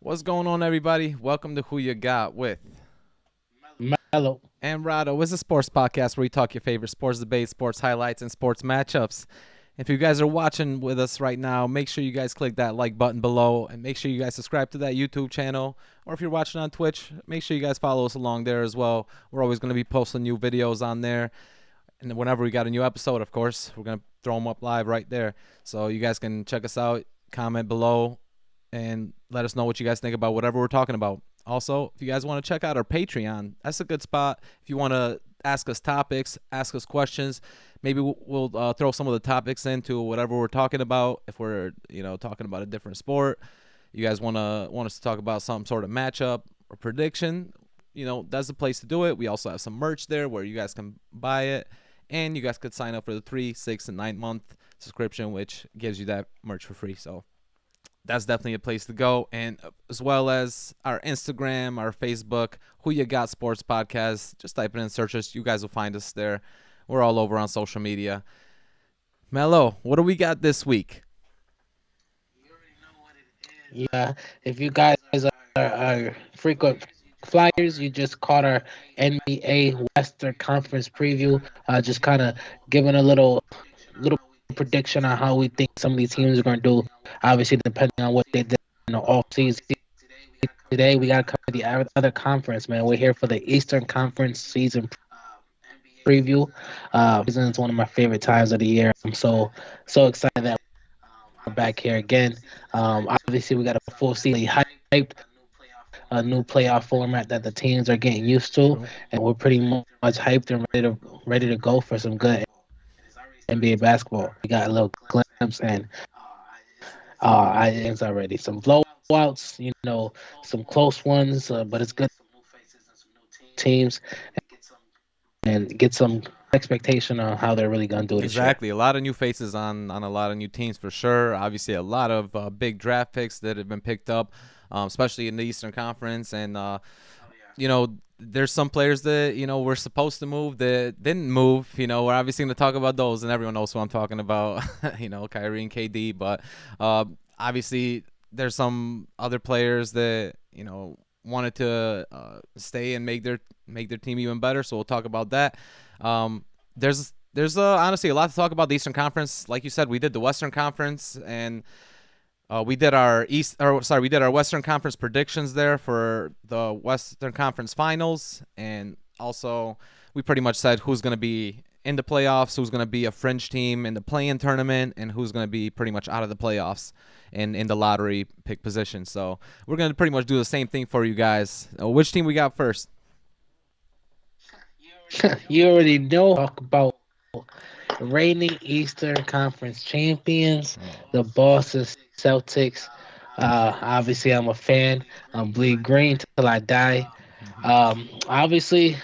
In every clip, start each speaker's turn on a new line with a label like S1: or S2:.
S1: What's going on, everybody? Welcome to Who You Got with
S2: Mellow.
S1: and Rado. It's a sports podcast where we talk your favorite sports debates, sports highlights, and sports matchups. If you guys are watching with us right now, make sure you guys click that like button below and make sure you guys subscribe to that YouTube channel. Or if you're watching on Twitch, make sure you guys follow us along there as well. We're always going to be posting new videos on there. And whenever we got a new episode, of course, we're going to throw them up live right there. So you guys can check us out, comment below, and let us know what you guys think about whatever we're talking about. Also, if you guys want to check out our Patreon, that's a good spot. If you want to ask us topics, ask us questions, maybe we'll throw some of the topics into whatever we're talking about. If we're talking about a different sport, you guys want us to talk about some sort of matchup or prediction, that's the place to do it. We also have some merch there where you guys can buy it, and you guys could sign up for the 3, 6, and 9 month subscription, which gives you that merch for free. So that's definitely a place to go. And as well as our Instagram, our Facebook, Who You Got Sports Podcast. Just type it in, search us. You guys will find us there. We're all over on social media. Mello, what do we got this week?
S2: Yeah, if you guys are frequent flyers, you just caught our NBA Western Conference preview. Just kind of giving a little prediction on how we think some of these teams are going to do. Obviously, depending on what they did in the off season. Today, we got to cover the other conference, man. We're here for the Eastern Conference season preview. Season is one of my favorite times of the year. I'm so excited that we're back here again. Obviously, we got a full season hyped, a new playoff format that the teams are getting used to,
S1: True.
S2: and we're pretty much hyped and ready to go for some good NBA basketball. We got a little glimpse and it's already some blowouts, some close ones, but it's good teams and get some expectation on how they're really gonna do this year.
S1: Exactly. A lot of new faces on a lot of new teams for sure. Obviously, a lot of big draft picks that have been picked up, especially in the Eastern Conference. And, there's some players that, were supposed to move that didn't move. We're obviously going to talk about those, and everyone knows who I'm talking about, Kyrie and KD. But obviously, there's some other players that, wanted to stay and make their team even better. So we'll talk about that. There's honestly a lot to talk about the Eastern Conference. Like you said, we did the Western Conference, and we did our Western Conference predictions there for the Western Conference Finals, and also we pretty much said who's going to be in the playoffs, who's going to be a fringe team in the play-in tournament, and who's going to be pretty much out of the playoffs and in the lottery pick position. So we're going to pretty much do the same thing for you guys. Which team we got first?
S2: You already know. Talk about reigning Eastern Conference champions, the Boston Celtics. Obviously, I'm a fan. Bleed green till I die. Obviously,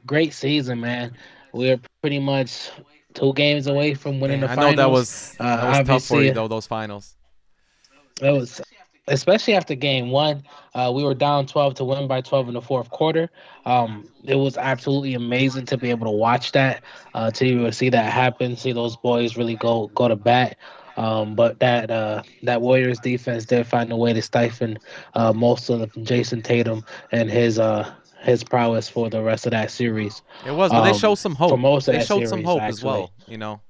S2: great season, man. We're pretty much 2 games away from winning
S1: Man,
S2: the
S1: I know that
S2: finals.
S1: was that was tough for you
S2: Obviously,
S1: though, those finals.
S2: it was especially after game one. We were down 12 to win by 12 in the fourth quarter. It was absolutely amazing to be able to watch that, to be able to see that happen, see those boys really go to bat. But that Warriors defense did find a way to stifle most of Jason Tatum and his prowess for the rest of that series.
S1: It was, but they showed some
S2: For
S1: hope.
S2: most of
S1: They
S2: that
S1: showed some
S2: series,
S1: hope as
S2: actually.
S1: well.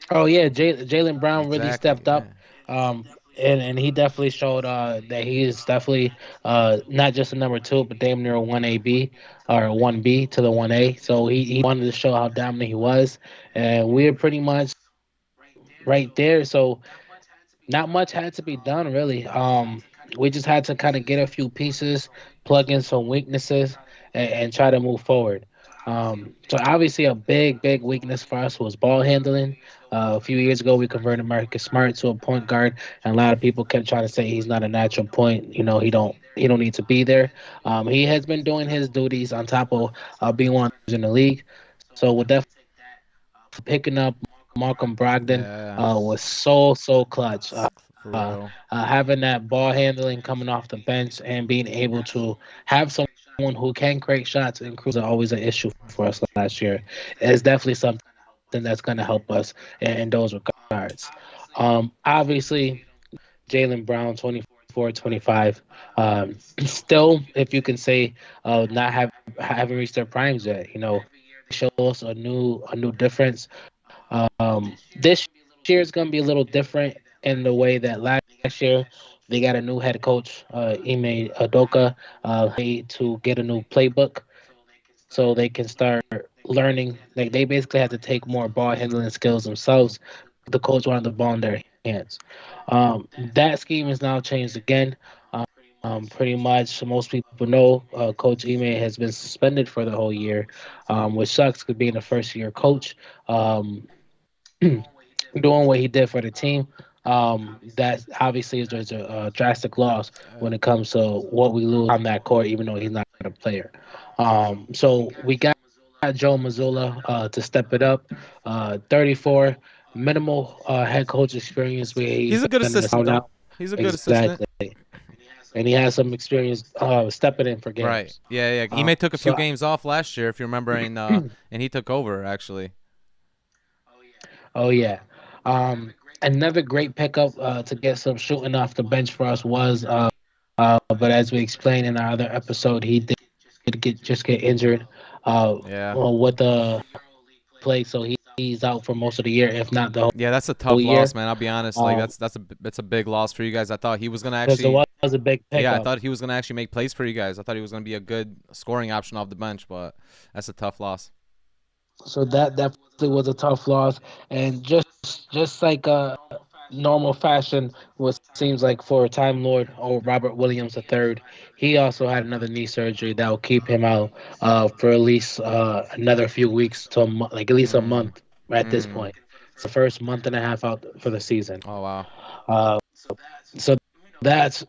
S2: Oh yeah, Jalen Brown really
S1: Exactly.
S2: stepped up,
S1: Yeah.
S2: and he definitely showed that he is definitely not just a number two, but damn near a 1 AB or 1 B to the 1 A. So he wanted to show how dominant he was, and we're pretty much right there. So not much had to be done really. We just had to kind of get a few pieces, plug in some weaknesses, and try to move forward. So obviously a big weakness for us was ball handling. A few years ago, we converted Marcus Smart to a point guard, and a lot of people kept trying to say he's not a natural point. He don't need to be there. He has been doing his duties on top of being one of the leaders in the league. So we're definitely picking up Malcolm Brogdon
S1: Yeah.
S2: was so clutch.
S1: For real.
S2: Having that ball handling coming off the bench and being able to have someone who can create shots and Cruz are always an issue for us last year. It's definitely something that's going to help us in those regards. Obviously, Jalen Brown, 24 24, 25. Still, if you can say, not haven't reached their primes yet. Show us a new difference. This year is going to be a little different in the way that last year they got a new head coach, Ime Adoka, to get a new playbook so they can start learning. Like they basically have to take more ball handling skills themselves. The coach wanted the ball in their hands. That scheme is now changed again. Pretty much, most people know Coach Ime has been suspended for the whole year, which sucks. Because being a first-year coach, doing what he did for the team, that obviously is there's a drastic loss when it comes to what we lose on that court, even though he's not a player. So we got Joe Mazzulla to step it up. 34, minimal head coach experience where
S1: He's
S2: he's
S1: a good
S2: been in the
S1: assistant,
S2: out
S1: though.
S2: now.
S1: He's a good assistant.
S2: Exactly. And he has some experience stepping in for
S1: Right.
S2: games.
S1: Yeah, yeah. Ime took a few games off last year, if you remember, and he took over, actually.
S2: Oh yeah. Another great pickup to get some shooting off the bench for us was, but as we explained in our other episode, he did get injured
S1: Yeah.
S2: with the play, so he's out for most of the year, if not the
S1: Yeah, that's a
S2: whole
S1: tough
S2: year.
S1: loss, man. I'll be honest. Like that's a big loss for you guys. I thought he was gonna
S2: Because it
S1: actually.
S2: was a big
S1: Yeah, I
S2: pickup.
S1: thought he was gonna actually make plays for you guys. I thought he was gonna be a good scoring option off the bench, but that's a tough loss.
S2: So that definitely was a tough loss, and just like normal fashion, what seems like for Time Lord or Robert Williams III, he also had another knee surgery that will keep him out for at least another few weeks to like at least a
S1: Mm,
S2: month at this
S1: mm.
S2: point. It's the first month and a half out for the season.
S1: Oh wow.
S2: Uh, so that's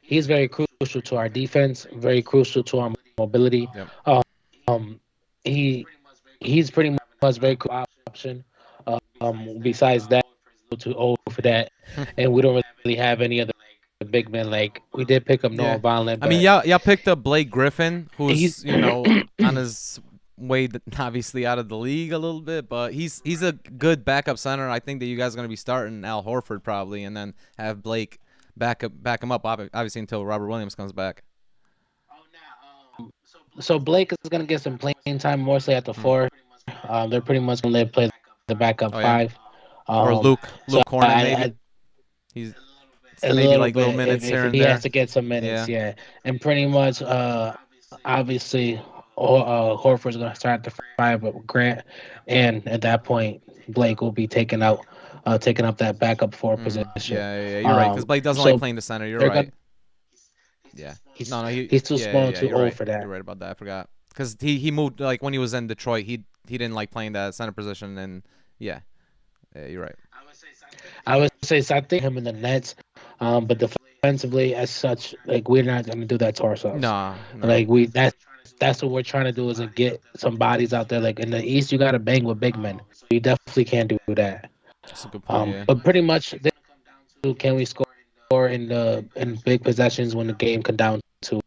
S2: he's very crucial to our defense, very crucial to our mobility.
S1: Yep.
S2: Um, he he's pretty much very cool option. Besides that, too old for that, and we don't really have any other big men. Like we did pick up
S1: Yeah.
S2: Noah Vonleh,
S1: I mean,
S2: but
S1: y'all picked up Blake Griffin, who's
S2: he's
S1: on his way obviously out of the league a little bit, but he's a good backup center. I think that you guys are gonna be starting Al Horford probably, and then have Blake back him up obviously until Robert Williams comes back.
S2: so Blake is gonna get some playing time mostly at the
S1: Mm.
S2: four. They're pretty much gonna let play the backup
S1: Oh, yeah.
S2: five.
S1: Or
S2: So
S1: Luke Cornet maybe.
S2: I,
S1: He's
S2: a
S1: maybe
S2: little
S1: like little
S2: bit
S1: minutes here
S2: if
S1: and
S2: he
S1: there.
S2: has to get some minutes,
S1: Yeah.
S2: yeah. And pretty much, obviously, Horford's gonna start the five with Grant, and at that point, Blake will be taking up that backup four position.
S1: Yeah, you're right. Because Blake doesn't like
S2: So
S1: playing the center. You're
S2: they're
S1: right.
S2: gonna.
S1: Yeah.
S2: He's,
S1: No,
S2: he's too small,
S1: yeah,
S2: too
S1: you're
S2: old
S1: right.
S2: for that.
S1: You're right about that. I forgot. Because he moved, like, when he was in Detroit, he didn't like playing that center position, and yeah, you're right.
S2: I would say so. I think him in the Nets, but defensively, as such, like we're not gonna do that to ourselves.
S1: No.
S2: Like that's what we're trying to do is to get some bodies out there. Like in the East, you got to bang with big men. You definitely can't do that.
S1: That's a good point, yeah.
S2: But pretty much, can we score in big possessions when the game come down to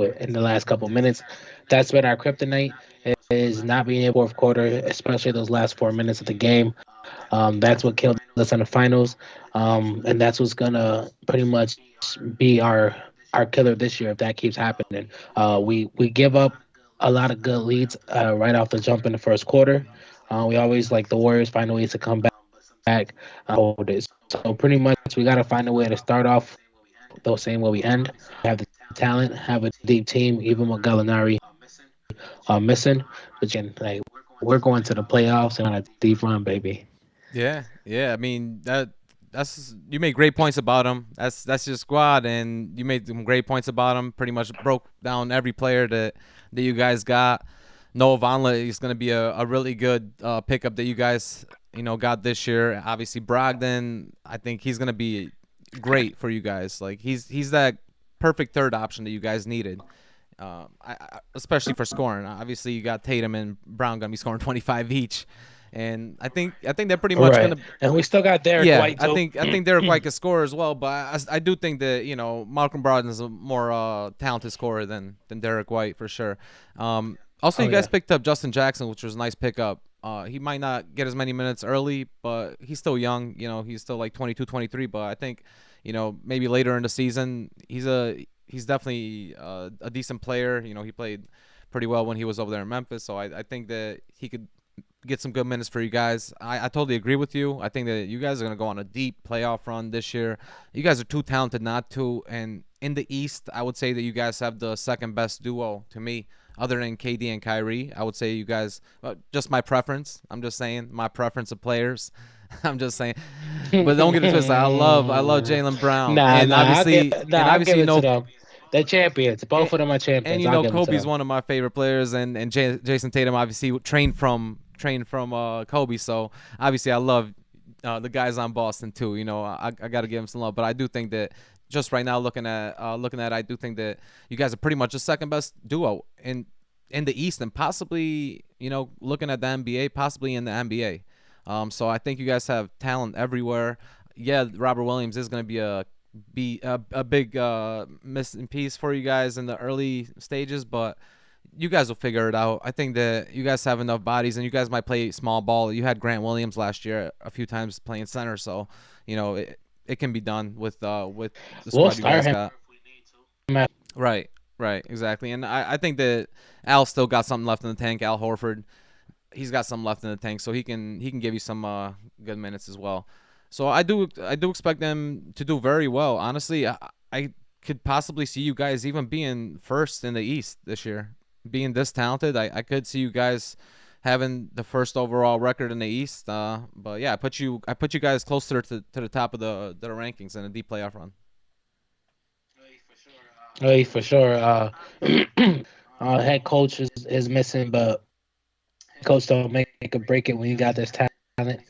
S2: it in the last couple minutes? That's been our kryptonite, is not being able fourth quarter, especially those last 4 minutes of the game. That's what killed us in the finals, and that's what's gonna pretty much be our killer this year if that keeps happening. We give up a lot of good leads right off the jump in the first quarter. We always like the Warriors find ways to come back. Hold it. So pretty much we got to find a way to start off the same way we end. Have the talent, have a deep team, even with Gallinari missing. But like we're going to the playoffs and on a deep run, baby.
S1: Yeah. I mean that's you made great points about him. That's your squad, and you made some great points about him. Pretty much broke down every player that you guys got. Noah Vonleh is going to be a really good pickup that you guys got this year. Obviously Brogdon, I think he's going to be great for you guys. Like he's that perfect third option that you guys needed. Especially for scoring. Obviously, you got Tatum and Brown gonna be scoring 25 each, and I think they're pretty much gonna.
S2: And we still got Derek White too.
S1: I think Derek White can score as well, but I do think that Malcolm Brogdon is a more talented scorer than Derek White for sure. Also, you guys picked up Justin Jackson, which was a nice pickup. He might not get as many minutes early, but he's still young. He's still like 22, 23. But I think maybe later in the season, he's definitely a decent player. He played pretty well when he was over there in Memphis, so I think that he could get some good minutes for you guys. I totally agree with you. I think that you guys are going to go on a deep playoff run this year. You guys are too talented not to. And in the East, I would say that you guys have the second best duo to me, other than KD and Kyrie. I would say you guys, just my preference. I'm just saying my preference of players. I'm just saying, but don't get it twisted. I love Jaylen Brown, and obviously,
S2: I'll give it to them. They're champions. Both of them are champions.
S1: And Kobe's one of my favorite players, and Jason Tatum obviously trained from Kobe. So obviously, I love the guys on Boston too. I got to give him some love. But I do think that just right now, looking at, I do think that you guys are pretty much the second best duo in the East, and possibly, looking at the NBA, possibly in the NBA. So I think you guys have talent everywhere. Yeah, Robert Williams is going to be a big missing piece for you guys in the early stages, but you guys will figure it out. I think that you guys have enough bodies, and you guys might play small ball. You had Grant Williams last year a few times playing center, so it can be done with the squad you guys got. Right, exactly. And I think that Al still got something left in the tank. Al Horford, he's got some left in the tank, so he can give you some good minutes as well. So I do expect them to do very well. Honestly, I could possibly see you guys even being first in the East this year. Being this talented, I could see you guys having the first overall record in the East. But yeah, I put you guys closer to the top of the rankings in a deep playoff run.
S2: Oh, for sure. Head coach is missing, but coach don't make a break it when you got this talent.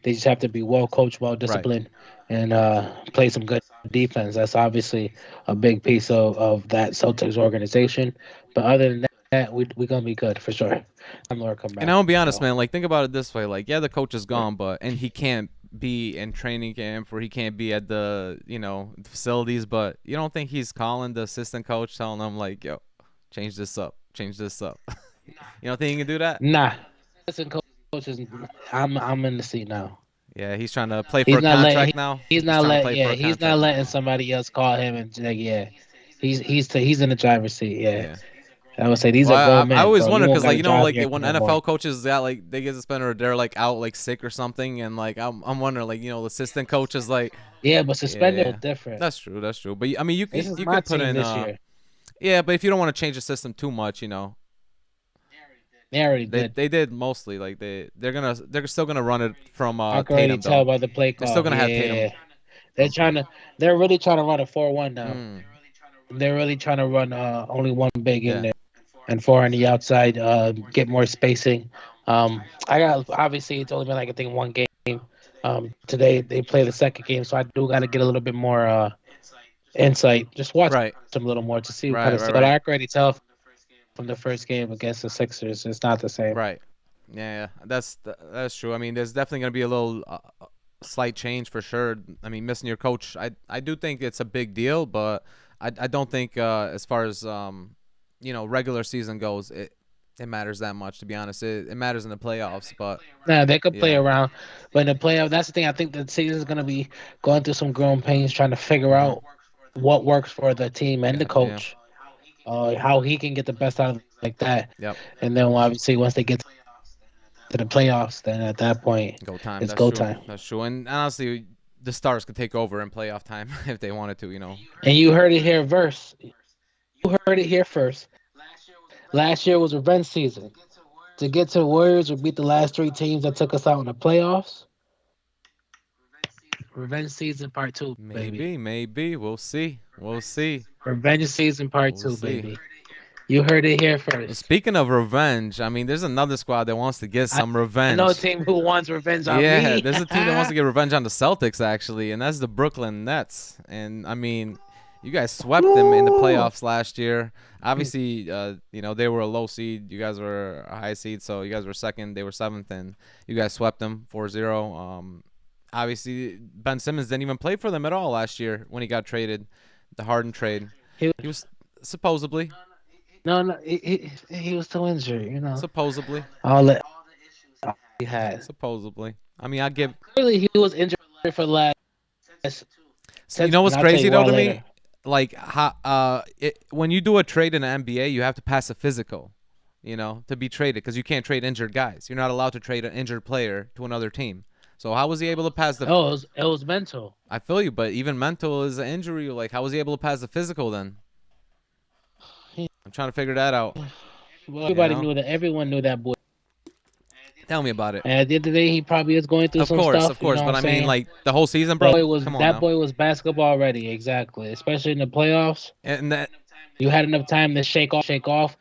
S2: They just have to be well coached, well disciplined, and play some good defense. That's obviously a big piece of that Celtics organization. But other than that, we're gonna be good for sure. I'm gonna come back.
S1: And I'll be honest, man. Like, think about it this way: like, yeah, the coach is gone, and he can't be in training camp, or he can't be at the facilities. But you don't think he's calling the assistant coach, telling them like, "Yo, change this up." You don't think he can do that?
S2: Nah. Coaches, I'm in the seat now.
S1: Yeah, he's trying to play for a contract now.
S2: He's not letting somebody else call him and he's in the driver's seat. Yeah. I would say these are grown men.
S1: I always wonder because when NFL coaches they get suspended or they're like out like sick or something, and like I'm wondering the assistant coaches like
S2: but suspended is different.
S1: That's true. But I mean you could put in
S2: this year.
S1: Yeah, but if you don't want to change the system too much,
S2: They already did.
S1: They did mostly. Like they're still gonna run it from
S2: I can already tell by the play call.
S1: They're still gonna have Tatum.
S2: They're really trying to run a 4-1 now. They're really trying to run only one big in there and 4 on the outside. Get more spacing. Obviously it's only been like I think one game. Today they play the second game, so I do gotta get a little bit more insight. Just watch them a little more to see what But I can already tell from the first game against the Sixers, it's not the same.
S1: Right. Yeah, that's true. I mean, there's definitely going to be a little slight change for sure. I mean, missing your coach, I do think it's a big deal, but I don't think as far as regular season goes, it matters that much. To be honest, it matters in the playoffs. But
S2: yeah, they could play around, but in the playoff, that's the thing. I think the season is going to be going through some growing pains, trying to figure out what works for the team and the coach. How he can get the best out of it like that.
S1: Yep.
S2: And then obviously once they get to the playoffs, then at that point it's go time.
S1: That's true. And honestly, the Stars could take over in playoff time if they wanted to,
S2: And you heard it here first. You heard it here first. Last year was revenge season. To get to the Warriors or beat the last 3 teams that took us out in the playoffs. Revenge season part 2, baby.
S1: Maybe. We'll see.
S2: Revenge season part 2, baby. You heard it here first.
S1: Speaking of revenge, I mean, there's another squad that wants to get some revenge.
S2: I know a team who wants revenge on me.
S1: Yeah, there's a team that wants to get revenge on the Celtics, actually, and that's the Brooklyn Nets. And, I mean, you guys swept them in the playoffs last year. Obviously, they were a low seed. You guys were a high seed, so you guys were second. They were 7th, and you guys swept them 4-0. Obviously, Ben Simmons didn't even play for them at all last year when he got traded, the Harden trade. He was supposedly.
S2: No, he was still injured,
S1: Supposedly.
S2: All the he had.
S1: Supposedly. I mean, I give.
S2: Clearly, he was injured for the last
S1: So you know what's
S2: And I'll tell
S1: crazy
S2: you
S1: though
S2: why
S1: to
S2: later.
S1: me? Like when you do a trade in the NBA, you have to pass a physical, to be traded because you can't trade injured guys. You're not allowed to trade an injured player to another team. So how was he able to pass the?
S2: Oh, it was mental.
S1: I feel you, but even mental is an injury. Like how was he able to pass the physical then? I'm trying to figure that out.
S2: Well,
S1: You
S2: everybody
S1: know,
S2: knew that. Everyone knew that boy.
S1: tell me about it.
S2: And at the end of the day, he probably is going through some
S1: Of
S2: stuff. You
S1: course,
S2: know what
S1: but
S2: I'm
S1: I mean,
S2: saying?
S1: like the whole season,
S2: That
S1: bro.
S2: boy was
S1: Come on
S2: that
S1: now.
S2: boy was basketball ready, exactly. Especially in the playoffs,
S1: And that,
S2: you had enough time to shake off.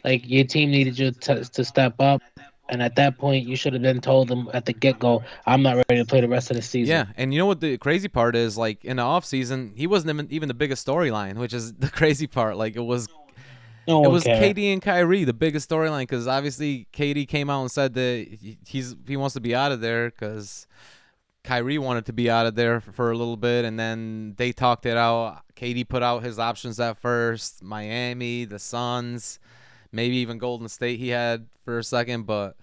S2: Like your team needed you to step up, and at that point, you should have been told them at the get go, "I'm not ready to play the rest of the season."
S1: yeah, and you know what the crazy part is? Like in the off season, he wasn't even the biggest storyline, which is the crazy part. Like
S2: No
S1: it
S2: one
S1: was
S2: cared.
S1: KD and Kyrie, the biggest storyline, because obviously KD came out and said that he wants to be out of there because Kyrie wanted to be out of there for a little bit, and then they talked it out. KD put out his options at first: Miami, the Suns, maybe even Golden State. He had for a second, but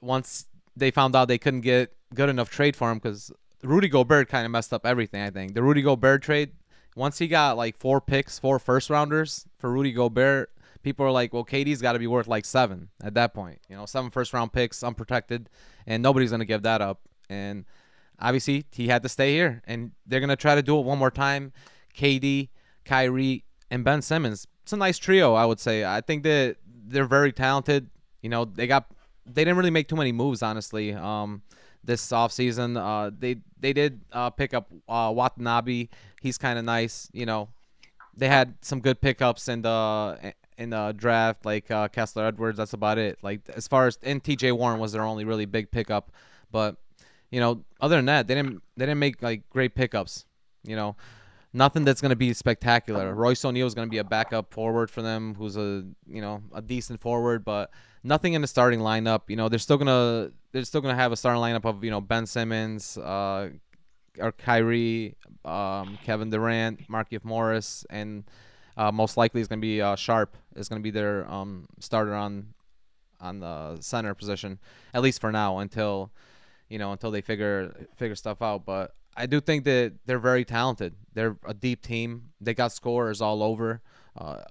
S1: once they found out they couldn't get good enough trade for him, because Rudy Gobert kind of messed up everything. I think the Rudy Gobert trade. Once he got like 4 picks, 4 first rounders for Rudy Gobert, people are like, well, KD's got to be worth like 7 at that point. 7 first-round picks, unprotected, and nobody's going to give that up. And obviously, he had to stay here, and they're going to try to do it one more time. KD, Kyrie, and Ben Simmons. It's a nice trio, I would say. I think that they're very talented. They didn't really make too many moves, honestly. This offseason, they did pick up Watanabe. He's kind of nice. They had some good pickups in the draft, like Kessler Edwards. That's about it. Like as far as and T.J. Warren was their only really big pickup, but other than that, they didn't make like great pickups. Nothing that's going to be spectacular. Royce O'Neal is going to be a backup forward for them, who's a decent forward, but nothing in the starting lineup. They're still gonna have a starting lineup of Ben Simmons, or Kyrie, Kevin Durant, Markieff Morris, and most likely it's gonna be Sharp is gonna be their starter on the center position, at least for now, until they figure stuff out. But I do think that they're very talented. They're a deep team. They got scorers all over.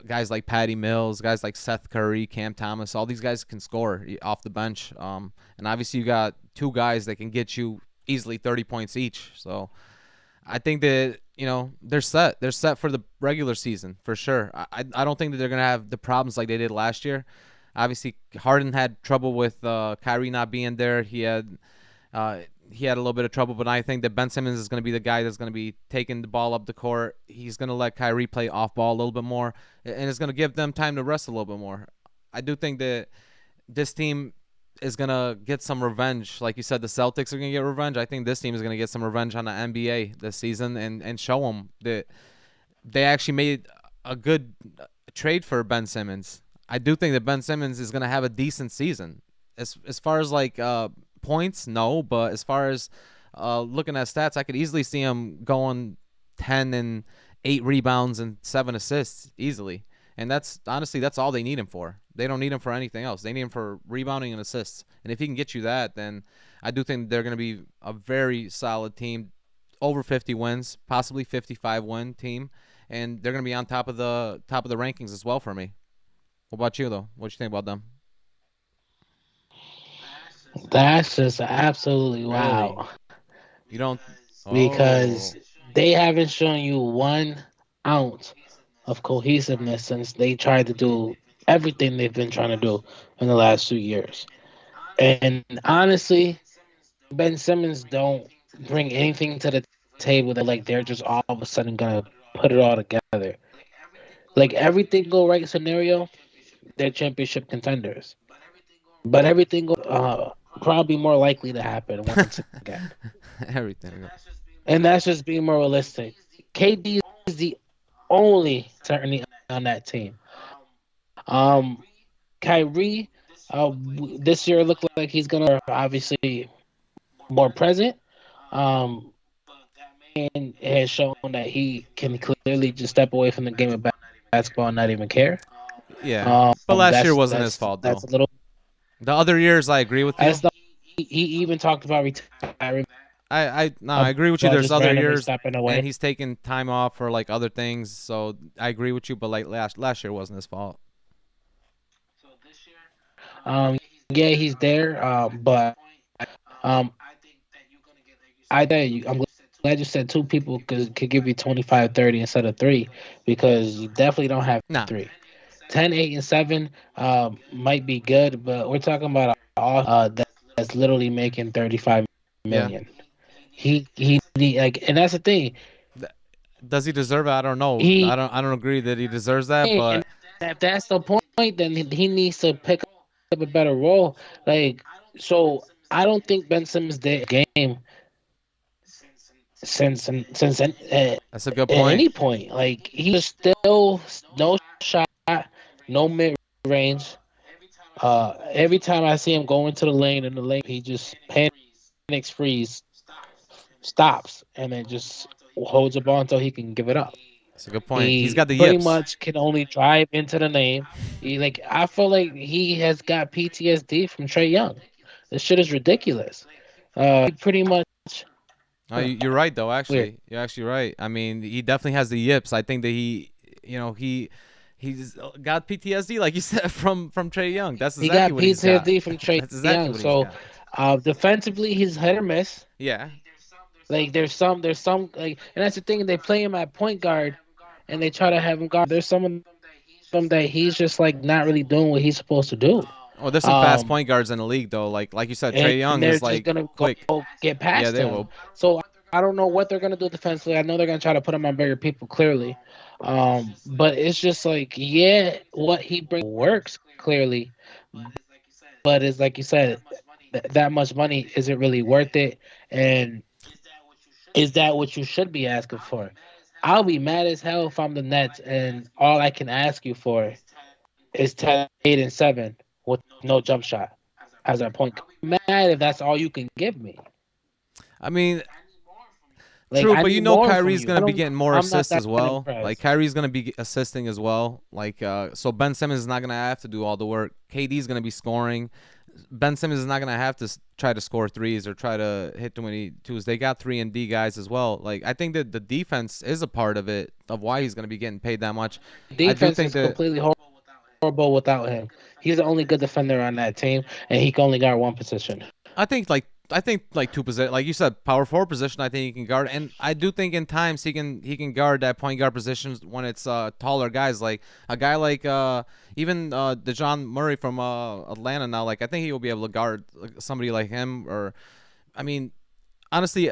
S1: Guys like Patty Mills, guys like Seth Curry, Cam Thomas, all these guys can score off the bench. And obviously you got 2 guys that can get you easily 30 points each. So I think that they're set. They're set for the regular season for sure. I don't think that they're gonna have the problems like they did last year. Obviously, Harden had trouble with Kyrie not being there. He had a little bit of trouble, but I think that Ben Simmons is going to be the guy that's going to be taking the ball up the court. He's going to let Kyrie play off ball a little bit more, and it's going to give them time to rest a little bit more. I do think that this team is going to get some revenge. Like you said, the Celtics are going to get revenge. I think this team is going to get some revenge on the NBA this season and show them that they actually made a good trade for Ben Simmons. I do think that Ben Simmons is going to have a decent season. As far as like points, no, but as far as looking at stats, I could easily see him going 10 and 8 rebounds and 7 assists easily. And that's honestly that's all they need him for. They don't need him for anything else. They need him for rebounding and assists. And if he can get you that, then I do think they're going to be a very solid team, over 50 wins, possibly 55 win team, and they're going to be on top of the rankings as well for me. What about you though? What do you think about them?
S2: That's just absolutely
S1: Really?
S2: wow
S1: You don't?
S2: because
S1: Oh,
S2: they haven't shown you 1 ounce of cohesiveness since they tried to do everything they've been trying to do in the last 2 years. And honestly, Ben Simmons don't bring anything to the table that like they're just all of a sudden gonna put it all together. Like everything go right scenario, they're championship contenders. But everything go probably more likely to happen once again.
S1: everything.
S2: And that's just being more realistic. KD is the only certainty on that team. Um, Kyrie, this year looked like he's gonna obviously more present. Um, and has shown that he can clearly just step away from the game of basketball and not even care.
S1: Yeah,
S2: Um,
S1: but last year
S2: that's
S1: wasn't his
S2: that's
S1: fault
S2: that's
S1: though.
S2: a little.
S1: The other years, I agree with you.
S2: That's not, he even talked about retiring
S1: I agree with you. There's
S2: just
S1: other
S2: randomly
S1: years,
S2: stepping
S1: and
S2: away.
S1: he's taking time off for like other things. So I agree with you. But like last year wasn't his fault.
S2: Um, yeah, he's there. But um, I'm glad you said two people could give you 25, 30 instead of three, because you definitely don't have
S1: Nah,
S2: three. 10, 8, and 7 might be good, but we're talking about that's literally making 35
S1: yeah.
S2: million. Like, and that's the thing.
S1: Th- Does he deserve it? I don't know.
S2: He
S1: I don't agree that he deserves that,
S2: and
S1: but
S2: if that's the point, then he needs to pick up a better role. Like, so I don't think Ben Simmons did a game since at
S1: that's a good point.
S2: any point. Like, he was still no shot, no mid range. Every time I see him go into the lane, he just panics, freeze, stops, and then just holds the ball until he can give it up.
S1: That's a good point. He's
S2: He
S1: got the
S2: pretty
S1: yips.
S2: much can only drive into the lane. I feel like he has got PTSD from Trey Young. This shit is ridiculous. He pretty much
S1: You're right though.
S2: weird.
S1: Actually, you're actually right. I mean, he definitely has the yips. I think that he's got PTSD, like you said, from Trey Young. That's
S2: He
S1: exactly
S2: got
S1: what he's got.
S2: PTSD from Trey
S1: That's exactly
S2: Young.
S1: what he's
S2: So,
S1: got.
S2: defensively, he's hit or miss.
S1: Yeah.
S2: Like, there's some like, and that's the thing. They play him at point guard, and they try to have him guard. There's some of them that he's just like not really doing what he's supposed to do.
S1: Oh, there's some fast
S2: Um,
S1: point guards in the league though. Like you said,
S2: and
S1: Trey Young
S2: they're
S1: is
S2: just
S1: like
S2: gonna
S1: quick.
S2: go get
S1: Yeah,
S2: past
S1: they
S2: him.
S1: will.
S2: So I don't know what they're gonna do defensively. I know they're gonna try to put him on bigger people, clearly. But it's just like, yeah, what he brings works clearly, but it's like you said, that much money isn't really worth it. And is that what you should be asking for? I'll be mad as hell if I'm the Nets and all I can ask you for is 10, 8, and 7 with no jump shot as a point. Mad if that's all you can give me.
S1: I mean,
S2: Like,
S1: true,
S2: I
S1: but you
S2: need
S1: know
S2: more from
S1: Kyrie's
S2: you.
S1: gonna be getting more
S2: I'm not
S1: assists
S2: that
S1: as well. Like
S2: impressed.
S1: Kyrie's gonna be assisting as well. Like so Ben Simmons is not gonna have to do all the work. KD's gonna be scoring. Ben Simmons is not gonna have to try to score threes or try to hit too many twos. They got 3 and D guys as well. Like I think that the defense is a part of it of why he's gonna be getting paid that much. I do
S2: Defense
S1: think
S2: is
S1: that
S2: completely horrible without him. He's the only good defender on that team, and he can only guard one position.
S1: I think like two position, like you said, power forward position. I think he can guard, and I do think in times he can guard that point guard positions when it's taller guys, like a guy like even DeJounte Murray from Atlanta now. Like I think he will be able to guard somebody like him, or I mean, honestly,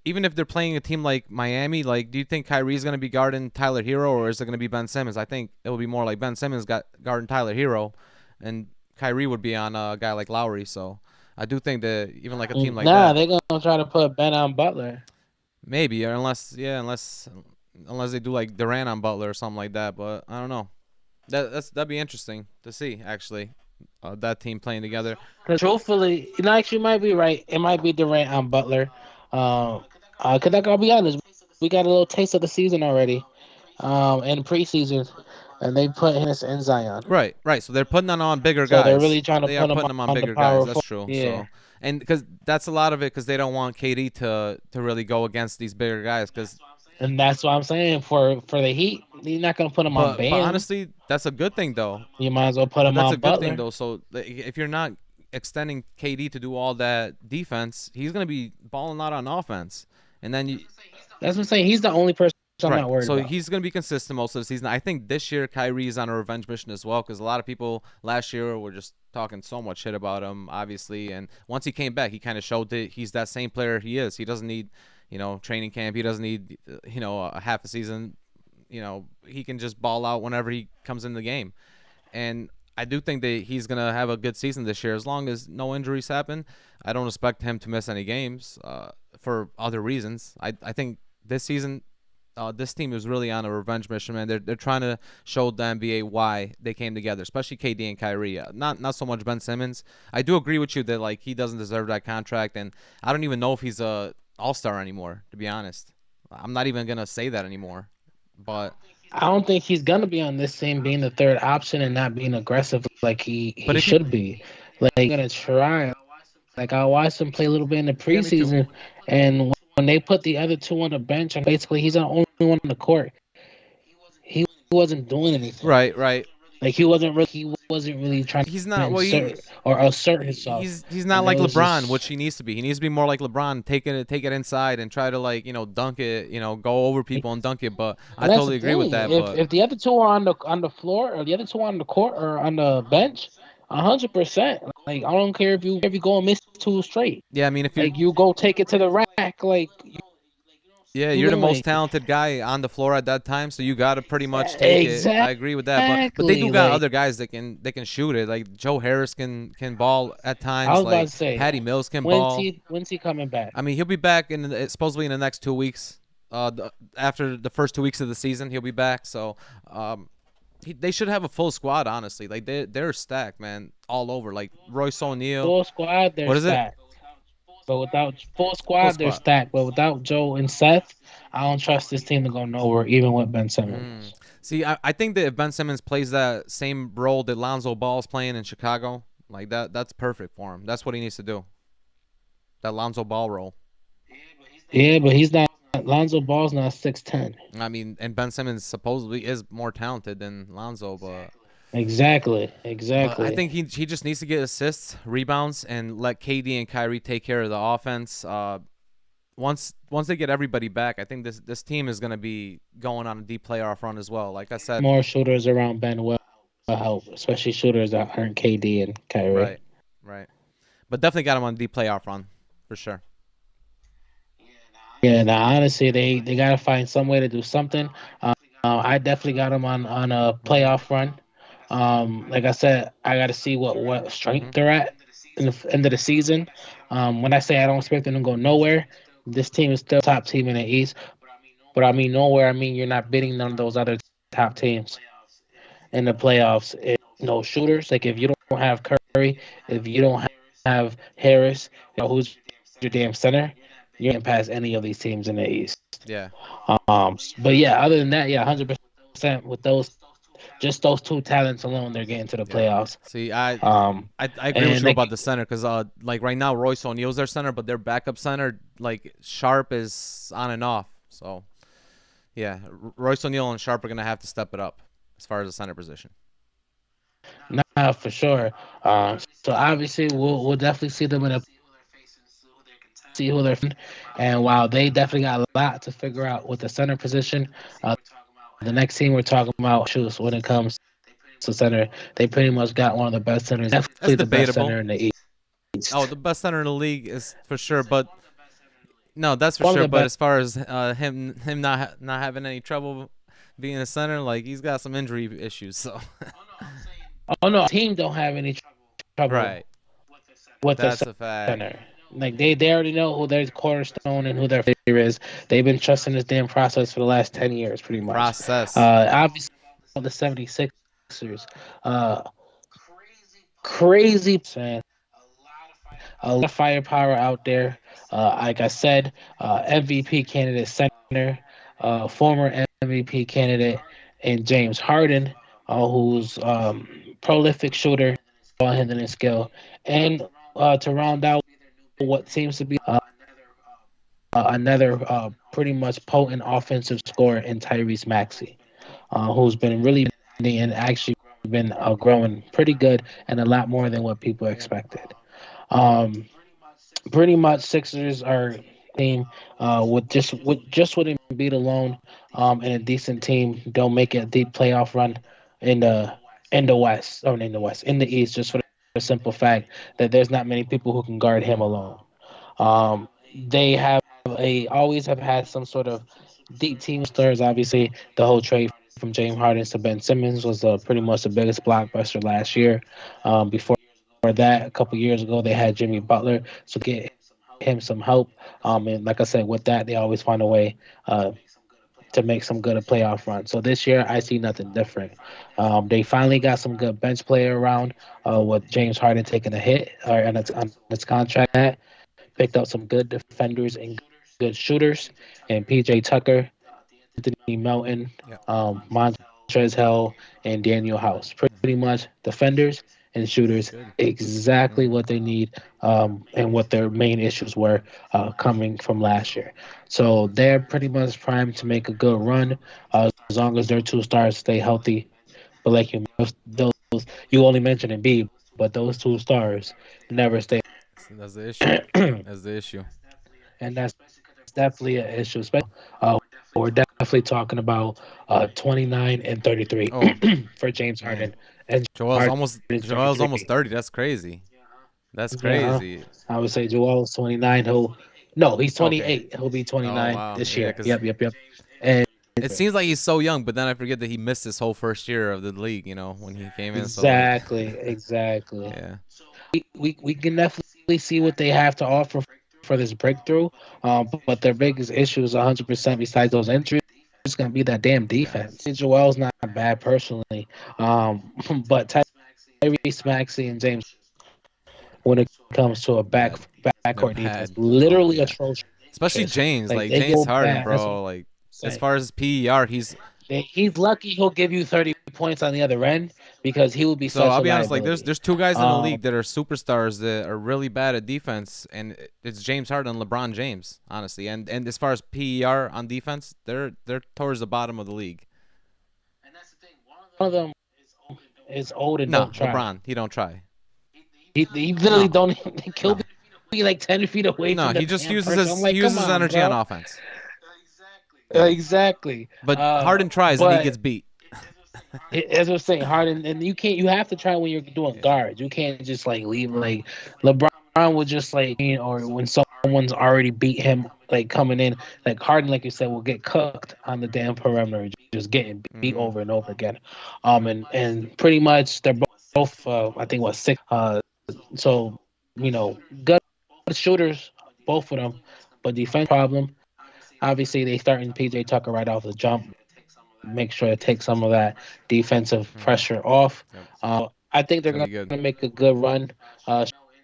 S1: even if they're playing a team like Miami, like do you think Kyrie's gonna be guarding Tyler Hero, or is it gonna be Ben Simmons? I think it will be more like Ben Simmons got guarding Tyler Hero, and Kyrie would be on a guy like Lowry. So. I do think that even like a team like
S2: Nah,
S1: that,
S2: they're gonna try to put Ben on Butler.
S1: maybe, or unless they do like Durant on Butler or something like that. But I don't know. That'd be interesting to see actually, that team playing together.
S2: Because truthfully, actually, you might be right. It might be Durant on Butler. Cause I'll be honest, we got a little taste of the season already. In preseason, and they put him in Zion.
S1: Right, right. So they're putting on bigger
S2: So they're
S1: guys.
S2: really trying to
S1: They are
S2: put him
S1: putting them on
S2: on the
S1: bigger guys.
S2: power
S1: That's
S2: forward.
S1: true.
S2: Yeah.
S1: So, and because that's a lot of it, because they don't want KD to really go against these bigger guys. Because,
S2: And that's what I'm saying for the Heat. You're not gonna put him on
S1: but
S2: Bam.
S1: honestly, that's a good thing though.
S2: You might as well put
S1: But
S2: him
S1: that's
S2: on
S1: a good
S2: Butler.
S1: thing though. So if you're not extending KD to do all that defense, he's gonna be balling out on offense, and then you
S2: That's what I'm saying. He's the only person I'm
S1: right.
S2: not worried
S1: So
S2: about.
S1: he's gonna be consistent most of the season. I think this year Kyrie is on a revenge mission as well, because a lot of people last year were just talking so much shit about him, obviously, and once he came back, he kind of showed that he's that same player he is. He doesn't need, training camp. He doesn't need, a half a season. He can just ball out whenever he comes in the game. And I do think that he's going to have a good season this year as long as no injuries happen. I don't expect him to miss any games for other reasons. I think this season this team is really on a revenge mission, man. They're trying to show the NBA why they came together, especially KD and Kyrie. Not so much Ben Simmons. I do agree with you that like he doesn't deserve that contract, and I don't even know if he's a all-star anymore, to be honest. I'm not even gonna say that anymore. But
S2: I don't think he's gonna be on this team being the third option and not being aggressive like he
S1: But if
S2: should be. Like, he's gonna try Like I watched him play a little bit in the
S1: Yeah, me too.
S2: preseason, and when they put the other two on the bench, and basically he's the only one on the court, he wasn't doing anything.
S1: Right, right.
S2: Like he wasn't really trying
S1: He's
S2: to
S1: not. Well,
S2: insert or assert himself,
S1: he's not
S2: and it
S1: like
S2: was
S1: LeBron, which
S2: just
S1: he needs to be. He needs to be more like LeBron, take it inside and try to like dunk it, go over people and dunk it. But I
S2: and that's the
S1: totally agree with
S2: thing.
S1: that.
S2: If
S1: But
S2: if the other two are on the floor, or the other two are on the court or on the bench, 100%. Like I don't care if you go and miss two straight.
S1: yeah, I mean, if you're
S2: Like you go take it to the rack. Like
S1: yeah,
S2: you
S1: you're the
S2: know,
S1: most
S2: like
S1: talented guy on the floor at that time, so you gotta pretty much take it. I agree with that, but they do
S2: exactly.
S1: got
S2: Like
S1: other guys that can shoot it. Like Joe Harris can ball at
S2: I
S1: times.
S2: was about
S1: Like
S2: to say,
S1: Patty Mills can ball.
S2: when's he coming back?
S1: I mean, he'll be back supposedly in the next 2 weeks. After the first 2 weeks of the season, he'll be back. So, they should have a full squad. Honestly, like they're stacked, man, all over. Like Royce O'Neal.
S2: Full squad, they're
S1: What is it?
S2: stacked. But without full
S1: Full
S2: squad, they're
S1: squad.
S2: stacked. But without Joe and Seth, I don't trust this team to go nowhere, even with Ben
S1: Mm.
S2: Simmons.
S1: See, I think that if Ben Simmons plays that same role that Lonzo Ball's playing in Chicago, like that's perfect for him. That's what he needs to do. That Lonzo Ball role.
S2: Yeah, but he's not. Lonzo Ball's not 6'10".
S1: I mean, and Ben Simmons supposedly is more talented than Lonzo,
S2: Exactly,
S1: but I
S2: exactly.
S1: think he just needs to get assists, rebounds, and let KD and Kyrie take care of the offense. Once they get everybody back, I think this team is gonna be going on a deep playoff run as well. Like I said,
S2: More shooters around Ben will help, especially shooters that aren't KD and Kyrie.
S1: right, right, but definitely got him on a deep playoff run for sure.
S2: Yeah, now honestly, they gotta find some way to do something. I definitely got them on a
S1: Hmm.
S2: playoff run. Like I said, I got to see what
S1: Hmm.
S2: strength they're at in the end of the season. When I say I don't expect them to go nowhere, this team is still top team in the East. But I mean nowhere. I mean you're not beating none of those other top teams in the playoffs. No shooters. Like if you don't have Curry, if you don't have Harris, who's your damn center, you can't pass any of these teams in the East.
S1: Yeah.
S2: But yeah, other than that, yeah, 100% with just those two talents alone, they're getting to the
S1: Yeah.
S2: playoffs.
S1: See,
S2: Um,
S1: I agree with
S2: and
S1: you
S2: like
S1: about the center because like right now Royce O'Neal's their center, but their backup center like Sharp is on and off. So yeah, Royce O'Neal and Sharp are gonna have to step it up as far as the center position.
S2: nah, for sure. So obviously we'll definitely see them in a see who they're and while they definitely got a lot to figure out with the center position, the next team we're talking about shoes when it comes to center, they pretty much got one of the best centers,
S1: That's
S2: definitely the best
S1: debatable.
S2: center in the
S1: Oh,
S2: East.
S1: the best center in the league is for sure, but no, that's for
S2: One of
S1: sure.
S2: the
S1: But
S2: best.
S1: as far as him not having any trouble being a center, like he's got some injury issues. So
S2: Oh no, team don't have any trouble
S1: right,
S2: with the
S1: that's a fact.
S2: center. Like they already know who their cornerstone and who their favorite is. They've been trusting this damn process for the last 10 years, pretty much.
S1: Process.
S2: Obviously the 76ers. Uh, crazy man. A lot of firepower out there. Like I said, MVP candidate center, former MVP candidate, and James Harden, who's prolific shooter, ball handling skill, and to round out what seems to be another pretty much potent offensive scorer in Tyrese Maxey, who's been really and actually been growing pretty good and a lot more than what people
S1: Yeah.
S2: expected. Um, Pretty much Sixers are team with Embiid alone and a decent team. Don't make a deep playoff run in the West or in the West in the East just for the simple fact that there's not many people who can guard him
S1: Hmm.
S2: alone. They have a always have had some sort of deep team stars. Obviously, the whole trade from James Harden to Ben Simmons was pretty much the biggest blockbuster last year. Before that, a couple years ago, they had Jimmy Butler, so get him some help. And like I said, with that, they always find a way to make some good a playoff run. So this year, I see nothing different. They finally got some good bench player around with James Harden taking a hit or on its contract. Picked up some good defenders and good shooters, and PJ Tucker, Anthony Melton,
S1: Yeah.
S2: Montrezl Hell, and Daniel House. Pretty much defenders and shooters,
S1: Good.
S2: exactly what they need, and what their main issues were coming from last year. So they're pretty much primed to make a good run as long as their two stars stay healthy. But like those you only mentioned Embiid, but those two stars never stay,
S1: So that's the issue. That's the issue.
S2: and that's definitely an issue. Especially we're definitely talking about 29 and 33
S1: Oh,
S2: for James
S1: man.
S2: Harden, and Harden is
S1: Joel's almost
S2: 33.
S1: 30. That's crazy. That's
S2: Yeah,
S1: crazy.
S2: I would say Joel is 29. He'll no, he's
S1: Okay.
S2: 28. He'll be
S1: Oh
S2: 29
S1: wow.
S2: this
S1: Yeah,
S2: year.
S1: because
S2: Yep. And
S1: it seems like he's so young, but then I forget that he missed his whole first year of the league, when he came in so late.
S2: exactly.
S1: Yeah.
S2: We can definitely see what they have to offer for this breakthrough. But their biggest issue is 100% besides those injuries. It's gonna be that damn
S1: Yeah.
S2: defense. Joel's not bad personally, but Tyrese Maxey and James, when it comes to a
S1: Bad. They're
S2: backcourt defense,
S1: bad. Oh
S2: literally
S1: yeah.
S2: atrocious.
S1: Especially James,
S2: Like
S1: like
S2: they
S1: James
S2: go
S1: Harden,
S2: bad. That's what
S1: bro.
S2: I'm
S1: Like as
S2: saying.
S1: far as PER, he's
S2: He's lucky he'll give you 30 points on the other end because he will be
S1: so
S2: such
S1: I'll
S2: a
S1: be honest, like
S2: liability.
S1: there's two guys in the
S2: Um,
S1: league that are superstars that are really bad at defense, and it's James Harden and LeBron James, honestly. And as far as PER on defense, they're towards the bottom of the league.
S2: one of them is old and
S1: No,
S2: don't try.
S1: LeBron, he don't try.
S2: He literally
S1: No,
S2: don't. He'll
S1: no,
S2: be like 10 feet away
S1: no.
S2: from the
S1: He just
S2: damn
S1: uses
S2: person. I'm
S1: his he
S2: like, come
S1: uses his
S2: on,
S1: energy on
S2: bro.
S1: offense. Yeah,
S2: Exactly.
S1: but Harden tries and he
S2: But
S1: gets beat.
S2: as I was saying, Harden, and you can't. You have to try when you're doing
S1: Yeah.
S2: guards. You can't just like leave. Like LeBron would just like, or when someone's already beat him, like coming in, like Harden, like you said, will get cooked on the damn perimeter, just getting beat
S1: Hmm.
S2: over and over again. And pretty much they're both, I think, what, six. So good shooters, both of them, but defense problem. Obviously, they starting PJ Tucker right off the jump, make sure to take some of that defensive
S1: Hmm.
S2: pressure off.
S1: Yep.
S2: I think
S1: It's
S2: they're
S1: gonna
S2: going
S1: be good.
S2: to make a good run.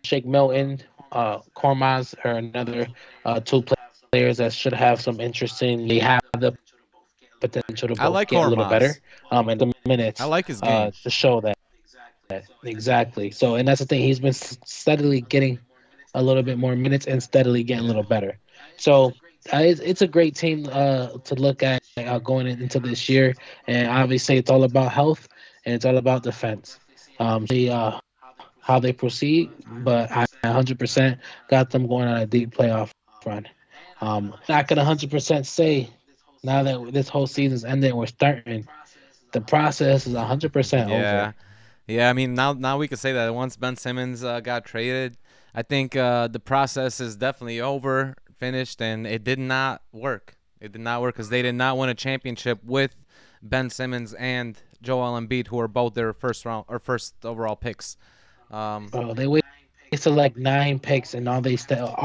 S2: Shake Milton, Kormaz are another two players that should have some interesting. They have the potential to
S1: I
S2: both
S1: like
S2: get a little better.
S1: Kormaz.
S2: And the
S1: I
S2: minutes
S1: like his game.
S2: to show that exactly. So, and that's the thing. He's been steadily getting a little bit more minutes and steadily getting a
S1: Yeah.
S2: little better. So it's a great team to look at going into this year. And obviously, it's all about health and it's all about defense. See how they proceed, but I 100% got them going on a deep playoff run. Not gonna 100% say now that this whole season's ended, we're starting. The process is 100% over.
S1: Yeah. Yeah, I mean now we could say that once Ben Simmons got traded, I think the process is definitely over, finished, and it did not work. It did not work because they did not win a championship with Ben Simmons and Joel Embiid, who are both their first round or first overall picks. Um,
S2: They wasted like 9 picks, and all they
S1: but
S2: still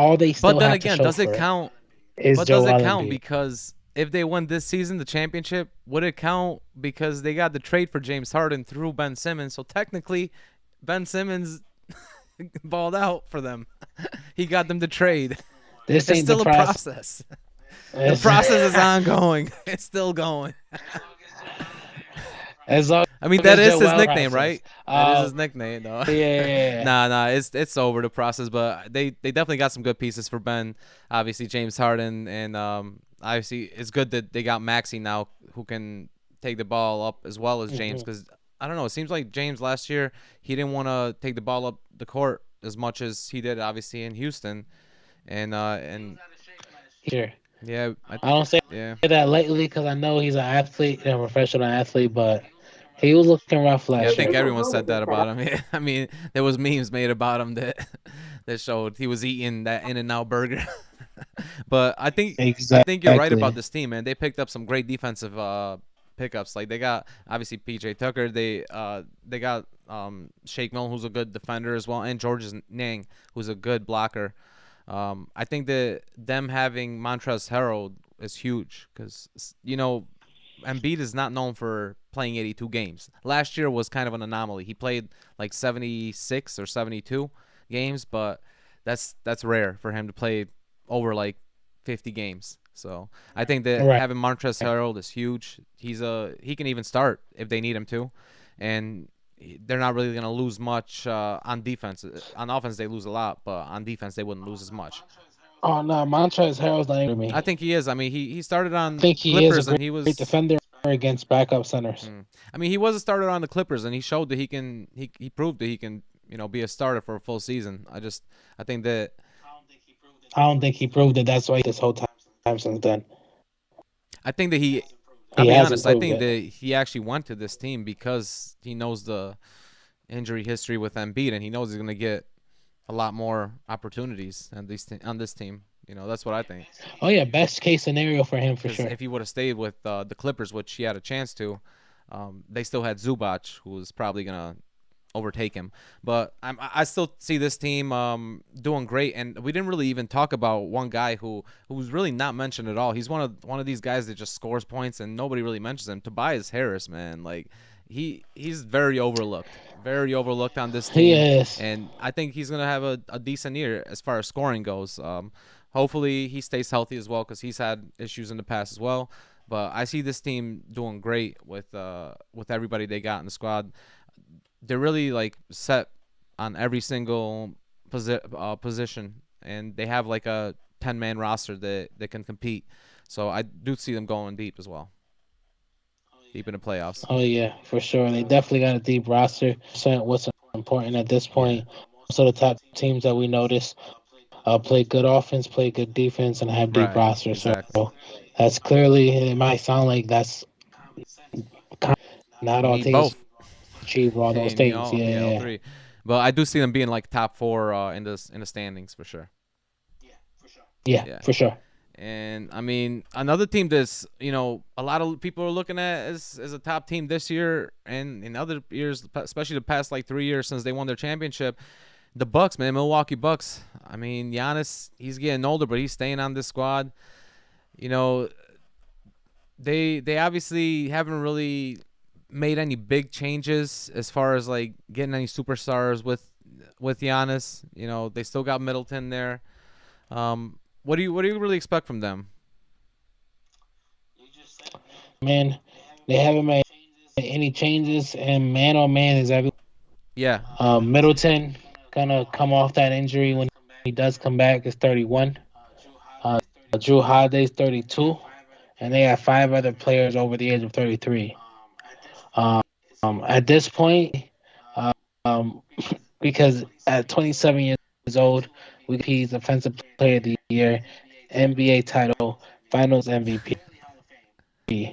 S1: then
S2: have to
S1: again,
S2: show
S1: does it
S2: for it
S1: count?
S2: is
S1: But does
S2: Joel
S1: it count?
S2: Embiid.
S1: Because if they win this season, the championship, would it count because they got the trade for James Harden through Ben Simmons? So technically, Ben Simmons balled out for them. He got them to trade.
S2: This
S1: It's
S2: ain't the
S1: still a
S2: process.
S1: process. The process is ongoing. It's still going.
S2: As long
S1: I mean, that
S2: as
S1: is his
S2: Joel
S1: nickname,
S2: process.
S1: right? That is his nickname, though.
S2: Yeah.
S1: Nah, it's over the process. But they definitely got some good pieces for Ben. Obviously, James Harden, and obviously it's good that they got Maxey now, who can take the ball up as well as James.
S2: Mhm.
S1: Because I don't know, it seems like James last year he didn't want to take the ball up the court as much as he did, obviously in Houston, and
S2: Sure.
S1: yeah,
S2: I don't say
S1: yeah.
S2: that lately because I know he's an athlete, a professional athlete, but he was looking rough
S1: Yeah, I
S2: last
S1: think
S2: year.
S1: everyone said that about him. Yeah, I mean, there was memes made about him that that showed he was eating that In-N-Out burger. But I think you're right about
S2: Exactly.
S1: this team, man. They picked up some great defensive pickups. Like they got obviously PJ Tucker. They got Shake Milton, who's a good defender as well, and Georges Niang, who's a good blocker. I think that them having Montrezl Harrell is huge because Embiid is not known for playing 82 games. Last year was kind of an anomaly. He played like 76 or 72 games, but that's rare for him to play over like 50 games. So I think that
S2: Right.
S1: having Montrezl Harrell is huge. He can even start if they need him to, and they're not really going to lose much on defense. On offense, they lose a lot, but on defense, they wouldn't lose as much.
S2: Oh no, Montrezl Harrell's not even me.
S1: I think he is. I mean, he started
S2: I
S1: on
S2: think he is
S1: Clippers,
S2: a
S1: and he was.
S2: great defender against backup centers.
S1: I mean, he was a starter on the Clippers, and he showed that he can. He proved that he can, be a starter for a full season. I think that.
S2: I don't think he proved it. That's why this whole time since then.
S1: I think that
S2: He
S1: I'll be
S2: hasn't
S1: honest. I
S2: proved
S1: think
S2: it.
S1: that he actually went to this team because he knows the injury history with Embiid, and he knows he's going to get a lot more opportunities on this team. That's what I think.
S2: Oh yeah, best case scenario for him for
S1: Because
S2: sure.
S1: if he would have stayed with the Clippers, which he had a chance to, they still had Zubac, who was probably gonna overtake him. But I still see this team doing great. And we didn't really even talk about one guy who's really not mentioned at all. He's one of these guys that just scores points and nobody really mentions him. Tobias Harris, man, like he's very overlooked on this
S2: He
S1: team.
S2: is.
S1: And I think he's gonna have a decent year as far as scoring goes. Hopefully he stays healthy as well because he's had issues in the past as well. But I see this team doing great with everybody they got in the squad. They're really like set on every single position, and they have like a 10-man roster that can compete. So I do see them going deep as well, deep in the playoffs.
S2: Oh yeah, for sure. They definitely got a deep roster. What's important at this point? So the top teams that we notice play good offense, play good defense, and have deep
S1: Right,
S2: rosters.
S1: exactly.
S2: So that's clearly. It might sound like that's not
S1: You
S2: all
S1: need
S2: teams
S1: both.
S2: achieve all those
S1: You need
S2: things.
S1: all
S2: Yeah.
S1: three. But I do see them being like top 4 in the standings for sure.
S2: Yeah, for sure.
S1: And I mean, another team that's a lot of people are looking at as a top team this year and in other years, especially the past like 3 years since they won their championship, the Bucks, man, Milwaukee Bucks. I mean, Giannis, he's getting older, but he's staying on this squad. They obviously haven't really made any big changes as far as like getting any superstars with Giannis. They still got Middleton there. What do you really expect from them?
S2: Man, they haven't made any changes, and man, oh man, is every
S1: Yeah.
S2: Middleton gonna come off that injury when he does come back is 31. Drew Holiday's 32, and they have 5 other players over the age of 33. At this point, um, because at 27 years old, he's Offensive Player of the Year, NBA title, Finals MVP.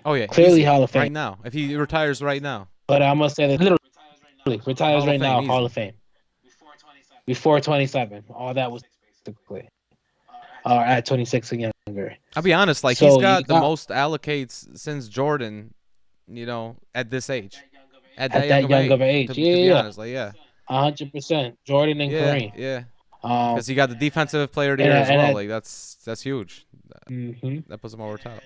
S1: Oh yeah.
S2: Clearly
S1: Easy.
S2: Hall of Fame.
S1: Right now. If he retires right now.
S2: But I must say that literally retires
S1: Hall of
S2: right
S1: Fame,
S2: now,
S1: easy.
S2: Hall of Fame. Before 27, all that was typically at 26 and younger.
S1: I'll be honest, like
S2: So
S1: he's
S2: you
S1: got the
S2: got-
S1: most allocates since Jordan, at this age. At
S2: At
S1: that young of age.
S2: age.
S1: To
S2: Yeah,
S1: be
S2: yeah.
S1: honest, like
S2: 100%. Jordan and
S1: yeah,
S2: Kareem.
S1: yeah.
S2: Um,
S1: Because he got the defensive player of the
S2: and
S1: year
S2: I-
S1: as
S2: and
S1: well.
S2: I-
S1: Like that's huge.
S2: mhm.
S1: That puts him over top.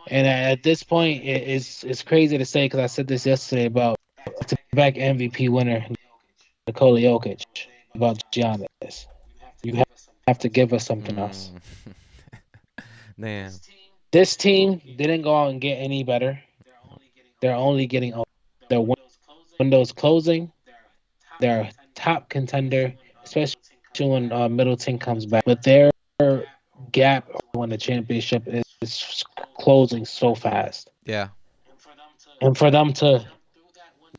S2: And at this point, it's crazy to say because I said this yesterday about back MVP winner Nikola Jokic about Giannis. You have to give us something else.
S1: Damn.
S2: This team didn't go out and get any better. They're only getting older. Their windows closing. They're a top contender, especially when Middleton comes back. But their gap when the championship is closing so fast.
S1: Yeah.
S2: And for them to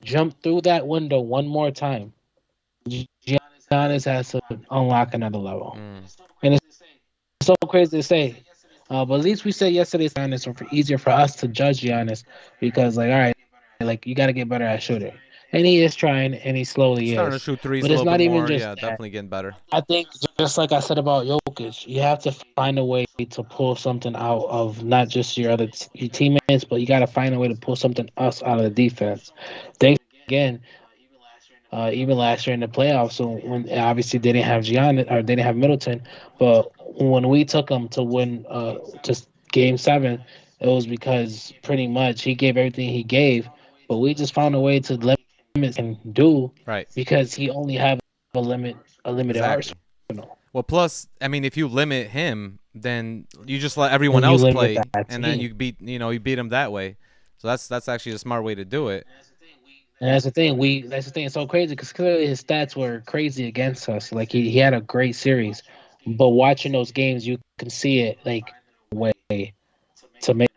S2: jump through that window one more time, Giannis has to unlock another level. And it's so crazy to say. But at least we said yesterday Giannis or easier for us to judge Giannis because, like, all right, like you got to get better at shooting. And he is trying, and he slowly
S1: Starting to
S2: is.
S1: shoot threes
S2: But
S1: a
S2: it's
S1: little
S2: not
S1: bit
S2: even
S1: more.
S2: just
S1: Yeah,
S2: that.
S1: definitely getting better.
S2: I think just like I said about Jokic, you have to find a way to pull something out of not just your teammates, but you got to find a way to pull something else out of the defense. Thanks again. Even last year in the playoffs, so when obviously they didn't have Giannis or they didn't have Middleton, but when we took them to win just Game 7, it was because pretty much he gave everything he gave, but we just found a way to limit and do
S1: Right.
S2: because he only have a limited
S1: Exactly.
S2: arsenal.
S1: Well, plus, I mean, if you limit him, then you just let everyone
S2: Then you
S1: else
S2: limit
S1: play,
S2: that
S1: and then
S2: team.
S1: you beat him that way. So that's actually a smart way to do it.
S2: And that's the thing. That's the thing. It's so crazy because clearly his stats were crazy against us. Like he had a great series, but watching those games, you can see it like way to make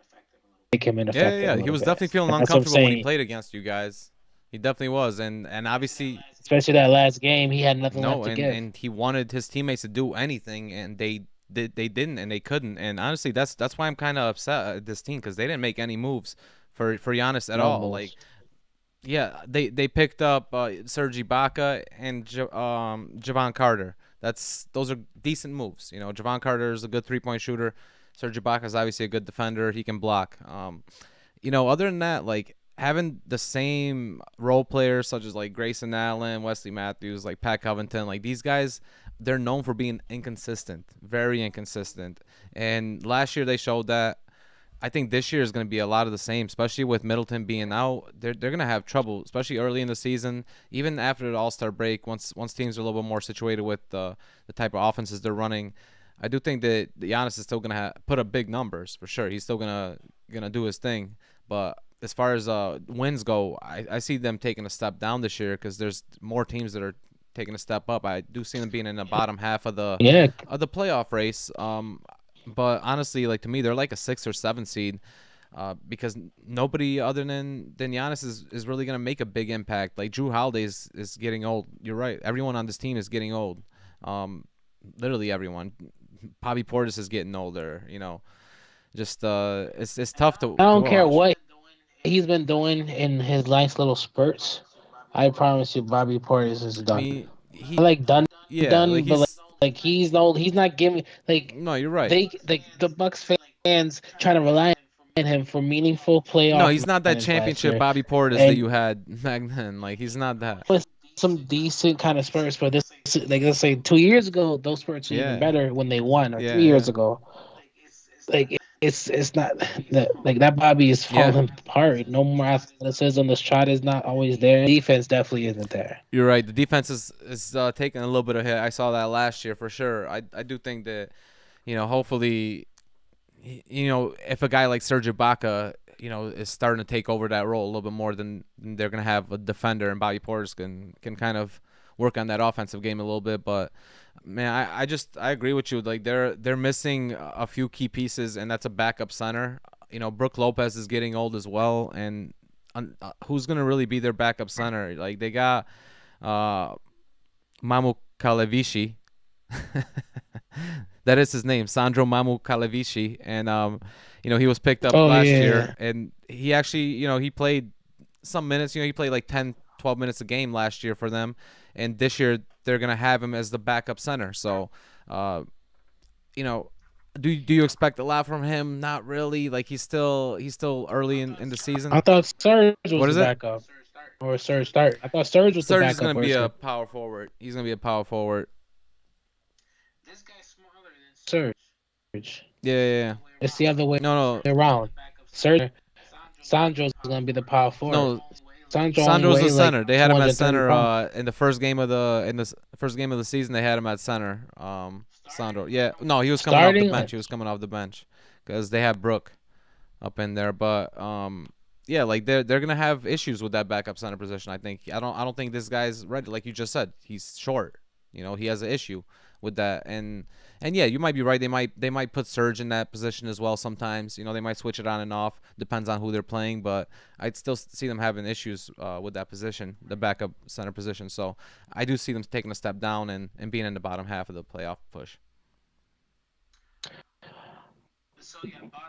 S2: him
S1: Yeah, yeah,
S2: ineffective
S1: yeah.
S2: a
S1: He
S2: little
S1: was
S2: bit.
S1: definitely feeling
S2: And that's what I'm
S1: uncomfortable when he
S2: saying.
S1: played against you guys. He definitely was, and obviously
S2: Especially that last game, he had nothing left
S1: no,
S2: to give.
S1: and he wanted his teammates to do anything, and they didn't, and they couldn't. And honestly, that's why I'm kind of upset at this team because they didn't make any moves for Giannis at
S2: No
S1: all. Like,
S2: moves.
S1: yeah, they picked up Serge Ibaka and Javon Carter. Those are decent moves. You know, Javon Carter is a good 3-point shooter. Serge Ibaka is obviously a good defender. He can block. You know, other than that, like having the same role players such as like Grayson Allen, Wesley Matthews, like Pat Covington, like these guys, they're known for being inconsistent, very inconsistent. And last year they showed that. I think this year is going to be a lot of the same, especially with Middleton being out. They're going to have trouble, especially early in the season, even after the All-Star break. Once teams are a little bit more situated with the type of offenses they're running, I do think that Giannis is still going to put up big numbers for sure. He's still gonna do his thing, but as far as wins go, I see them taking a step down this year because there's more teams that are taking a step up. I do see them being in the bottom half
S2: Yeah,
S1: of the playoff race. But honestly, like to me, they're like a 6 or 7 seed. Because nobody other than Giannis is really gonna make a big impact. Like Drew Holiday is getting old. You're right. Everyone on this team is getting old. Um, Literally everyone. Bobby Portis is getting older. You know, just it's tough
S2: I
S1: to
S2: don't care
S1: watch.
S2: what he's been doing in his nice little spurts. I promise you, Bobby Portis is
S1: I
S2: done.
S1: mean,
S2: I like
S1: yeah, like
S2: done, but
S1: he's
S2: like he's not giving like
S1: no, you're right.
S2: they like the Bucks fans trying to rely on him for meaningful
S1: No,
S2: playoff
S1: he's not that
S2: minutes last
S1: championship
S2: year,
S1: Bobby Portis that
S2: and
S1: you had back then. Like he's not that.
S2: with some decent kind of spurts for this. Like let's say 2 years ago, those spurts were even
S1: Yeah,
S2: better when they won, or three
S1: yeah,
S2: years
S1: yeah,
S2: ago. Like it's not that like that Bobby is
S1: yeah.
S2: falling apart. No more athleticism. The shot is not always there. Defense definitely isn't there.
S1: You're right. The defense is taking a little bit of hit. I saw that last year for sure. I do think that hopefully if a guy like Serge Ibaka is starting to take over that role a little bit more, then they're gonna have a defender, and Bobby Portis can kind of work on that offensive game a little bit. But man, I agree with you. Like they're missing a few key pieces, and that's a backup center. Brook Lopez is getting old as well, and who's gonna really be their backup center? Like they got uh, Mamu Kalevici. That is his name, Sandro Mamu Kalevici, and he was picked up
S2: Oh
S1: last
S2: yeah.
S1: year, and he actually, he played some minutes. He played like 10, 12 minutes a game last year for them, and this year they're gonna have him as the backup center. So, uh, you know, do you expect a lot from him? Not really. Like he's still early in the season.
S2: I thought Serge was
S1: What
S2: the
S1: is it?
S2: backup or Serge start. I thought Serge was the
S1: Serge is
S2: backup
S1: gonna be a
S2: person.
S1: power forward. He's gonna be a power forward.
S2: Serge.
S1: Yeah, yeah, yeah.
S2: It's the other way
S1: No, no,
S2: around. Serge Sandro's gonna be the power forward.
S1: no.
S2: Sandro only
S1: Sandro's the
S2: weighed like
S1: center. They had him at
S2: 230
S1: center
S2: pounds.
S1: in the first game of the season. They had him at center. Sandro. Yeah, no, he was coming off the
S2: Starting,
S1: bench. He was coming off the bench because they had Brook up in there. But yeah, like they're gonna have issues with that backup center position. I think. I don't think this guy's ready. Like you just said, he's short. He has an issue with that. And yeah, you might be right. They might put Serge in that position as well sometimes. They might switch it on and off. Depends on who they're playing, but I'd still see them having issues with that position, the backup center position. So I do see them taking a step down and being in the bottom half of the playoff push.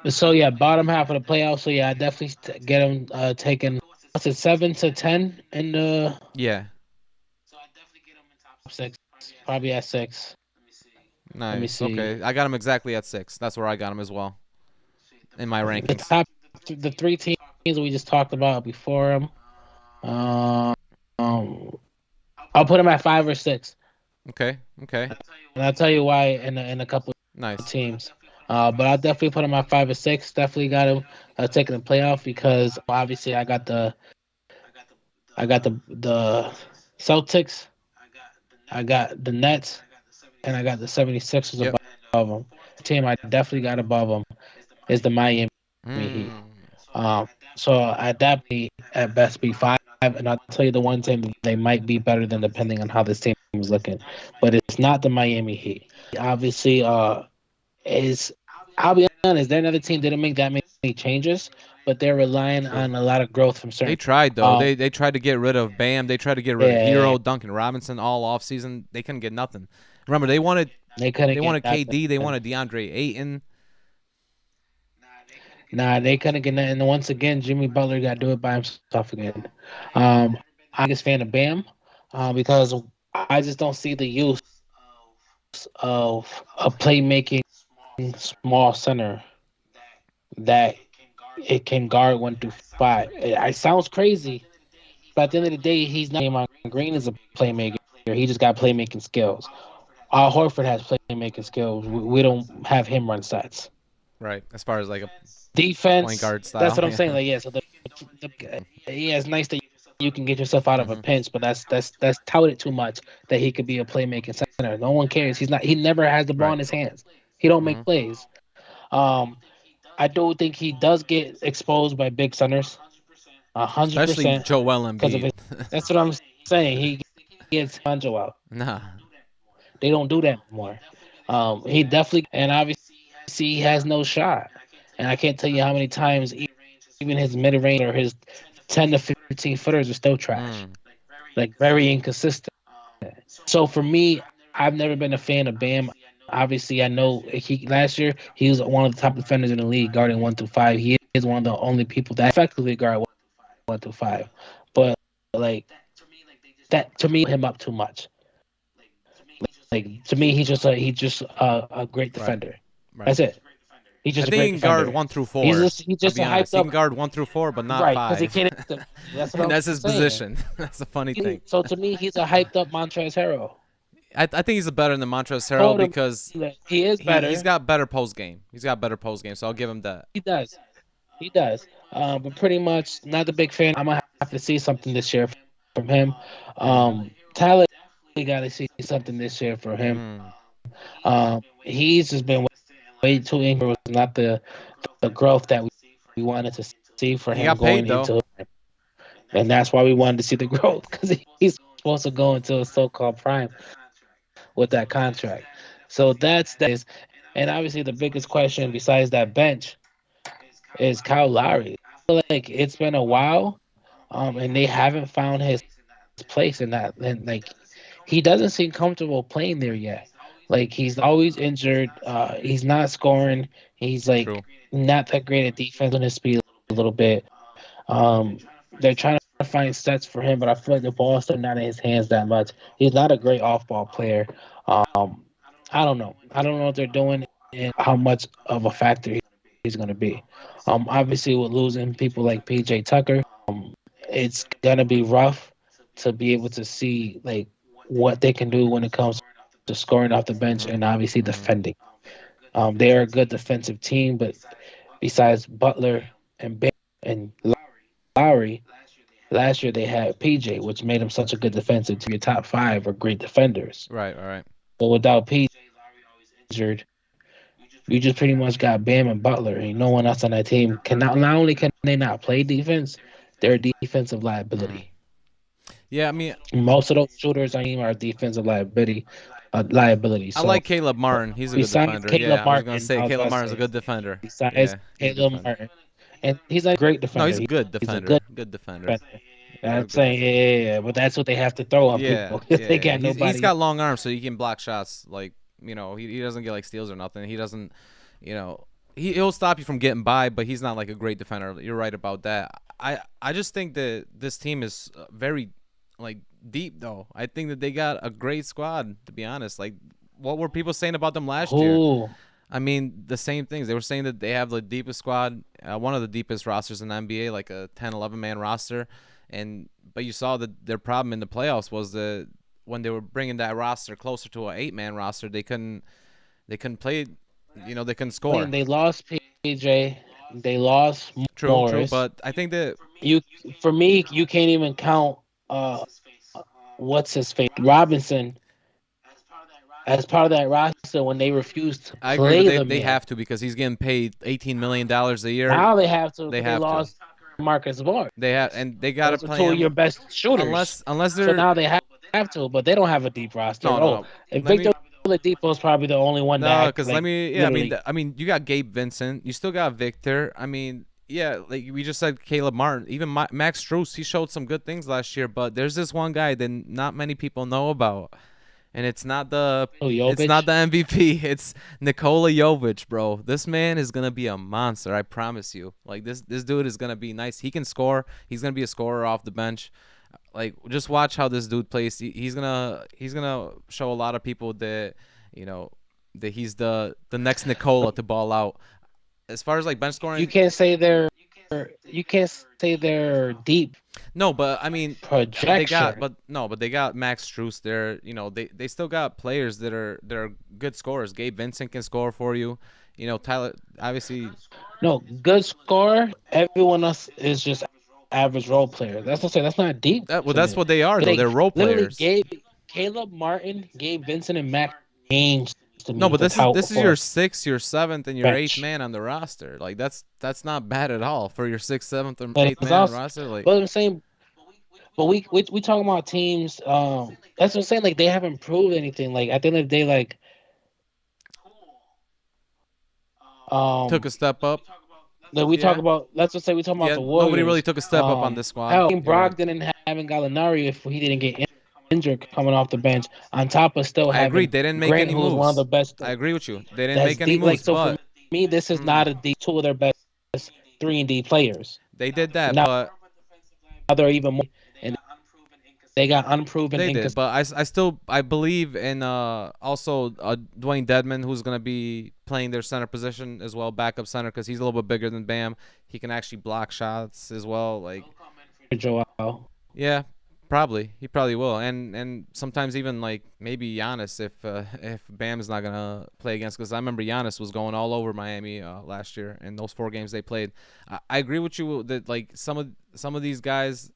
S2: so yeah, bottom half of the playoffs. So yeah, I definitely get them taking. What's it, 7 to 10 in the
S1: Yeah,
S2: top six? Probably at six. Let me
S1: nice.
S2: see.
S1: Okay, I got him exactly at 6. That's where I got him as well in my
S2: The
S1: rankings.
S2: top, the three teams we just talked about before them. Um, I'll put them at 5 or 6,
S1: Okay, okay,
S2: and I'll tell you why in a couple of
S1: nice.
S2: teams. But I'll definitely put them at 5 or 6. Definitely got them taking the playoff because obviously I got the Celtics, I got the Nets, and I got the 76ers
S1: Yep.
S2: above them. The team I definitely got above them is the Miami Heat.
S1: Mm.
S2: So at that be at best be 5. and I'll tell you the one team that they might be better than depending on how this team is looking. But it's not the Miami Heat. Obviously, is I'll be honest, they're another team that didn't make that many changes, but they're relying
S1: True.
S2: on a lot of growth from
S1: They
S2: certain.
S1: tried though. They tried to get rid of Bam. They tried to get rid of
S2: Yeah,
S1: Hero, Duncan Robinson all off season. They couldn't get nothing. Remember, they wanted
S2: they couldn't
S1: they
S2: get
S1: wanted
S2: nothing.
S1: KD. They wanted DeAndre Ayton.
S2: Nah, they couldn't get nothing. And once again, Jimmy Butler got to do it by himself again. I'm a biggest fan of Bam, because I just don't see the use of a playmaking small center that it can guard 1 through 5. It sounds crazy, but at the end of the day, he's not. Draymond Green is a playmaker. He just got playmaking skills. Al Horford has playmaking skills. We don't have him run sets.
S1: Right, as far as like a
S2: Defense.
S1: point guard style.
S2: That's what I'm
S1: yeah.
S2: saying. Like, yeah. So yeah, it's nice that you can get yourself out of a pinch, but that's touted too much that he could be a playmaking center. No one cares. He's not. He never has the ball in his hands. He don't make plays. I do think he does get exposed by big centers, 100%.
S1: Especially Joel
S2: because of
S1: Embiid.
S2: that's what I'm saying. He gets Hanjo out.
S1: Nah.
S2: They don't do that anymore. He definitely, and obviously he has no shot. And I can't tell you how many times even his mid range or his 10 to 15 footers are still trash. Like very inconsistent. So for me, I've never been a fan of Bam. Obviously, I know last year he was one of the top defenders in the league, guarding 1 through 5. He is one of the only people that effectively guard 1 through 5. But like that to me, him up too much. Like to me, he's just a great defender.
S1: Right.
S2: That's it. He's just
S1: I
S2: a great
S1: think he can guard
S2: defender.
S1: 1 through 4.
S2: He's just a
S1: I'll be honest.
S2: hyped
S1: He
S2: up.
S1: can guard 1 through 4, but not
S2: Right,
S1: 5.
S2: because he can't. That's what
S1: and
S2: I'm
S1: that's his
S2: saying.
S1: position. That's the funny thing.
S2: So to me, he's a hyped up Montrezl Harrell.
S1: I think he's better than Montrezl Harrell
S2: Told him
S1: because
S2: that he is better.
S1: he's got better post game. He's got better post game, so I'll give him that.
S2: He does. He does. But pretty much not a big fan. I'm gonna have to see something this year from him. Tyler, we gotta see something this year for him. He's just been way too injured. Was not the growth that we wanted to see for
S1: He
S2: him
S1: got
S2: going
S1: paid, though.
S2: into it. And that's why we wanted to see the growth, because he's supposed to go into a so-called prime with that contract. So that is, and obviously the biggest question besides that bench is Kyle Lowry. I feel like it's been a while, and they haven't found his place in that. And like, he doesn't seem comfortable playing there yet. Like, he's always injured. He's not scoring. He's like
S1: True.
S2: not that great at defense on his speed a little bit. They're trying to find sets for him, but I feel like the ball's still not in his hands that much. He's not a great off-ball player. I don't know. I don't know what they're doing and how much of a factor he's going to be. Obviously, with losing people like PJ Tucker, it's going to be rough to be able to see like what they can do when it comes to scoring off the bench and obviously defending. They are a good defensive team, but besides Butler and Bam and Lowry, last year they had PJ, which made him such a good defensive team. Your top 5 are great defenders.
S1: Right. All right.
S2: But without PJ injured, you just pretty much got Bam and Butler, and no one else on that team can not only can they not play defense, they're a defensive liability.
S1: Yeah, I mean,
S2: Most of those shooters on team are defensive liability. So
S1: I like Caleb Martin. He's a good
S2: besides
S1: defender.
S2: Caleb
S1: I was
S2: Martin,
S1: gonna say
S2: I was
S1: Caleb
S2: gonna
S1: Martin's a
S2: say,
S1: good defender.
S2: besides
S1: Yeah, he's a
S2: Caleb
S1: defender.
S2: Martin, and he's a great defender.
S1: No, he's a good defender. Good defender.
S2: I'm saying, yeah, but that's what they have to throw on people. They got nobody.
S1: He's got long arms, so he can block shots. Like, you know, he doesn't get like steals or nothing. He doesn't, you know, he'll stop you from getting by, but he's not like a great defender. You're right about that. I just think that this team is very like deep though. I think that they got a great squad, to be honest. Like, what were people saying about them last year? I mean, the same things. They were saying that they have the deepest squad, one of the deepest rosters in the NBA, like a 10, 11-man roster. But you saw that their problem in the playoffs was that when they were bringing that roster closer to an 8-man roster, they couldn't play. You know, they couldn't score.
S2: They lost PJ. They lost
S1: True. But I think that
S2: for me, you can't even count. What's his face? Robinson. As part of that roster, when they refused to
S1: I
S2: play
S1: agree.
S2: them,
S1: They have to, because he's getting paid $18 million a year.
S2: Now they have to.
S1: They
S2: have
S1: have
S2: lost.
S1: to.
S2: Marcus Smart.
S1: They have, and they got to
S2: Those are
S1: play
S2: two of your
S1: him
S2: best shooters.
S1: unless
S2: So
S1: they're
S2: now they have to, but they don't have a deep roster.
S1: no, no,
S2: Oh,
S1: no.
S2: and
S1: Let
S2: Victor
S1: me
S2: Oladipo is probably the only one
S1: no,
S2: that
S1: because let
S2: like
S1: me yeah.
S2: literally.
S1: I mean, you got Gabe Vincent. You still got Victor. I mean, yeah, like we just said, Caleb Martin, even Max Strus. He showed some good things last year, but there's this one guy that not many people know about, and it's not the
S2: Oh, Jovic.
S1: MVP. It's Nikola Jovic, bro. This man is gonna be a monster. I promise you. Like this dude is gonna be nice. He can score. He's gonna be a scorer off the bench. Like just watch how this dude plays. He's gonna show a lot of people that you know that he's the next Nikola to ball out. As far as like bench scoring,
S2: You can't say they're deep
S1: no, but I mean,
S2: projection.
S1: but they got Max Strus. They're they still got players that are good scorers. Gabe Vincent can score for you. You know, Tyler obviously.
S2: No, good score. Everyone else is just average role player. That's what I'm saying. That's not deep
S1: Well,
S2: to
S1: that's
S2: me.
S1: what they are though.
S2: They
S1: They're role
S2: literally
S1: players.
S2: gave Caleb Martin, Gabe Vincent, and Max James to
S1: No,
S2: me
S1: but
S2: for
S1: this is your sixth, your seventh, and your eighth
S2: bench.
S1: man on the roster. Like that's not bad at all for your sixth, seventh, or
S2: But
S1: eighth
S2: it's
S1: man on the
S2: also,
S1: roster. Like
S2: but I'm saying, but we talking about teams. That's what I'm saying. Like they haven't proved anything. Like at the end of the day, like
S1: took a
S2: um,
S1: step up.
S2: that we talk
S1: Yeah,
S2: about. Let's just say we talk about
S1: yeah.
S2: the
S1: Nobody really
S2: Warriors.
S1: took a step up on this squad.
S2: Hell,
S1: You're right.
S2: Brogdon and having Gallinari if he didn't get injured coming off the bench. On top of still
S1: I agree.
S2: having
S1: They didn't make
S2: Grant,
S1: any
S2: who's one of the
S1: moves.
S2: best.
S1: I agree with you. They didn't
S2: That's
S1: make any
S2: deep. Like
S1: moves,
S2: so for
S1: but
S2: me, this is not a deep. Two of their best 3-and-D players.
S1: they did that.
S2: Now
S1: But
S2: they're even more, and they got unproven.
S1: they did. But I still I believe in also Dwayne Dedman, who's gonna be playing their center position as well, backup center, because he's a little bit bigger than Bam. He can actually block shots as well. Like
S2: Joel.
S1: yeah, probably he probably will, and sometimes even like maybe Giannis if Bam is not gonna play against, because I remember Giannis was going all over Miami last year in those 4 games they played. I agree with you that like some of these guys,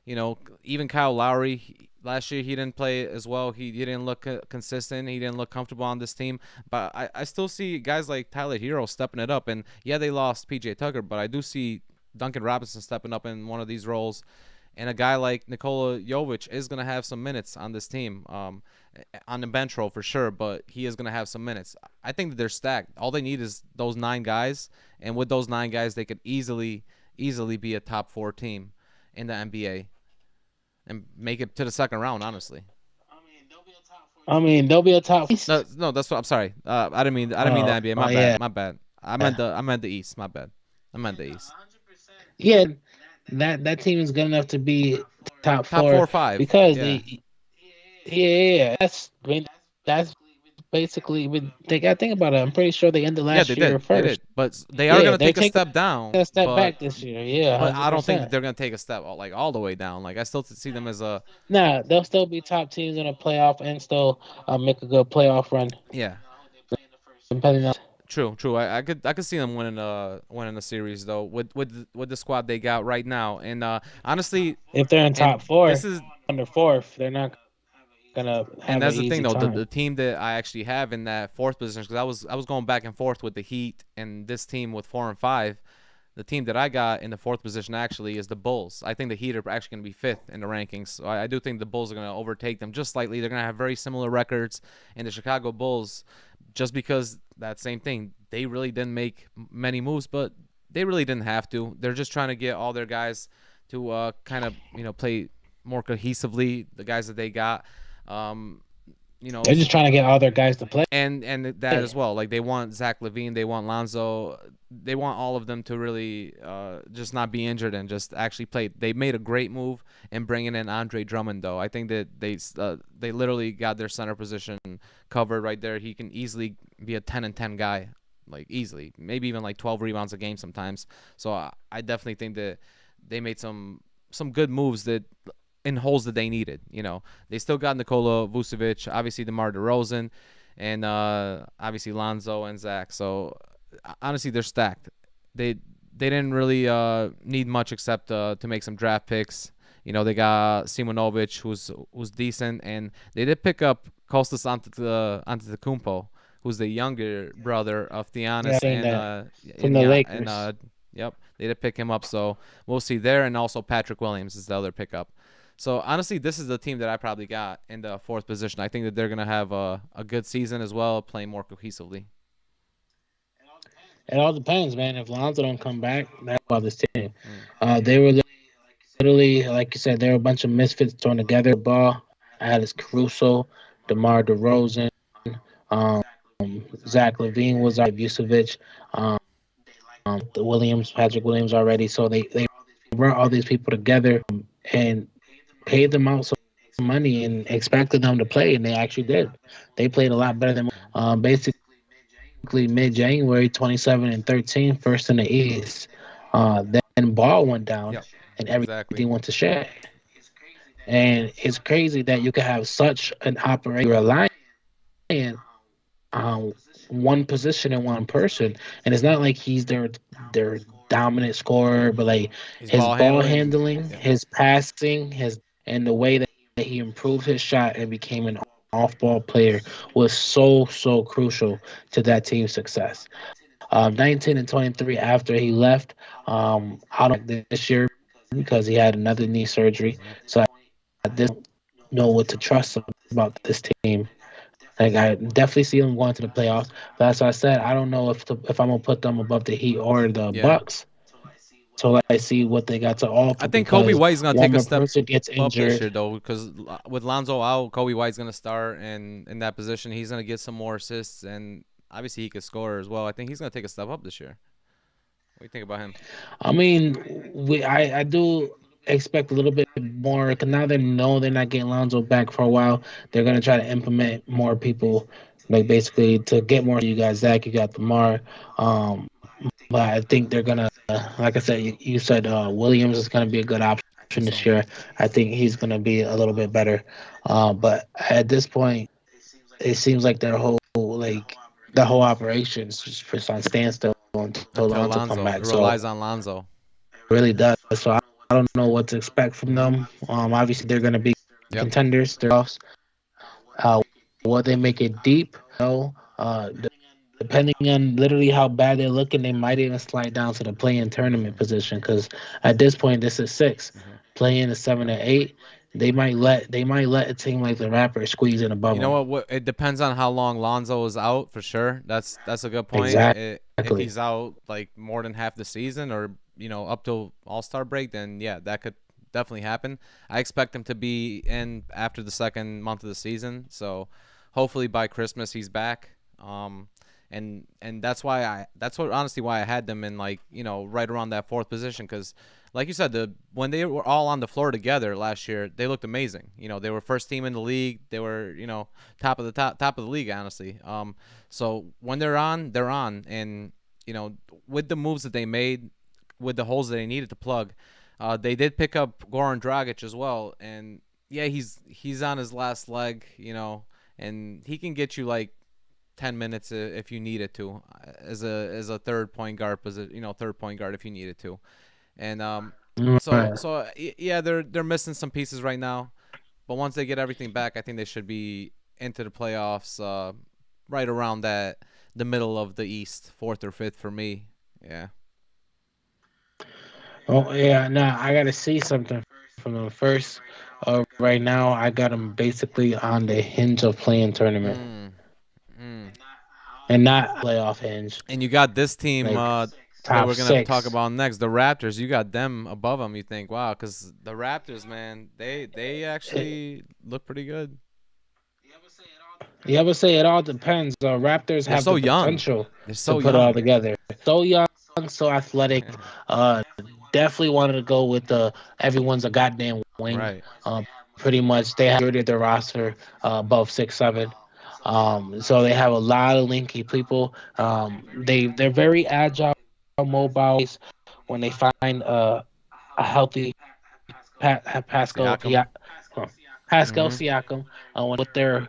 S1: even Kyle Lowry last year he didn't play as well. He didn't look consistent. He didn't look comfortable on this team. But I still see guys like Tyler Hero stepping it up. And yeah, they lost PJ Tucker, but I do see Duncan Robinson stepping up in one of these roles. And a guy like Nikola Jovic is going to have some minutes on this team, on the bench role for sure, but he is going to have some minutes. I think that they're stacked. All they need is those 9 guys, and with those 9 guys, they could easily be a top 4 team in the NBA and make it to the second round, honestly.
S2: I mean, they'll be a top.
S1: No, that's what I'm sorry. I didn't mean the NBA. My bad.
S2: Yeah.
S1: My bad. I meant the East. My bad. I meant the East.
S2: Yeah, that team is good enough to be top
S1: 4 or 5
S2: because
S1: yeah.
S2: yeah. That's basically they got to think about it. I'm pretty sure they ended last year first.
S1: They did, but they are going to take a step down.
S2: A step back this year, yeah. 100%.
S1: But I don't think that they're going to take a step like all the way down. Like I still see them as a
S2: they'll still be top teams in a playoff and still make a good playoff run.
S1: Yeah.
S2: Depending on.
S1: True. I could see them winning a series though with the squad they got right now. And honestly,
S2: if they're in top 4,
S1: this is
S2: under 4th, they're not gonna have
S1: and that's the thing though,
S2: time.
S1: the team that I actually have in that 4th position, because I was going back and forth with the Heat and this team with 4 and 5. The team that I got in the 4th position actually is the Bulls. I think the Heat are actually going to be 5th in the rankings. So I do think the Bulls are going to overtake them just slightly. They're going to have very similar records. And the Chicago Bulls, just because that same thing, they really didn't make many moves, but they really didn't have to. They're just trying to get all their guys to kind of play more cohesively. The guys that they got.
S2: They're just trying to get all their guys to play,
S1: and that as well. Like they want Zach LaVine, they want Lonzo, they want all of them to really just not be injured and just actually play. They made a great move in bringing in Andre Drummond, though. I think that they literally got their center position covered right there. He can easily be a 10-10 guy, like easily, maybe even like 12 rebounds a game sometimes. So I definitely think that they made some good moves that. In holes that they needed, they still got Nikola Vucevic, obviously DeMar DeRozan, and obviously Lonzo and Zach. So honestly, they're stacked. They didn't really need much except to make some draft picks. They got Simonovic, who's decent, and they did pick up Kostas Antetokounmpo, who's the younger brother of Giannis
S2: from the Lakers.
S1: And Yep, they did pick him up, so we'll see there. And also Patrick Williams is the other pickup. So honestly, this is the team that I probably got in the fourth position. I think that they're gonna have a good season as well, playing more cohesively.
S2: It all depends, man. If Lonzo don't come back, that's about this team.
S1: Mm.
S2: They were literally, like you said, they were a bunch of misfits thrown together. Ball, Alex Caruso, DeMar DeRozan, um, Zach Levine was our Vucevic, um, the Williams, Patrick Williams already. So they brought all these people together and paid them out some money and expected them to play, and they actually did. They played a lot better than basically mid January, 27 and 13, first in the East. Then Ball went down,
S1: Yep,
S2: and
S1: exactly.
S2: everything went to shit. And it's crazy that you can have such an operator relying on one position and one person, and it's not like he's their dominant scorer, but like
S1: His
S2: his
S1: ball
S2: ball
S1: handling.
S2: handling,
S1: Yep.
S2: his passing, his and the way that he improved his shot and became an off-ball player was so crucial to that team's success. 19 and 23 after he left, out of this year because he had another knee surgery.
S1: Hmm.
S2: So I didn't know what to trust about this team. Like I definitely see them going to the playoffs. But as I said, I don't know if I'm gonna put them above the Heat or the
S1: Yeah,
S2: Bucks. So I see what they got to
S1: I
S2: offer
S1: think Kobe
S2: because
S1: White's gonna
S2: one
S1: take a
S2: more
S1: step
S2: person gets
S1: up this year
S2: injured.
S1: though, because with Lonzo out, Kobe White's gonna start, and in that position, he's gonna get some more assists, and obviously he could score as well. I think he's gonna take a step up this year. What do you think about him?
S2: I mean, I do expect a little bit more because now they know they're not getting Lonzo back for a while. They're gonna try to implement more people, like basically to get more. You got Zach, you got Lamar, but I think they're gonna, like I said, you said Williams is gonna be a good option
S1: I think
S2: this
S1: so.
S2: year. I think he's gonna be a little bit better. But at this point, it seems like their whole the whole operation is just on standstill until
S1: Until
S2: Lonzo come
S1: Lonzo, it
S2: back. So
S1: relies on Lonzo.
S2: really does. So I don't know what to expect from
S1: Hmm.
S2: them. Obviously they're gonna be
S1: Yep.
S2: contenders. They're offs. Will they make it deep? No. Depending on literally how bad they're looking, they might even slide down to the play-in tournament
S1: Hmm.
S2: position. Because at this point, this is six.
S1: Hmm.
S2: Play-in is seven
S1: Yep.
S2: and eight. They might let a team like the Raptors squeeze in above
S1: You know
S2: them.
S1: what? It depends on how long Lonzo is out for sure. That's a good point. If
S2: Exactly.
S1: he's out like more than half the season, or up till All Star break, then yeah, that could definitely happen. I expect him to be in after the second month of the season, so hopefully by Christmas he's back. And that's what honestly why I had them in, like, right around that fourth position, because like you said, when they were all on the floor together last year, they looked amazing. They were first team in the league. They were, top of the league, honestly. So when they're on, they're on, and with the moves that they made, with the holes that they needed to plug, they did pick up Goran Dragic as well, and yeah, he's on his last leg, and he can get you like 10 minutes if you needed to, as a third point guard position, third point guard if you needed to. And
S2: Right.
S1: yeah, they're missing some pieces right now, but once they get everything back, I think they should be into the playoffs, right around the middle of the East, fourth or fifth for me. Yeah.
S2: Oh yeah. Now I gotta see something from them first. Right now I got them basically on the hinge of playing tournament
S1: Mm, mm.
S2: and not playoff hinge,
S1: And you got this team,
S2: like
S1: that
S2: top
S1: we're gonna talk
S2: six.
S1: about next, the Raptors. You got them above them. You think, wow, because the Raptors, man, they actually look pretty good.
S2: You ever say it all depends. Raptors
S1: They're
S2: have
S1: so
S2: the
S1: young.
S2: potential
S1: They're
S2: to
S1: so
S2: put it all
S1: young.
S2: together. So young, so athletic. Uh, Definitely wanted to go with the everyone's a goddamn wing.
S1: Right.
S2: Pretty much they have majority of their roster above 6'7". So they have a lot of linky people. They're very agile, mobile. When they find a healthy Pascal
S1: Siakam.
S2: Pascal
S1: Hmm.
S2: Siakam, when with their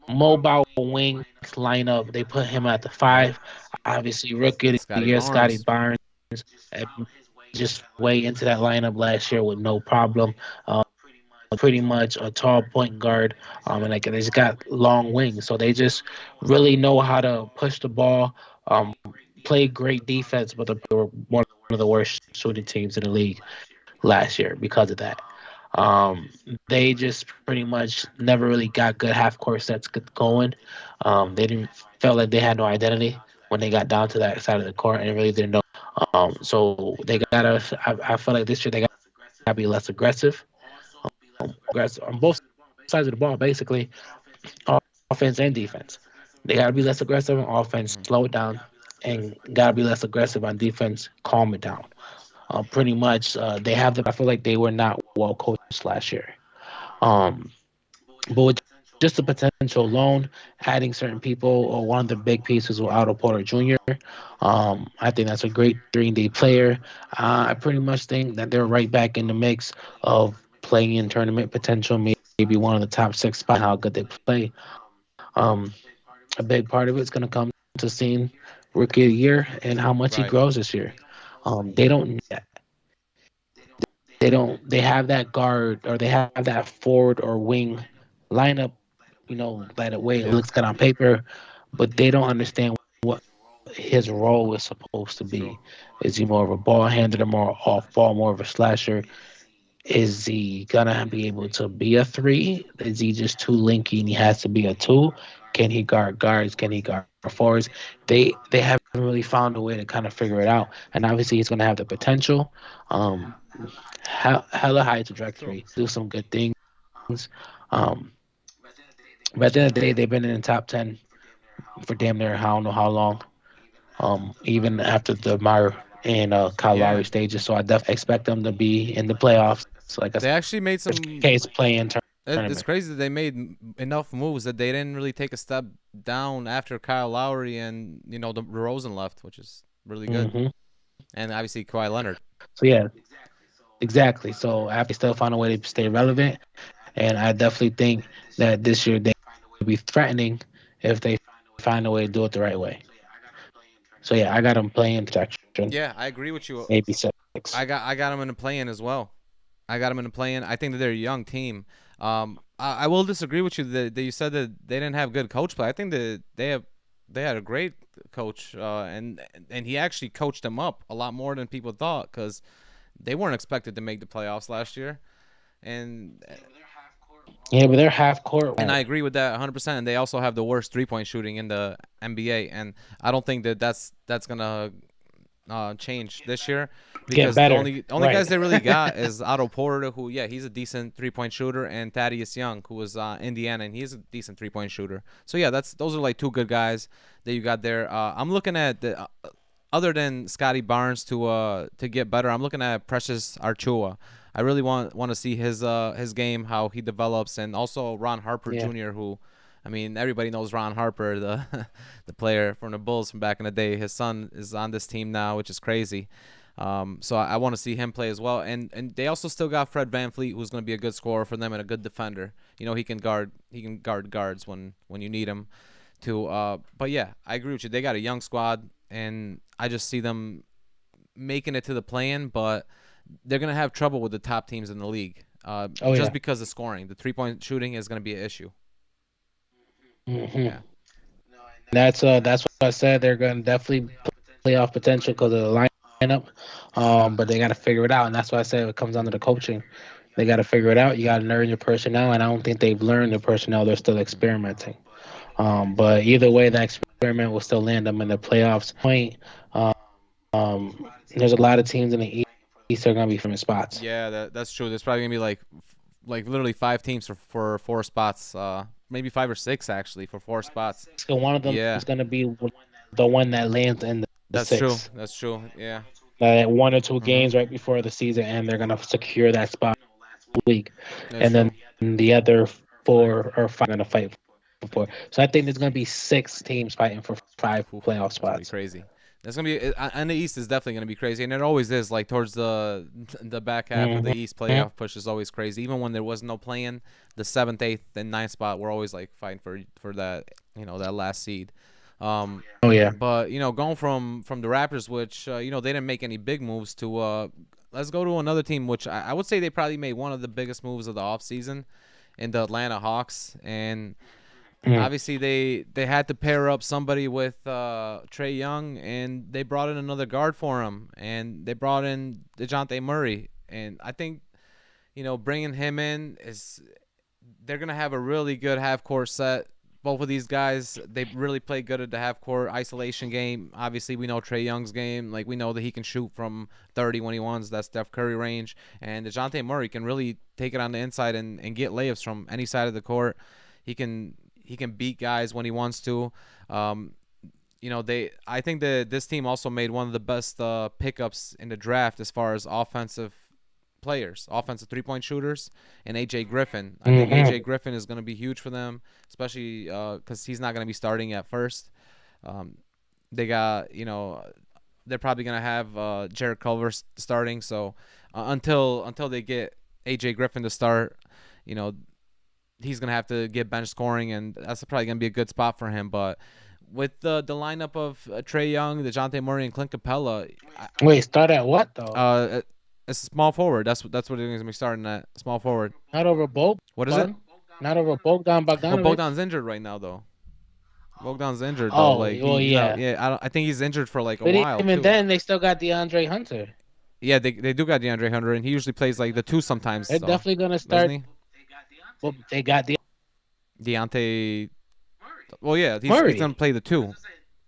S2: mobile wing lineup. They put him at the
S1: Yep.
S2: five. Obviously, rookie of the
S1: Scotty
S2: year, Scotty
S1: Barnes.
S2: Barnes, uh, just way into that lineup last year with no problem. Pretty much a tall point guard, and like they just got long wings, so they just really know how to push the ball, play great defense, but they're more of the worst shooting teams in the league last year because of that. Um, they just pretty much never really got good half court sets going. They didn't felt like they had no identity when they got down to that side of the court and really didn't know. So they gotta. I feel like this year they gotta be less aggressive. Aggressive on both sides of the ball, basically, offense and defense. They gotta be less aggressive on offense,
S1: Mhm.
S2: slow it down, and gotta be less aggressive on defense, calm it down. Pretty much, they have the. I feel like they were not well coached last year. Um, but with just the potential alone, adding certain people, or one of the big pieces with Otto Porter Jr., I think that's a great 3-D player. I pretty much think that they're right back in the mix of playing in tournament potential, maybe one of the top six spots, how good they play. Um, a big part of it's going to come to seeing rookie of the year and how much he
S1: Right.
S2: grows this year. They don't they have that guard or they have that forward or wing lineup, that way it
S1: Yeah.
S2: looks good on paper, but they don't understand what his role is supposed to
S1: True.
S2: be. Is he more of a ball handler, more off ball, more of a slasher? Is he gonna be able to be a three? Is he just too linky and he has to be a two? Can he guard guards? Can he guard forwards? They haven't really found a way to kind of figure it out. And obviously he's gonna have the potential. Um, hella high
S1: True.
S2: trajectory, do some good things. Um, but at the end of the day, they've been in the top 10 for damn near I don't know how long. Even after the Meyer and Kyle
S1: Yeah.
S2: Lowry stages, so I definitely expect them to be in the playoffs. Like I
S1: They
S2: said,
S1: actually made
S2: worst
S1: some.
S2: case play in
S1: It's
S2: tournament.
S1: crazy that they made enough moves that they didn't really take a step down after Kyle Lowry and the Rosen left, which is really good.
S2: Hmm.
S1: And obviously Kawhi Leonard.
S2: So yeah, exactly. So I have to still find a way to stay relevant, and I definitely think that this year they will be threatening if they find a way to do it the right way. So yeah, I got them playing protection,
S1: Yeah, I agree with you.
S2: maybe six.
S1: I got them in the play-in as well. I got them in the play-in. I think that they're a young team. I will disagree with you that you said that they didn't have good coach play. I think that they had a great coach, and he actually coached them up a lot more than people thought because they weren't expected to make the playoffs last year. And
S2: Yeah, but they're half court.
S1: and I agree with that 100%. And they also have the worst three-point shooting in the NBA. And I don't think that that's gonna change this year
S2: Get
S1: because the
S2: better,
S1: only
S2: right?
S1: guys they really got is Otto Porter, who he's a decent 3-point shooter, and Thaddeus Young, who was Indiana, and he's a decent 3-point shooter. So yeah, those are like two good guys that you got there. I'm looking at the other than Scotty Barnes to get better. I'm looking at Precious Archua. I really want to see his game, how he develops, and also Ron Harper
S2: Yeah.
S1: Jr., who, I mean, everybody knows Ron Harper, the the player from the Bulls from back in the day. His son is on this team now, which is crazy. So I want to see him play as well. And they also still got Fred VanVleet, who's going to be a good scorer for them and a good defender. He can guard guards when you need him to. But yeah, I agree with you. They got a young squad, and I just see them making it to the play-in, but they're going to have trouble with the top teams in the league.
S2: Oh
S1: Just
S2: yeah.
S1: because of scoring, the 3-point shooting is going to be an issue.
S2: Hmm.
S1: Yeah.
S2: That's what I said. They're going to definitely playoff potential because of the lineup. But they got to figure it out, and that's why I said it comes down to the coaching. They got to figure it out. You got to learn your personnel, and I don't think they've learned their personnel. They're still experimenting. But either way, that experiment will still land them in the playoffs. Point. There's a lot of teams in the East that are going to be from spots.
S1: Yeah, that's true. There's probably gonna be like literally 5 teams for 4 spots. Maybe 5 or 6 actually for 4 spots.
S2: So one of them
S1: Yeah,
S2: is going to be the one that lands in the
S1: that's true.
S2: six.
S1: That's true. Yeah.
S2: One or two
S1: Mhm.
S2: games right before the season, and they're going to secure that spot week.
S1: That's
S2: And then
S1: true.
S2: the other 4 or 5 are going to fight for. So I think there's going to be 6 teams fighting for 5
S1: Oof,
S2: playoff
S1: that's gonna be
S2: spots.
S1: crazy. That's gonna be and the East is definitely gonna be crazy, and it always is. Like towards the back half of the
S2: Hmm.
S1: East, playoff push is always crazy. Even when there was no playing, the seventh, eighth, and ninth spot, we're always like fighting for that that last seed. Um,
S2: Oh yeah.
S1: but going from the Raptors, which they didn't make any big moves to. Let's go to another team, which I would say they probably made one of the biggest moves of the offseason in the Atlanta Hawks, and Obviously, they had to pair up somebody with Trae Young, and they brought in another guard for him, and they brought in DeJounte Murray, and I think bringing him in is they're gonna have a really good half court set. Both of these guys, they really play good at the half court isolation game. Obviously, we know Trae Young's game. Like, we know that he can shoot from 30 when he wants. That's Steph Curry range. And DeJounte Murray can really take it on the inside and get layups from any side of the court. He can beat guys when he wants to. I think that this team also made one of the best pickups in the draft as far as offensive players, offensive three-point shooters, and AJ Griffin. I think AJ Griffin is going to be huge for them, especially because he's not going to be starting at first. They got, they're probably going to have Jared Culver starting. So until they get AJ Griffin to start, he's going to have to get bench scoring, and that's probably going to be a good spot for him. But with the lineup of Trae Young, DeJounte Murray, and Clint Capella.
S2: Wait, start at what though?
S1: It's a small forward. That's what he's gonna be starting at. Small forward.
S2: Not over Bogdan.
S1: What is it?
S2: Not over Bogdan Bogdanovic.
S1: Well, Bogdan's injured right now, though. Bogdan's injured, though.
S2: Yeah.
S1: I think he's injured for like a
S2: but
S1: while.
S2: Even
S1: too.
S2: then, they still got DeAndre Hunter.
S1: Yeah, they do got DeAndre Hunter, and he usually plays like the two sometimes.
S2: They're definitely gonna start. Well, they got
S1: Deontay. Well, yeah, he's gonna play the two.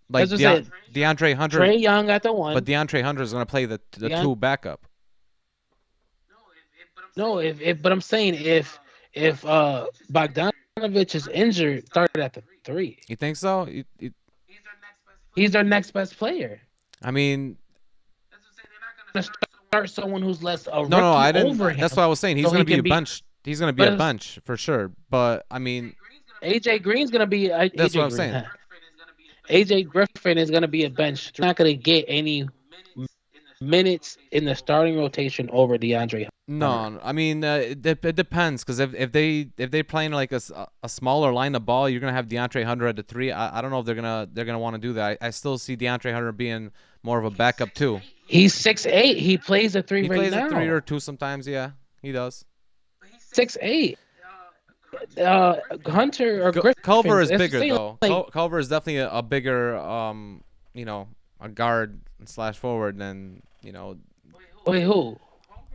S1: Like DeAndre Hunter.
S2: Trae Young at the one.
S1: But DeAndre Hunter is gonna play the two backup.
S2: No, but I'm saying if Bogdanovic is injured, start at the 3.
S1: You think so?
S2: He's their next best player.
S1: I mean,
S2: start someone who's less a rookie
S1: no, I didn't.
S2: Over him.
S1: That's what I was saying. He's going to be a bench. He's going to be a bench for sure. But I mean,
S2: AJ Green's going to be.
S1: That's what I'm saying.
S2: AJ Griffin is going to be a bench. He's not going to get any minutes in the starting rotation over DeAndre.
S1: No, I mean it depends, because if they playing like a smaller line of ball, you're gonna have DeAndre Hunter at the 3. I don't know if they're gonna want to do that. I still see DeAndre Hunter being more of a backup too.
S2: He's 6'8". He plays a 3 right now.
S1: He plays a 3 or 2 sometimes. Yeah, he does.
S2: 6'8". Hunter or Griffin.
S1: Culver is bigger though. Culver is definitely a bigger a guard / forward than
S2: Wait, who?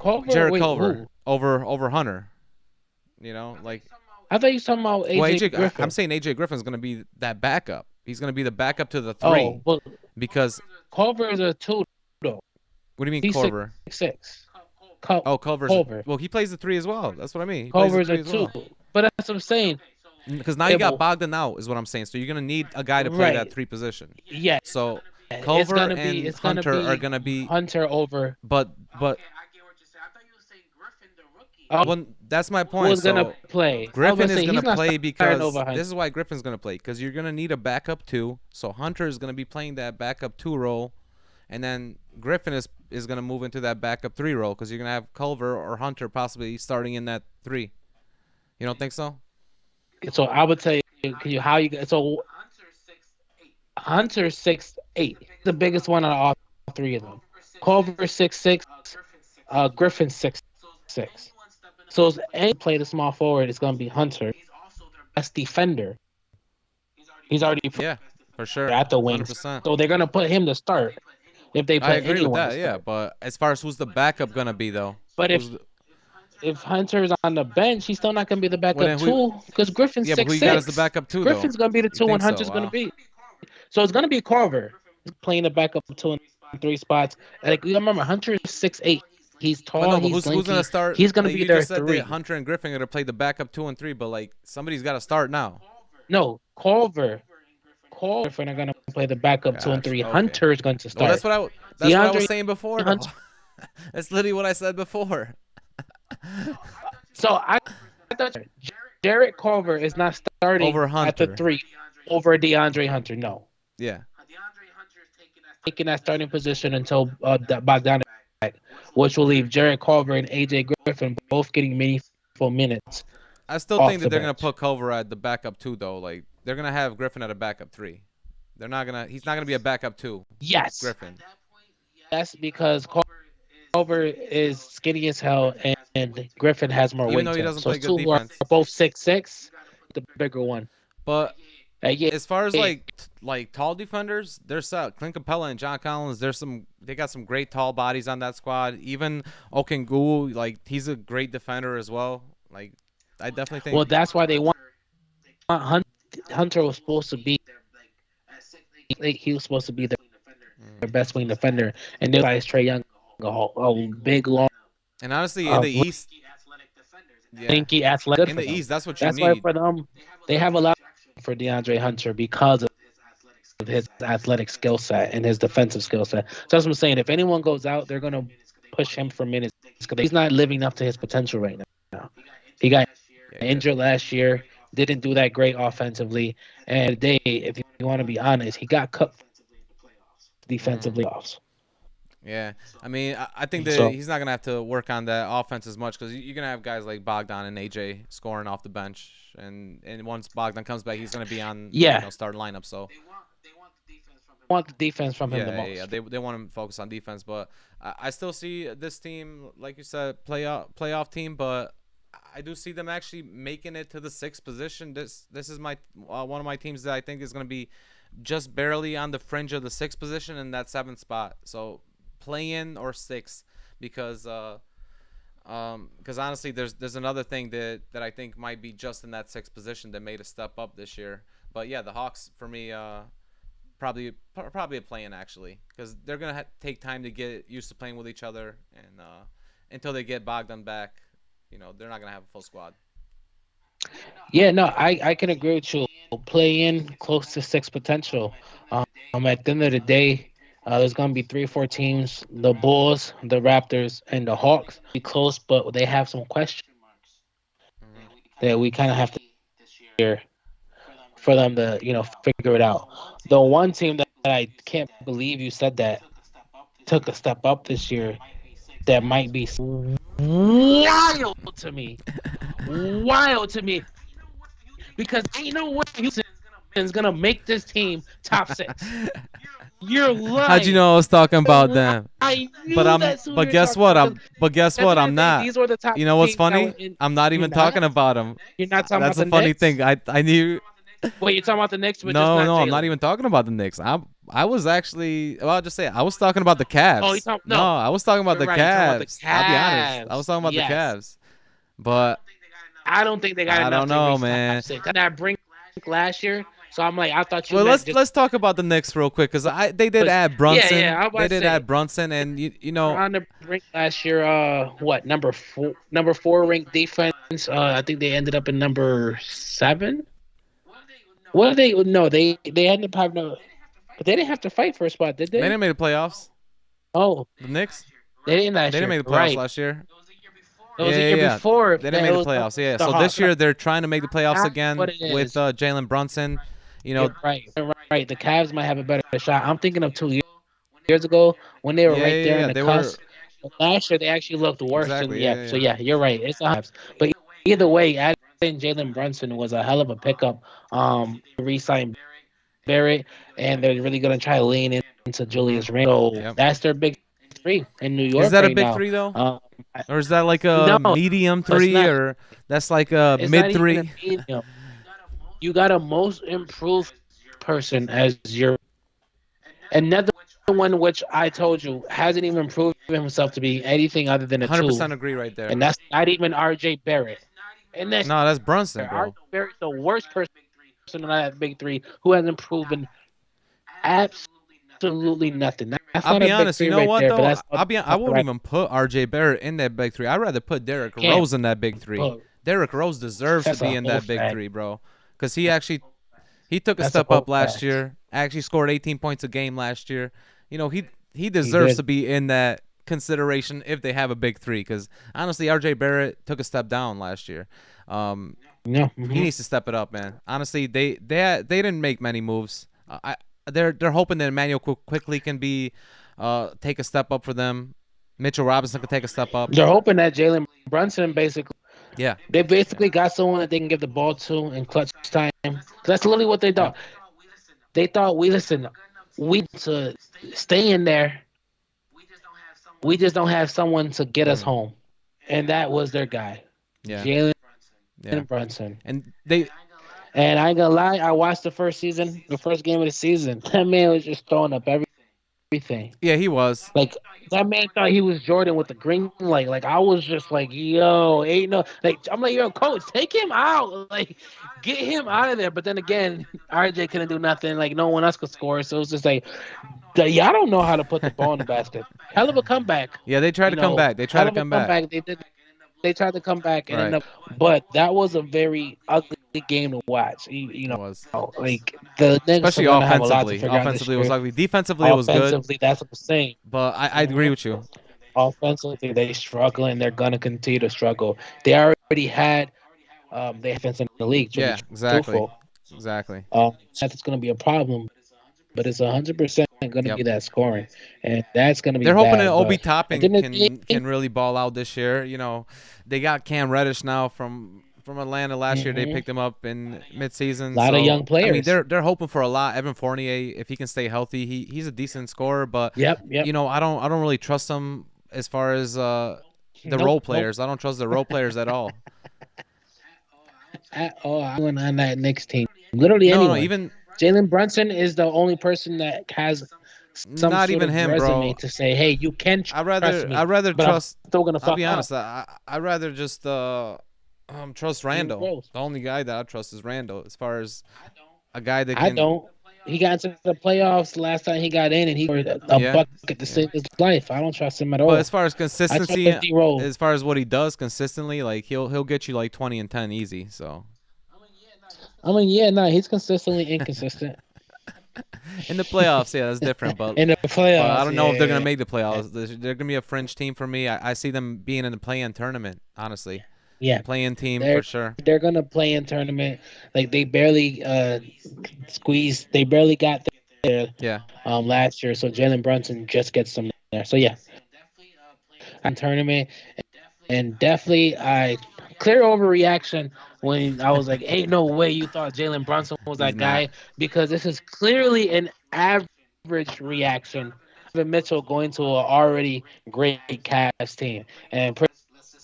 S2: Culver?
S1: Jared Culver over Hunter. Like
S2: I thought you were talking about AJ Griffin.
S1: I'm saying AJ Griffin's going to be that backup. He's going to be the backup to the 3.
S2: Oh,
S1: because
S2: Culver is a 2 though.
S1: What do you mean Culver?
S2: 6'6".
S1: Culver's. Well, he plays the 3 as well. That's what I mean.
S2: Culver's a 2. But that's what I'm saying.
S1: Because now you got Bogdan out, is what I'm saying. So you're going to need a guy to play that 3 position.
S2: Yeah.
S1: So Culver and Hunter are going to be
S2: Hunter over.
S1: But well, that's my point.
S2: Who's gonna play?
S1: Griffin is gonna play because this is why Griffin's gonna play, because you're gonna need a backup 2. So Hunter is gonna be playing that backup 2 role, and then Griffin is gonna move into that backup 3 role, because you're gonna have Culver or Hunter possibly starting in that 3. You don't think so?
S2: So I would say, so Hunter's 6'8", the biggest one out of all 3 of them. Culver 6'6", Griffin 6'6". So as any play the small forward, it's going to be Hunter. Best defender. He's already
S1: for sure
S2: at the wings. 100%. So they're going to put him to start if they play anyone.
S1: I agree with that, yeah. But as far as who's the backup going to be, though.
S2: But if Hunter's on the bench, he's still not going to be the backup 2, because Griffin's 6'6".
S1: Yeah, but who you got as the backup 2, though?
S2: Griffin's going to be the 2 and Hunter's going to be. So it's going to be Culver playing the backup 2 and 3 spots. Like, you remember, Hunter is 6'8". He's tall.
S1: Who's gonna start?
S2: He's gonna be there 3.
S1: Hunter and Griffin are gonna play the backup 2 and 3, but like somebody's got to start now.
S2: No, Culver are gonna play the backup 2 and 3. Okay. Hunter is going to start.
S1: Well, that's what I was saying before. That's literally what I said before.
S2: So I thought Jared Culver is not starting
S1: over Hunter.
S2: At the 3 over DeAndre Hunter. No.
S1: Yeah.
S2: Taking that starting position until Bogdanovic, which will leave Jared Culver and AJ Griffin both getting meaningful minutes.
S1: I still think that they're going to put Culver at the backup 2, though. Like, they're going to have Griffin at a backup 3. He's not going to be a backup 2.
S2: Yes.
S1: Griffin.
S2: That's because Culver is skinny as hell and Griffin has more weight.
S1: Even though he doesn't play good defense.
S2: Are both 6'6", the bigger one.
S1: But
S2: Yeah,
S1: as far as like tall defenders, there's Clint Capella and John Collins. They got some great tall bodies on that squad. Even Okengwu, like he's a great defender as well. Like I definitely think.
S2: well, that's why they want Hunter was supposed to be like, he was supposed to be their best wing defender, and this guy's Trey Young, a big long,
S1: And honestly, in the East, yeah,
S2: lanky, athletic.
S1: in the East, that's what you
S2: That's why
S1: need.
S2: for them, they have a lot for DeAndre Hunter because of his athletic skill set and his defensive skill set. So that's what I'm saying. If anyone goes out, they're gonna push him for minutes because he's not living up to his potential right now. He got injured last year, didn't do that great offensively, and if you want to be honest, he got cut defensively off.
S1: Yeah, I mean, I think that he's not gonna have to work on that offense as much because you're gonna have guys like Bogdan and AJ scoring off the bench, and once Bogdan comes back, he's gonna be on starting lineup. So
S2: they want the defense from him the most.
S1: Yeah, they want him to focus on defense, but I still see this team, like you said, playoff team, but I do see them actually making it to the 6th position. This is my one of my teams that I think is gonna be just barely on the fringe of the 6th position in that 7th spot. So play in or 6, because honestly there's another thing that I think might be just in that 6th position that made a step up this year. But yeah, the Hawks for me probably a play-in actually, because they're gonna take time to get used to playing with each other, and until they get Bogdan back, they're not gonna have a full squad.
S2: Yeah, no, I can agree with you. Play in close to 6 potential. At the end of the day, there's going to be 3 or 4 teams: the Bulls, the Raptors, and the Hawks. Be close, but they have some question marks that we kind of have to hear for them to figure it out. The one team that I can't believe you said that took a step up this year that might be wild to me. Wild to me. Because ain't no way Houston's gonna make this team top 6. You're lying.
S1: How'd you know I was talking about them?
S2: I knew
S1: But guess what? I'm not.
S2: These were the top
S1: You know what's
S2: teams
S1: funny? I'm not even talking about them.
S2: You're not talking
S1: That's
S2: about
S1: the
S2: the
S1: funny
S2: Knicks?
S1: thing. I knew.
S2: Wait, you're talking about the Knicks? But
S1: No,
S2: just not
S1: I'm not
S2: Jalen?
S1: even talking about the Knicks. I was actually. Well, I'll just say I was talking about the Cavs.
S2: Oh, you talking?
S1: No, I was talking about the
S2: You're right, you're talking about
S1: Cavs.
S2: the
S1: I'll be honest. I was talking about
S2: Yes.
S1: the Cavs. But
S2: I don't think they got
S1: I
S2: enough.
S1: don't know,
S2: to reach
S1: man.
S2: top 6. And I bring last year, so I'm like, I thought you.
S1: well,
S2: meant
S1: let's talk about the Knicks real quick, because they did add Brunson.
S2: Yeah, I was about
S1: they
S2: to
S1: did
S2: say.
S1: add Brunson, and you know.
S2: On the brink last year, what number 4 ranked defense? I think they ended up in number 7. What are they? No, they ended up having no, but they didn't have to fight for a spot, did they?
S1: They didn't make the playoffs.
S2: Oh,
S1: The Knicks.
S2: they didn't last
S1: They
S2: year.
S1: didn't make the playoffs
S2: right.
S1: last year.
S2: It was the year before.
S1: They didn't make the playoffs. Yeah. So this year they're trying to make the playoffs
S2: That's
S1: again
S2: what it
S1: with
S2: is.
S1: Jalen Brunson. You know.
S2: You're right. The Cavs might have a better shot. I'm thinking of 2 years ago when they were right there in the cusp. Last year they actually looked worse.
S1: Exactly,
S2: So you're right. It's the Cavs. But either way, adding Jalen Brunson was a hell of a pickup. Re-signed Barrett, and they're really gonna try to lean into Julius Randle.
S1: Yep.
S2: That's their big 3 in New York.
S1: Is that
S2: right
S1: a big
S2: now.
S1: 3 though? Or is that like a
S2: No,
S1: medium 3,
S2: not.
S1: or that's like a
S2: It's
S1: mid
S2: not
S1: 3?
S2: even a medium. You got a most improved person as your another one, which I told you hasn't even proven himself to be anything other than a
S1: 100%
S2: 2,
S1: agree right there.
S2: and that's not even R.J. Barrett. And that's
S1: No, that's Brunson, bro.
S2: R.J. Barrett's the worst person in that big 3 who hasn't proven absolutely nothing. That's
S1: I'll
S2: not
S1: be
S2: a big
S1: honest.
S2: 3
S1: You know
S2: right
S1: what
S2: there,
S1: though?
S2: but that's
S1: I won't even put R.J. Barrett in that big 3. I'd rather put Derrick
S2: Can't.
S1: Rose in that big 3.
S2: Well,
S1: Derrick Rose deserves to
S2: that's
S1: be
S2: a
S1: in
S2: whole
S1: that big
S2: fact.
S1: 3, bro. Because he took a
S2: That's a
S1: step
S2: whole
S1: up last
S2: fact.
S1: year. Actually scored 18 points a game last year. You know, he deserves
S2: did.
S1: to be in that consideration if they have a big 3. Because honestly, R.J. Barrett took a step down last year.
S2: No.
S1: He needs to step it up, man. Honestly, they didn't make many moves. They're hoping that Emmanuel quickly can be take a step up for them. Mitchell Robinson can take a step up.
S2: They're hoping that Jalen Brunson basically.
S1: Yeah.
S2: They basically got someone that they can give the ball to in clutch time. That's literally what they thought. They thought we to stay in there. We just don't have someone to get us home, and that was their guy,
S1: Yeah.
S2: Jalen
S1: Yeah.
S2: Brunson.
S1: And they
S2: And I ain't gonna lie, I watched the first season, the first game of the season. That man was just throwing up everything.
S1: Yeah, he was.
S2: Like that man thought he was Jordan with the green light. Like I was just like, yo, ain't no like I'm like, yo, coach, take him out. Like get him out of there. But then again, RJ couldn't do nothing. Like no one else could score. So it was just like y'all don't know how to put the ball in the basket. Hell of a comeback.
S1: Yeah, they tried
S2: You
S1: to come
S2: know,
S1: back. They tried
S2: hell
S1: to
S2: of a
S1: come back.
S2: comeback. They tried to come back and end
S1: Right.
S2: up, but that was a very ugly game to watch. You
S1: It
S2: know,
S1: was.
S2: like the Knicks are
S1: Especially
S2: gonna have a lot to
S1: offensively.
S2: figure out this
S1: Offensively, it was
S2: year.
S1: ugly. Defensively, it was good.
S2: Offensively, that's what I'm saying.
S1: But I agree
S2: Mhm.
S1: with you.
S2: Offensively, they struggle and they're gonna continue to struggle. They already had they have defense in the league to be
S1: Yeah, exactly.
S2: truthful.
S1: Exactly.
S2: That's gonna be a problem, but it's 100% gonna
S1: Yep.
S2: be that scoring, and that's gonna be
S1: They're hoping that
S2: bad.
S1: Obi
S2: But at the
S1: Toppin
S2: end of the day,
S1: can really ball out this year. You know, they got Cam Reddish now from Atlanta last year. They
S2: mhm,
S1: picked him up in
S2: a
S1: midseason.
S2: lot of young
S1: So I mean,
S2: players.
S1: they're hoping for a lot. Evan Fournier, if he can stay healthy, he's a decent scorer. But
S2: Yep, yep.
S1: you know, I don't really trust him as far as the
S2: Nope,
S1: role
S2: nope.
S1: players. I don't trust the role players at all.
S2: At all. I went on that Knicks team. Literally
S1: No, no,
S2: anyone.
S1: even
S2: Jalen Brunson is the only person that has some
S1: not
S2: sort
S1: even
S2: of
S1: him,
S2: resume
S1: bro.
S2: to say, "Hey, you can trust me,"
S1: I'd rather
S2: but I'm
S1: trust.
S2: still gonna
S1: I'll
S2: fuck
S1: be
S2: up.
S1: honest. I'd rather just trust
S2: Derrick
S1: Randall.
S2: Rose.
S1: The only guy that I trust is Randall. As far as a guy that
S2: I
S1: can,
S2: don't. He got into the playoffs last time he got in, and he scored a
S1: yeah,
S2: bucket to
S1: yeah.
S2: save his life. I don't trust him at
S1: But as
S2: all.
S1: far as
S2: I trust
S1: consistency,
S2: D Rose.
S1: as far as what he does consistently, like he'll get you like 20 and 10 easy. So
S2: I mean, yeah, no, he's consistently inconsistent
S1: in the playoffs, yeah, that's different.
S2: in the
S1: But I
S2: playoffs.
S1: don't know if they're gonna
S2: Yeah,
S1: make the playoffs. They're gonna be a fringe team for me. I see them being in the play-in tournament. Honestly,
S2: yeah.
S1: play-in team
S2: They're
S1: for sure.
S2: they're gonna play in tournament. Like they barely squeezed. They barely got there
S1: Yeah,
S2: last year. So Jalen Brunson just gets them there. So yeah, in tournament and definitely I clear overreaction when I was like, "Ain't no way you thought Jalen Brunson was
S1: he's
S2: that
S1: not.
S2: guy," because this is clearly an average reaction. Evan Mitchell going to an already great Cavs team, and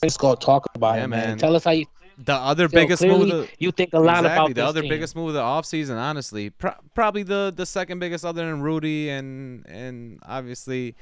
S2: let's go talk about
S1: Yeah,
S2: it, man.
S1: man.
S2: Tell us how you
S1: The other
S2: feel.
S1: biggest move
S2: Clearly,
S1: of
S2: you think a lot
S1: exactly
S2: about
S1: the
S2: this
S1: other
S2: team.
S1: biggest move of the offseason, honestly. Probably the second biggest other than Rudy and obviously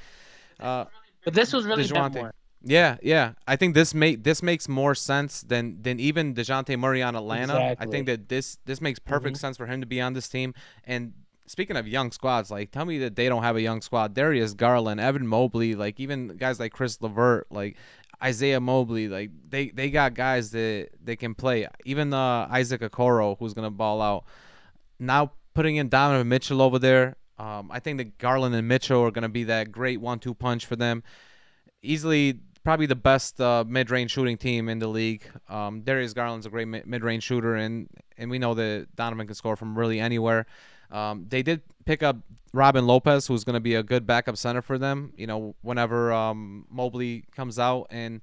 S1: uh
S2: But this was really
S1: DeJounte.
S2: Bentmore.
S1: Yeah, yeah. I think this makes more sense than even DeJounte Murray on Atlanta. I think
S2: Exactly.
S1: that this makes perfect
S2: Hmm.
S1: sense for him to be on this team. And speaking of young squads, like tell me that they don't have a young squad. Darius Garland, Evan Mobley, like even guys like Chris Levert, like Isaiah Mobley, like they got guys that they can play. Even Isaac Okoro, who's gonna ball out. Now putting in Donovan Mitchell over there. I think that Garland and Mitchell are going to be that great 1-2 punch for them. Easily, probably the best mid-range shooting team in the league. Darius Garland's a great mid-range shooter, and we know that Donovan can score from really anywhere. They did pick up Robin Lopez, who's going to be a good backup center for them. You know, whenever Mobley comes out, and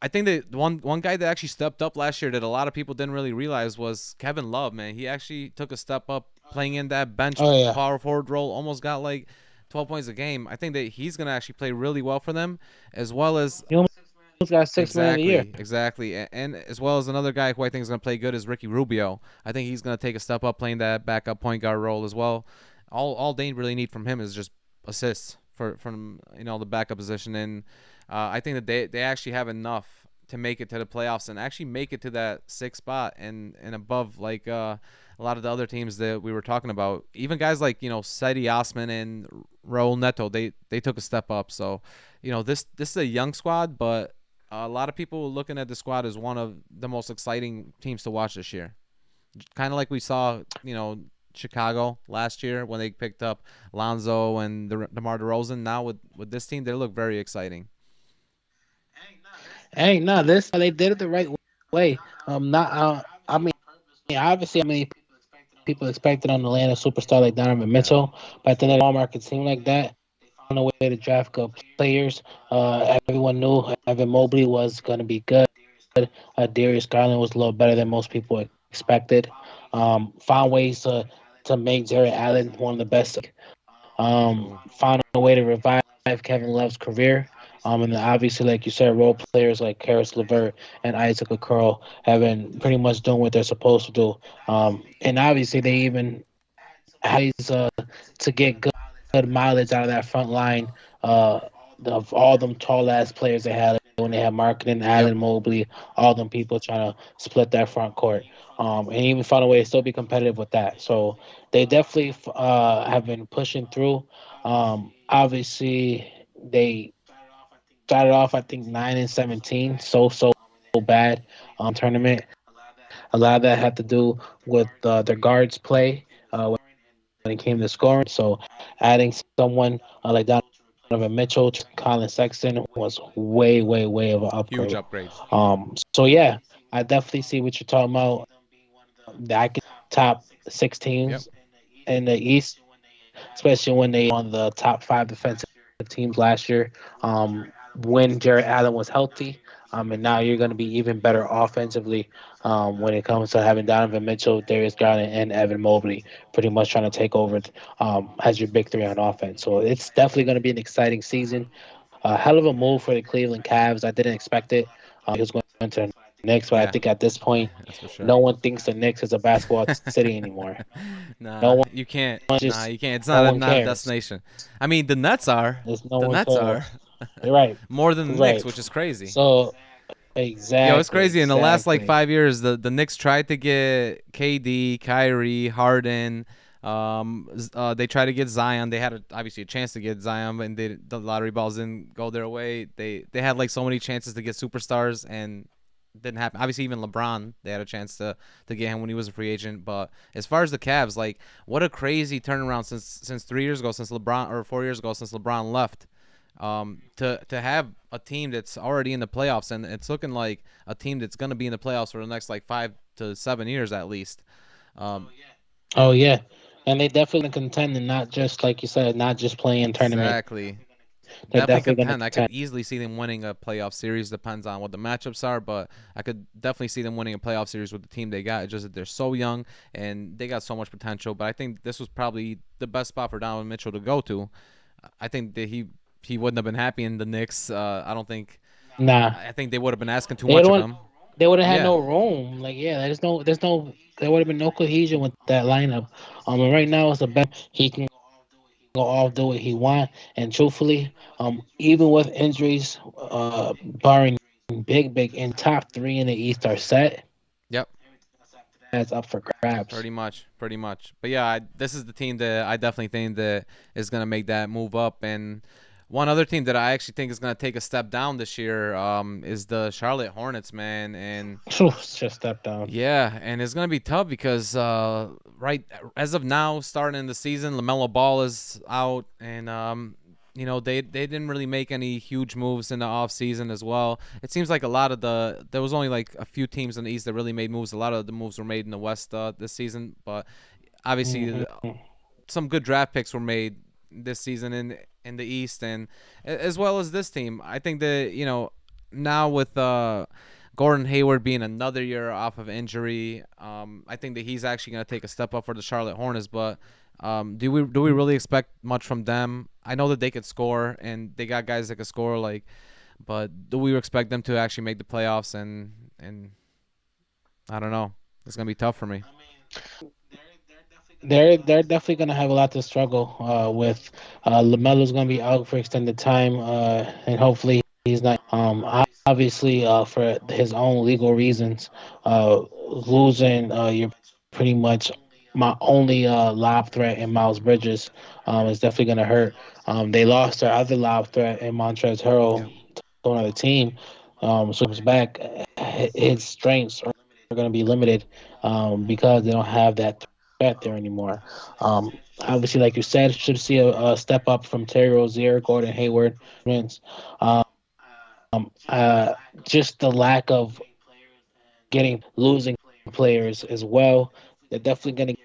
S1: I think that one guy that actually stepped up last year that a lot of people didn't really realize was Kevin Love. Man, he actually took a step up playing in that bench
S2: Oh yeah,
S1: power forward role. Almost got like 12 points a game. I think that he's gonna actually play really well for them, as well as
S2: he almost got 6 million a year.
S1: exactly, and as well as another guy who I think is gonna play good is Ricky Rubio. I think he's gonna take a step up playing that backup point guard role as well. All they really need from him is just assists from the backup position, and I think that they actually have enough to make it to the playoffs and actually make it to that sixth spot and above like a lot of the other teams that we were talking about. Even guys like Seti Osman and Raul Neto, they took a step up. So this is a young squad, but a lot of people looking at the squad as one of the most exciting teams to watch this year. Kind of like we saw, Chicago last year when they picked up Lonzo and DeMar DeRozan. Now with this team, they look very exciting.
S2: Hey, no, this they did it the right way. Not I mean, obviously, I mean, people expected on the land a superstar like Donovan
S1: Yeah.
S2: Mitchell, but then the ball market seemed like that. Found a way to draft good players. Everyone knew Evan Mobley was going to be good. Darius Garland was a little better than most people expected. Found ways to make Jared Allen one of the best.
S1: True.
S2: Found a way to revive Kevin Love's career. And then obviously, like you said, role players like Karis LeVert and Isaac Okoro have been pretty much doing what they're supposed to do. And obviously, they even had to get good mileage out of that front line uh, of all them tall ass players they had when they had Marketing,
S1: Yep.
S2: Allen Mobley, all them people trying to split that front court. And even found a way to still be competitive with that. So they definitely have been pushing through. Obviously, they started off, I think, 9-17, so bad tournament. A lot of that had to do with their guards play when it came to scoring. So adding someone like Donovan Mitchell, Colin Sexton was way of an
S1: Huge
S2: upgrade.
S1: upgrade.
S2: So yeah, I definitely see what you're talking about. I could top six
S1: Yep.
S2: teams in the East, especially when they on the top five defensive teams last year. When Jared Allen was healthy, and now you're going to be even better offensively when it comes to having Donovan Mitchell, Darius Garland, and Evan Mobley pretty much trying to take over as your big three on offense. So it's definitely going to be an exciting season. A hell of a move for the Cleveland Cavs. I didn't expect it. He was going to the Knicks, but I
S1: Yeah,
S2: think at this point,
S1: that's for sure.
S2: no one thinks the Knicks is a basketball city anymore.
S1: Nah,
S2: No one
S1: you can't. Nah,
S2: just,
S1: you can't. It's
S2: no
S1: not
S2: one
S1: not a
S2: cares.
S1: destination. I mean, the Nets are.
S2: There's no
S1: The
S2: one
S1: Nets are
S2: cares. You're right.
S1: more than the Knicks,
S2: Right.
S1: which is crazy.
S2: So
S1: Yo, it's
S2: exactly,
S1: crazy. In the last like
S2: exactly.
S1: 5 years, the Knicks tried to get KD, Kyrie, Harden. They tried to get Zion. They had obviously a chance to get Zion, but the lottery balls didn't go their way. They had like so many chances to get superstars and didn't happen. Obviously, even LeBron, they had a chance to get him when he was a free agent. But as far as the Cavs, like what a crazy turnaround since 3 years ago, since LeBron or 4 years ago, since LeBron left. To have a team that's already in the playoffs, and it's looking like a team that's going to be in the playoffs for the next like 5 to 7 years at least. Um,
S2: Oh yeah, and they definitely contend, and not just like you said, not just playing tournament.
S1: exactly.
S2: They're
S1: Definitely
S2: definitely going to
S1: contend. I could
S2: contend.
S1: easily see them winning a playoff series. Depends on what the matchups are, but I could definitely see them winning a playoff series with the team they got. It's just that they're so young and they got so much potential. But I think this was probably the best spot for Donovan Mitchell to go to. I think that he wouldn't have been happy in the Knicks. I don't think.
S2: Nah,
S1: I think they would have been asking too
S2: they
S1: much of
S2: don't.
S1: him.
S2: They would have had
S1: Yeah,
S2: no room. Like yeah, there would have been no cohesion with that lineup. And right now it's the best he can go off, do what he want, and truthfully, even with injuries, barring big in top three in the East are set.
S1: yep,
S2: That's up for grabs.
S1: pretty much. But yeah, this is the team that I definitely think that is gonna make that move up. And one other team that I actually think is gonna take a step down this year is the Charlotte Hornets, man. And
S2: Phew, it's just step down.
S1: yeah, and it's gonna be tough because right as of now, starting in the season, Lamelo Ball is out, and they didn't really make any huge moves in the off season as well. It seems like a lot of there was only like a few teams in the East that really made moves. A lot of the moves were made in the West this season, but obviously
S2: Hmm.
S1: some good draft picks were made this season in the East, and as well as this team. I think that now with Gordon Hayward being another year off of injury, I think that he's actually going to take a step up for the Charlotte Hornets. But do we really expect much from them? I know that they could score and they got guys that can score, but do we expect them to actually make the playoffs? And I don't know. It's gonna be tough for me.
S2: They're definitely gonna have a lot to struggle with. Lamelo's gonna be out for extended time, and hopefully he's not. Obviously, for his own legal reasons, losing you're pretty much my only lob threat in Miles Bridges is definitely gonna hurt. They lost their other lob threat in Montrezl
S1: Yep.
S2: Harrell to another team, so he's back. His strengths are gonna be limited because they don't have that threat there anymore. Obviously, like you said, should see a step up from Terry Rozier, Gordon Hayward, Vince. Um, uh, just the lack of getting losing players as well. They're definitely going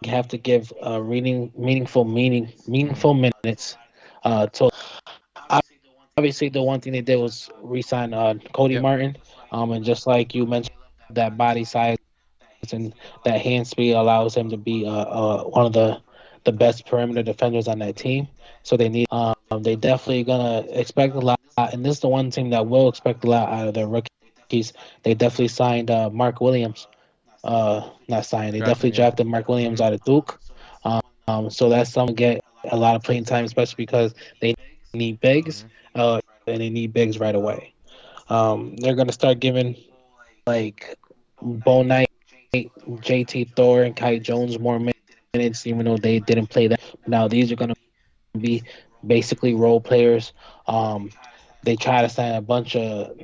S2: to have to give
S1: Hmm.
S2: meaningful minutes. To obviously the one thing they did was re-sign Cody
S1: Yep.
S2: Martin. And just like you mentioned, that body size and that hand speed allows him to be one of the best perimeter defenders on that team. So they definitely gonna expect a lot and this is the one team that will expect a lot out of their rookies. They definitely signed Mark Williams. Not signed. They
S1: Drafted,
S2: definitely
S1: yeah.
S2: drafted Mark Williams
S1: Hmm.
S2: out of Duke. So that's someone get a lot of playing time, especially because they need bigs,
S1: Hmm.
S2: and they need bigs right away. They're gonna start giving like Bo Knight, JT Thor, and Kai Jones more minutes, even though they didn't play that. Now these are gonna be basically role players. Um, they try to sign a bunch of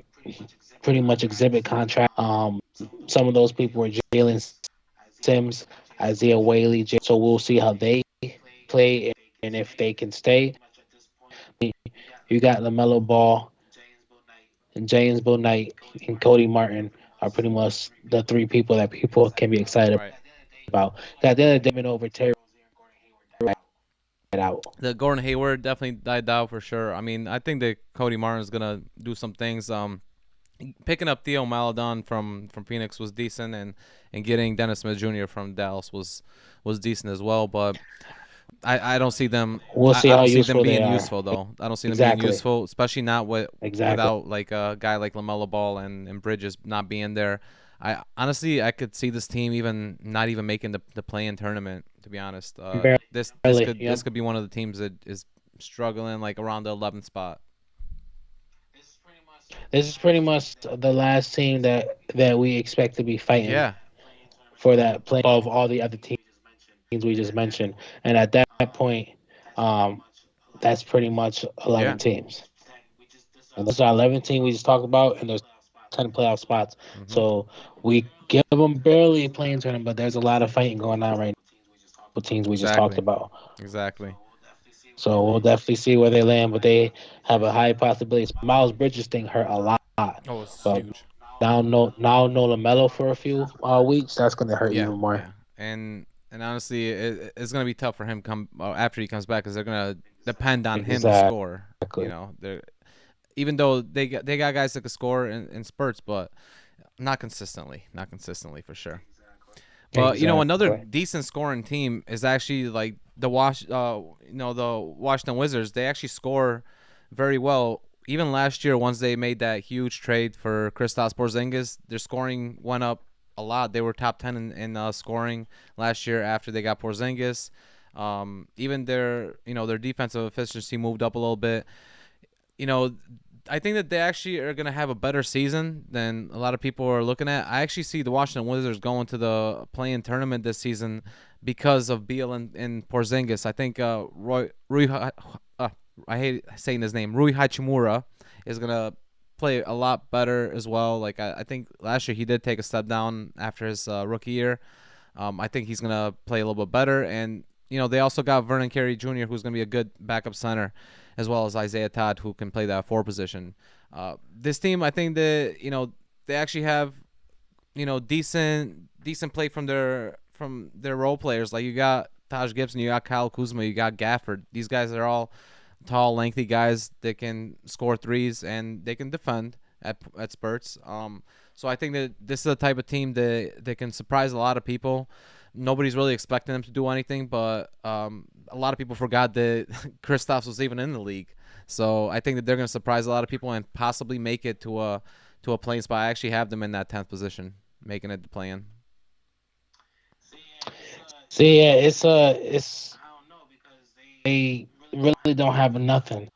S2: pretty much exhibit contracts. Some of those people were Jalen Sims, Isaiah Whaley. So we'll see how they play and if they can stay. You got LaMelo Ball and James Bill Knight and Cody Martin are pretty much the three people that people can be excited
S1: Right.
S2: about. At the end of the day, over Terry out.
S1: The Gordon Hayward definitely died out for sure. I mean, I think that Cody Martin's gonna do some things. Picking up Theo Maladon from Phoenix was decent, and getting Dennis Smith Jr. from Dallas was decent as well. But I don't see them.
S2: We'll see
S1: I
S2: how
S1: don't see them
S2: useful they
S1: being
S2: are.
S1: useful though. I don't see them being
S2: Exactly.
S1: useful, especially not
S2: Exactly.
S1: without like a guy like Lamelo Ball and Bridges not being there. I honestly I could see this team even not even making the play-in tournament. To be honest,
S2: Barely.
S1: this
S2: Yep.
S1: could be one of the teams that is struggling like around the 11th spot.
S2: This is pretty much the last team that we expect to be fighting
S1: Yeah,
S2: for that play above all the other teams we just mentioned. And at that point, um, that's pretty much
S1: yeah.
S2: 11 teams. And those are 11 teams we just talked about, and there's 10 playoff spots.
S1: Hmm.
S2: So we give them barely a playing tournament, but there's a lot of fighting going on right now with teams we just talked
S1: Exactly,
S2: about.
S1: exactly.
S2: So we'll definitely see where they land, but they have a high possibility. Miles Bridges thing hurt a lot,
S1: Oh, it's
S2: but
S1: huge.
S2: now no Lamelo for a few weeks. That's going to hurt
S1: Yeah,
S2: even more.
S1: yeah. And honestly, it's gonna be tough for him come after he comes back because they're gonna depend on him to
S2: Exactly.
S1: score. They're even though they got guys that can score in spurts, but not consistently for sure. But another
S2: Exactly.
S1: decent scoring team is actually like the Washington Wizards. They actually score very well. Even last year, once they made that huge trade for Kristaps Porzingis, their scoring went up a lot. They were top 10 in scoring last year after they got Porzingis. Even their defensive efficiency moved up a little bit. You know, I think that they actually are going to have a better season than a lot of people are looking at. I actually see the Washington Wizards going to the play-in tournament this season because of Beal and Porzingis. I think I hate saying his name, Rui Hachimura is going to play a lot better as well. Like I think last year he did take a step down after his rookie year. I think he's going to play a little bit better. And, they also got Vernon Carey Jr., who's going to be a good backup center, as well as Isaiah Todd, who can play that 4 position. This team, I think that, they actually have, decent play from their role players. Like you got Taj Gibson, you got Kyle Kuzma, you got Gafford. These guys are all tall, lengthy guys that can score threes and they can defend at spurts. So I think that this is the type of team that can surprise a lot of people. Nobody's really expecting them to do anything, but a lot of people forgot that Kristaps was even in the league. So I think that they're going to surprise a lot of people and possibly make it to a playing spot. I actually have them in that 10th position, making it the play-in.
S2: See, yeah, it's they really don't have nothing.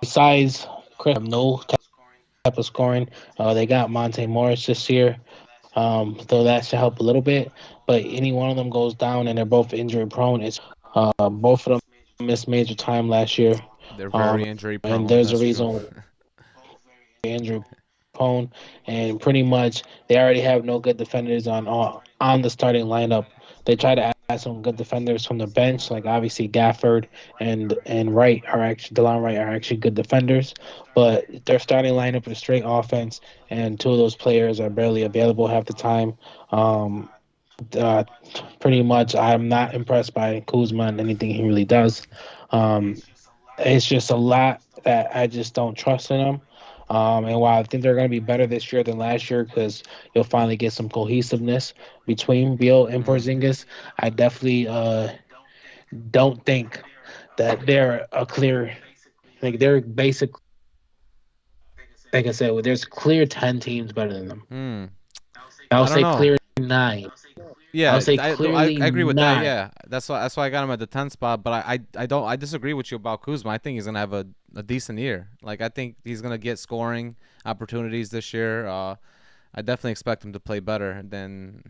S2: Besides Chris, have no type of scoring. They got Monte Morris this year, so that should help a little bit. But any one of them goes down, and they're both injury prone. It's both of them missed major time last year,
S1: They're
S2: um,
S1: very injury
S2: and
S1: prone.
S2: there's a
S1: That's true.
S2: reason injury prone, and pretty much they already have no good defenders on the starting lineup. They try to add some good defenders from the bench, like obviously Gafford and Wright are actually Delon Wright are actually good defenders, but their starting lineup is straight offense, and two of those players are barely available half the time. Um, uh, Pretty much, I'm not impressed by Kuzma and anything he really does. Um, it's just a lot that I just don't trust in them. And while I think they're going to be better this year than last year because you'll finally get some cohesiveness between Beal and
S1: Hmm.
S2: Porzingis, I definitely don't think that they're a clear. Like they're basically, like I said, there's clear 10 teams better than them.
S1: Hmm.
S2: I'll
S1: I don't
S2: say
S1: know.
S2: clear 9. I'll
S1: Yeah,
S2: say
S1: I
S2: clearly
S1: agree with that.
S2: 9.
S1: Yeah, that's why I got him at the 10th spot. But I don't I disagree with you about Kuzma. I think he's gonna have a decent year. Like I think he's gonna get scoring opportunities this year. I definitely expect him to play better than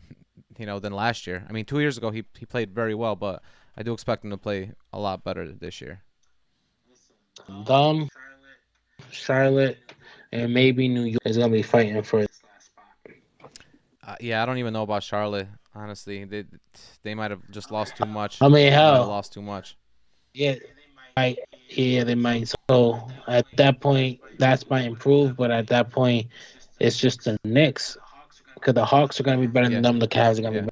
S1: than last year. I mean, 2 years ago he played very well, but I do expect him to play a lot better this year.
S2: Them, Charlotte, and maybe New York is gonna be fighting for.
S1: Yeah, I don't even know about Charlotte. Honestly, they might have just lost too much.
S2: I mean,
S1: They might have
S2: hell,
S1: lost too much.
S2: yeah, might, yeah, they might. So at that point, that's might improve, but at that point, it's just the Knicks because the Hawks are gonna be better than
S1: Yeah,
S2: them. The Cavs are gonna
S1: yeah.
S2: be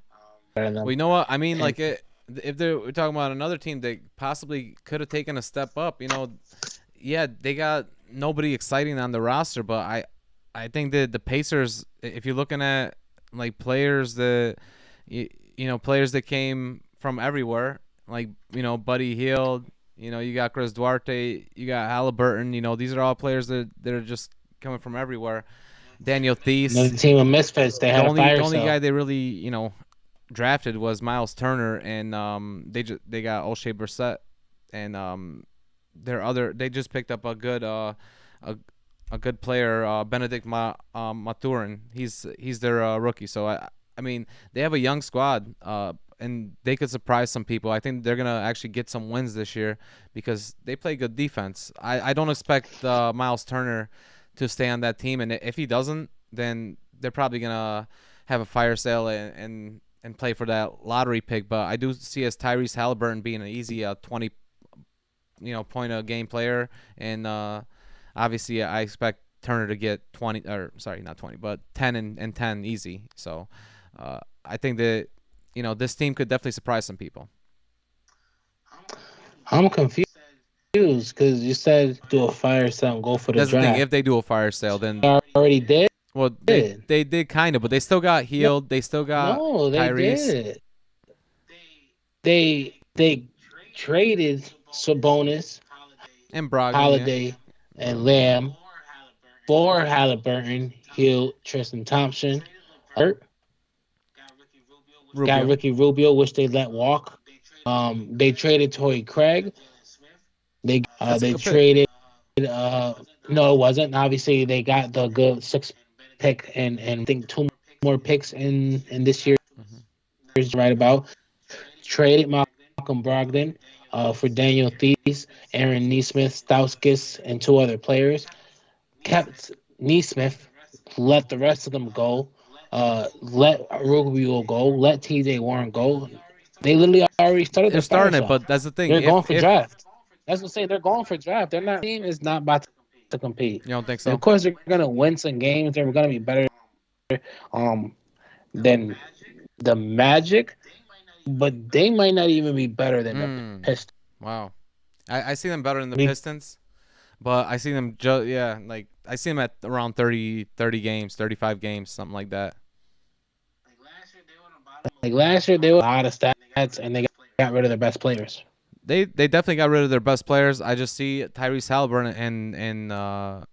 S2: better than
S1: Well,
S2: them.
S1: you know what? I mean,
S2: And
S1: like if we're talking about another team that possibly could have taken a step up, yeah, they got nobody exciting on the roster, but I think that the Pacers, if you're looking at like players that players that came from everywhere, like Buddy Hield, you got Chris Duarte, you got Halliburton, these are all players that are just coming from everywhere. Daniel
S2: the
S1: Theis,
S2: team of misfits, they
S1: the
S2: had a
S1: only
S2: fire
S1: the only guy
S2: sale.
S1: they really drafted was Miles Turner, and they got O'Shea Brissett, and they just picked up a good player, Benedict Mathurin. He's their rookie. So I mean they have a young squad, and they could surprise some people. I think they're gonna actually get some wins this year because they play good defense. I don't expect Miles Turner to stay on that team, and if he doesn't, then they're probably gonna have a fire sale and play for that lottery pick. But I do see as Tyrese Halliburton being an easy 20 point a game player, and obviously I expect Turner to get 20, or sorry, not 20, but 10 and 10 easy. So I think that this team could definitely surprise some people.
S2: I'm confused because you said do a fire sale and go for the
S1: That's the thing.
S2: draft.
S1: If they do a fire sale, then
S2: They already did.
S1: well they did kind of, but they still got
S2: No,
S1: Healed. They still got
S2: no, they
S1: Tyrese
S2: did. They traded Sabonis,
S1: and Brogdon. Yeah.
S2: Holiday, and Lamb for Halliburton, Hill, Tristan Thompson. Hurt. Got
S1: Rubio.
S2: Ricky Rubio, which they let walk. They traded Torrey Craig.
S1: That's a
S2: They
S1: good pick.
S2: traded. No, it wasn't. Obviously, they got the good 6th pick and I think 2 more picks in this year's
S1: Mhm.
S2: right about. Traded Malcolm Brogdon for Daniel Theis, Aaron Neesmith, Stauskas, and 2 other players. Kept Neesmith, let the rest of them go. Let Rubio go. Let TJ Warren go. They literally already started
S1: They're
S2: the fire
S1: starting it,
S2: sale.
S1: but that's the thing.
S2: They're going for
S1: If
S2: draft. That's what I'm saying. They're going for draft. They're not. Team is not about to compete.
S1: you don't think
S2: And
S1: so,
S2: of course, they're gonna win some games. They're gonna be better um than the Magic, but they might not even be better than the Pistons.
S1: wow. I see them better than
S2: I
S1: the
S2: mean,
S1: Pistons, but I see them like I see them at around 30 games, 35 games, something like that.
S2: like last year, they were out of stats and they got rid of their best players.
S1: They definitely got rid of their best players. I just see Tyrese Halliburton and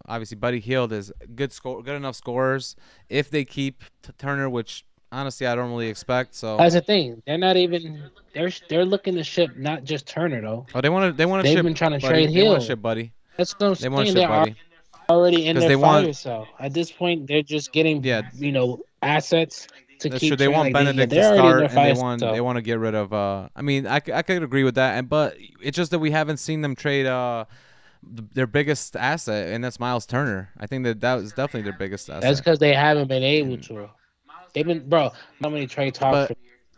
S1: obviously Buddy Hield as good enough scorers if they keep Turner, which honestly I don't really expect. So
S2: That's the thing. They're not even. They're looking to ship not just Turner though.
S1: they want to
S2: They've
S1: ship
S2: been trying to
S1: Buddy.
S2: trade
S1: They want to
S2: Hill.
S1: ship Buddy.
S2: That's what I'm
S1: They want to
S2: saying.
S1: ship
S2: They're
S1: Buddy
S2: already in
S1: because
S2: their
S1: they want
S2: fire sale. At this point, they're just getting
S1: yeah.
S2: assets to
S1: That's true.
S2: keep
S1: They
S2: trading.
S1: want
S2: Like
S1: Benedict to
S2: they're already in
S1: start,
S2: their
S1: and they
S2: fire
S1: want
S2: sale.
S1: to get rid of. I mean, I could agree with that, but it's just that we haven't seen them trade their biggest asset, and that's Miles Turner. I think that was definitely their biggest
S2: That's
S1: asset,
S2: because they haven't been able
S1: and
S2: to. They've been, bro. How many trade talks
S1: but
S2: for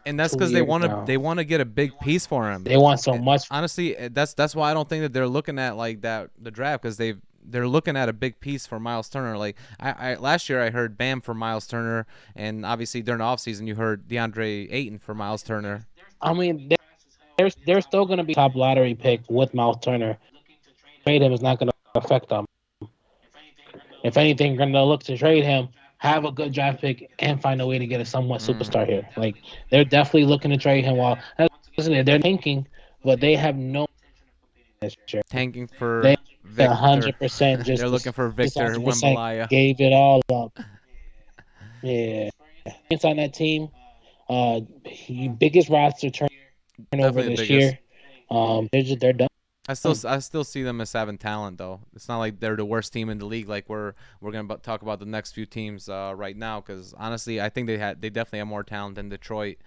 S1: and that's
S2: 2
S1: because
S2: years now?
S1: they want to get a big piece for him.
S2: They want so much.
S1: Honestly, that's why I don't think that they're looking at like that the draft because they're looking at a big piece for Miles Turner. Like I last year I heard Bam for Miles Turner, and obviously during the offseason you heard DeAndre Ayton for Miles Turner.
S2: I mean, they're still going to be top lottery pick with Miles Turner. Trade him is not going to affect them. If anything, going to look to trade him, have a good draft pick, and find a way to get a somewhat superstar here. Like they're definitely looking to trade him. While listen, they're tanking, but they have no.
S1: Tanking for
S2: They
S1: Victor.
S2: 100%
S1: They're looking for
S2: just
S1: Victor
S2: 100%
S1: Wembanyama.
S2: gave it all up. Yeah. It's on that team. Biggest roster turnover
S1: Definitely the
S2: this
S1: biggest.
S2: year. They're done.
S1: I still see them as having talent though. It's not like they're the worst team in the league. Like we're gonna talk about the next few teams right now because honestly, I think they definitely have more talent than Detroit.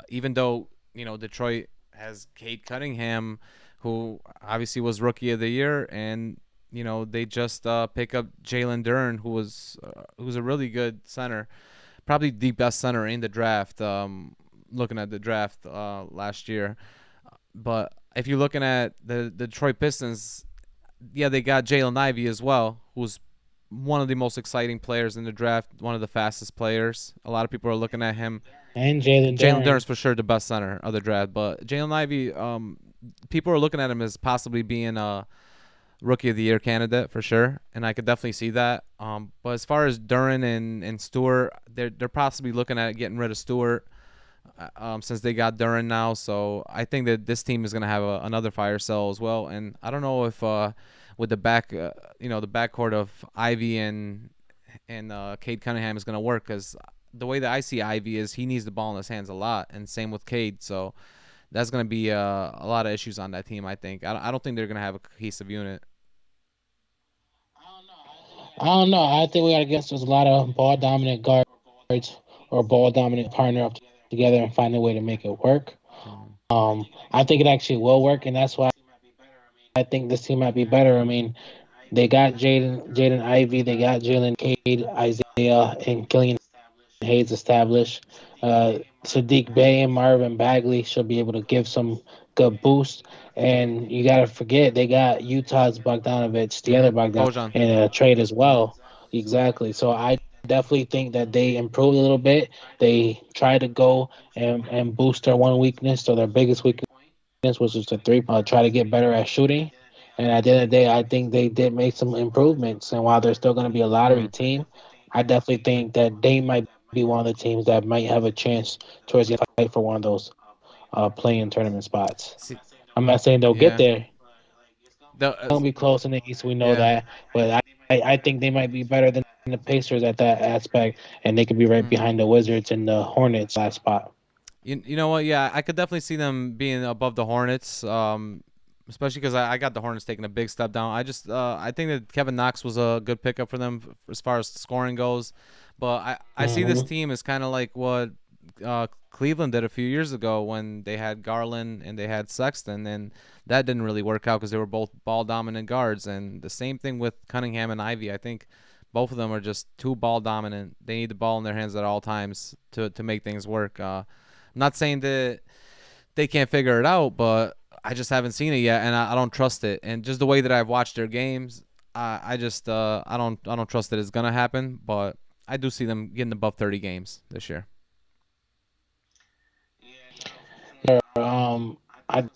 S1: Even though Detroit has Cade Cunningham, who obviously was Rookie of the Year, and they just pick up Jalen Duren, who's a really good center, probably the best center in the draft. Looking at the draft last year, but if you're looking at the Detroit Pistons, yeah, they got Jalen Ivey as well, who's one of the most exciting players in the draft, one of the fastest players. A lot of people are looking at him.
S2: And Jalen
S1: Jalen
S2: Duren.
S1: Duren's for sure the best center of the draft, but Jalen Ivey, people are looking at him as possibly being a Rookie of the Year candidate for sure, and I could definitely see that. But as far as Duren and Stewart, they're possibly looking at getting rid of Stewart since they got Duren now. So I think that this team is going to have another fire sale as well. And I don't know if with the the backcourt of Ivy and Cade Cunningham is going to work because the way that I see Ivy is he needs the ball in his hands a lot, and same with Cade. So that's going to be a lot of issues on that team. I think I don't think they're going to have a cohesive unit.
S2: I don't know. I think we got against us a lot of ball dominant guards or ball dominant partner up together and find a way to make it work.
S1: Mhm.
S2: I think it actually will work, and that's why I think this team might be better. I mean, they got Jaden Ivey, they got Jalen Cade, Isaiah, and Killian Hayes established. Sadiq Bey and Marvin Bagley should be able to give some good boost. And you got to forget they got Utah's Bogdanovich, the other Bogdan,
S1: Bojan.
S2: in a trade as well. Exactly. So I definitely think that they improved a little bit. They try to go and boost their one weakness, so their biggest weakness, which is the three, try to get better at shooting. And at the end of the day, I think they did make some improvements. And while they're still going to be a lottery
S1: Mm.
S2: team, I definitely think that they might be one of the teams that might have a chance towards the fight for one of those playing tournament spots.
S1: See,
S2: I'm not saying they'll get
S1: yeah.
S2: there.
S1: The,
S2: They'll be close in the East. We know
S1: yeah.
S2: that, but I think they might be better than the Pacers at that aspect, and they could be right
S1: Mm.
S2: behind the Wizards and the Hornets last spot.
S1: You know what? Yeah, I could definitely see them being above the Hornets. Especially because I got the Hornets taking a big step down. I think that Kevin Knox was a good pickup for them as far as scoring goes. But I see this
S2: Hmm.
S1: team as kind of like what Cleveland did a few years ago when they had Garland and they had Sexton, and that didn't really work out because they were both ball dominant guards. And the same thing with Cunningham and Ivy. I think both of them are just too ball dominant. They need the ball in their hands at all times to make things work. I'm not saying that they can't figure it out, but I just haven't seen it yet, and I don't trust it. And just the way that I've watched their games, I just I don't trust that it's gonna happen. But I do see them getting above 30 games this year.
S2: I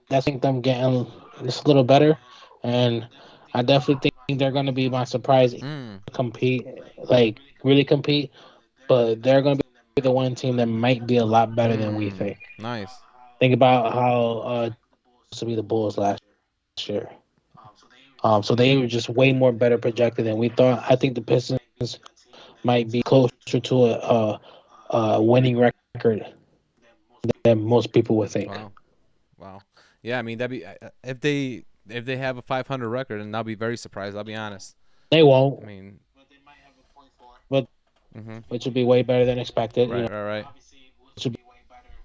S2: definitely think them getting just a little better, and I definitely think they're going to be my surprise
S1: Mm,
S2: compete, like really compete. But they're going to be the one team that might be a lot better than we think.
S1: nice.
S2: Think about how to be the Bulls last year. So they were just way more better projected than we thought. I think the Pistons might be closer to a winning record than most people would think.
S1: Wow, wow. Yeah, I mean that'd be if they have a 500 record, and I'll be very surprised. I'll be honest.
S2: They
S1: I
S2: won't,
S1: mean,
S2: but
S1: hmm
S2: which would be way better than expected.
S1: right, right, right.
S2: Which would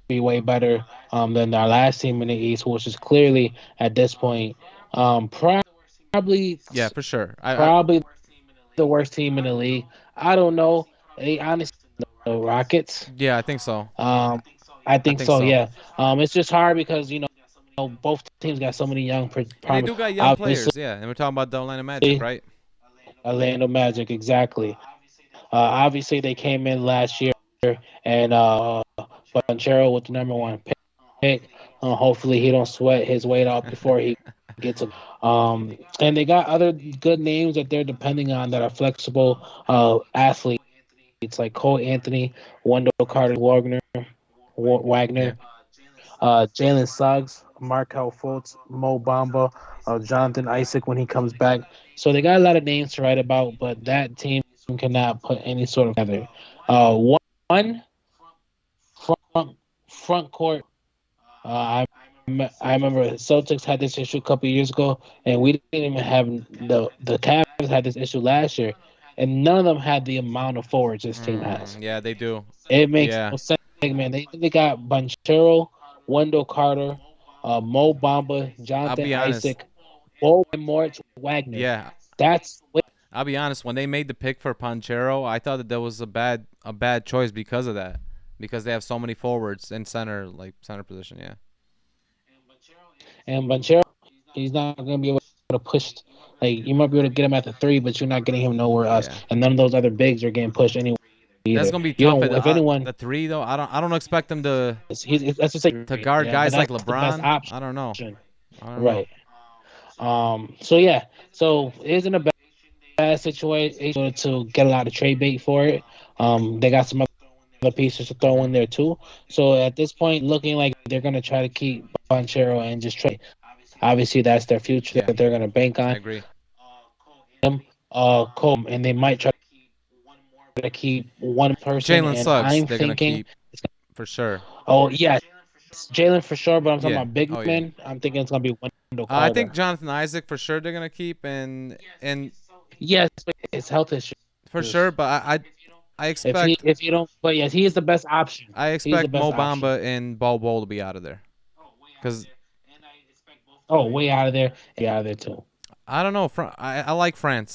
S2: be way better than our last team in the East, which is clearly at this point probably
S1: Yeah, for sure. I
S2: probably the worst team in the league. I don't know. They honestly the Rockets.
S1: yeah, I think so.
S2: I
S1: I
S2: think
S1: think
S2: so.
S1: so.
S2: Yeah. It's just hard because both teams got so many young
S1: And they
S2: promise.
S1: do got young
S2: Obviously,
S1: players, yeah. And we're talking about the Atlanta Magic, right?
S2: Orlando Magic exactly. Obviously, they came in last year and Banchero with the number one pick. Hopefully, he don't sweat his weight out before he gets a. And they got other good names that they're depending on that are flexible athletes like Cole Anthony, Wendell Carter Wagner,
S1: Yeah.
S2: Jalen Suggs. Markel Fultz, Mo Bamba, Jonathan Isaac when he comes back. So they got a lot of names to write about, but that team cannot put any sort of together. One front front court. I remember Celtics had this issue a couple of years ago, and we didn't even have the Cavs had this issue last year, and none of them had the amount of forwards this team has.
S1: Yeah, they do.
S2: It makes
S1: Yeah,
S2: no sense, man. They got Banchero, Wendell Carter, Mo Bamba,
S1: I'll
S2: Jonathan
S1: be honest.
S2: Isaac, Bo Moritz, Wagner.
S1: Yeah,
S2: That's
S1: I'll be honest. When they made the pick for Panchero, I thought that was a bad choice because of that. Because they have so many forwards in center, like center position. Yeah.
S2: and Banchero. He's not gonna be able to push. Like you might be able to get him at the three, but you're not getting him nowhere else.
S1: Yeah.
S2: And none of those other bigs are getting pushed anyway
S1: That's
S2: either.
S1: gonna be
S2: You
S1: tough
S2: don't.
S1: at
S2: If anyone,
S1: the three though. I don't expect them to
S2: that's just like
S1: guard
S2: yeah,
S1: guys
S2: but
S1: like
S2: that's the best
S1: LeBron.
S2: option.
S1: I don't know. I don't know.
S2: Right. So yeah. So it isn't a bad situation to get a lot of trade bait for it. They got some other pieces to throw
S1: Hmm.
S2: in there too. So at this point, looking like they're gonna try to keep Banchero and just trade. Obviously, that's their future
S1: Yeah,
S2: that they're gonna bank
S1: I
S2: on.
S1: agree.
S2: Cole, and they might try to keep one person.
S1: Jalen
S2: And
S1: Suggs,
S2: I'm
S1: they're gonna
S2: thinking,
S1: keep for sure.
S2: oh yeah, Jalen for sure. But I'm talking
S1: Yeah.
S2: about big
S1: Oh yeah.
S2: men. I'm thinking it's gonna be Wendell
S1: I think
S2: Carter.
S1: Jonathan Isaac for sure they're gonna keep and
S2: Yes, but it's health issues.
S1: for sure. But I expect
S2: If you don't, but yes, he is the best option.
S1: I
S2: He's the
S1: expect
S2: best
S1: Mo
S2: option.
S1: Bamba and Bol Bol to be out of there. Because
S2: Oh, way out of there, way out of there too.
S1: I don't know. I like Frank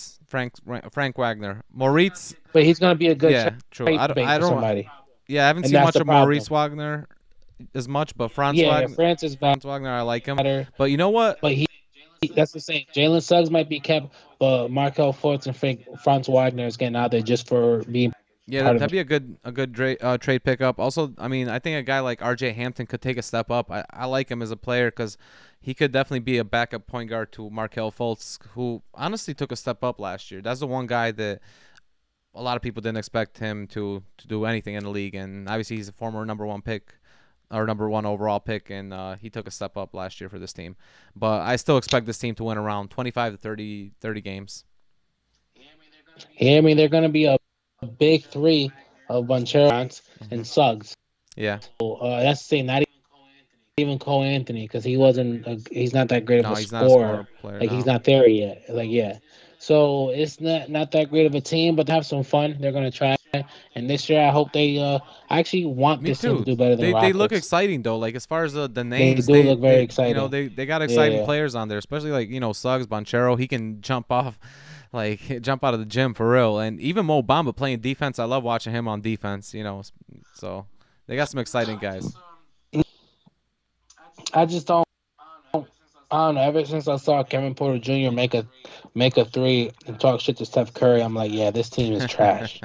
S1: Wagner. Moritz,
S2: But he's gonna be a good
S1: yeah, true.
S2: trade bait
S1: I
S2: for
S1: don't.
S2: somebody,
S1: Yeah, I haven't
S2: and
S1: seen
S2: that's
S1: much
S2: the
S1: of
S2: problem.
S1: Maurice Wagner as much, but
S2: Yeah, France is
S1: Franz Wagner, I like him.
S2: better,
S1: But you know what?
S2: but that's the same. Jalen Suggs might be kept, but Markel Fultz and Franz Wagner is getting out there just for being
S1: Yeah,
S2: part of
S1: that'd
S2: the.
S1: be a good trade pickup. Also, I mean, I think a guy like R.J. Hampton could take a step up. I like him as a player because he could definitely be a backup point guard to Markel Fultz, who honestly took a step up last year. That's the one guy that a lot of people didn't expect him to do anything in the league, and obviously he's a former number one pick or number one overall pick, and he took a step up last year for this team. But I still expect this team to win around 25 to 30 games.
S2: Yeah, I mean they're gonna be a big three of Boncheros
S1: Hmm.
S2: and Suggs.
S1: Yeah.
S2: So, that's the same. Not even Cole Anthony because he wasn't. He's not that great of
S1: No,
S2: a
S1: he's not a
S2: scorer.
S1: scorer player.
S2: Like he's
S1: No.
S2: not there yet. Like yeah. So it's not that great of a team, but they have some fun. They're gonna try. And this year, I hope they. I actually want
S1: Me
S2: this team to
S1: too.
S2: do better than the
S1: They look
S2: Rockets.
S1: exciting though. Like as far as the
S2: They
S1: names,
S2: do look very exciting.
S1: they got exciting
S2: Yeah.
S1: players on there, especially like Suggs, Bonchero. He can jump off, like jump out of the gym for real. And even Mo Bamba playing defense. I love watching him on defense. So they got some exciting guys.
S2: I just don't. I don't know. Ever since I saw Kevin Porter Jr. make a three and talk shit to Steph Curry, I'm like, yeah, this team is trash.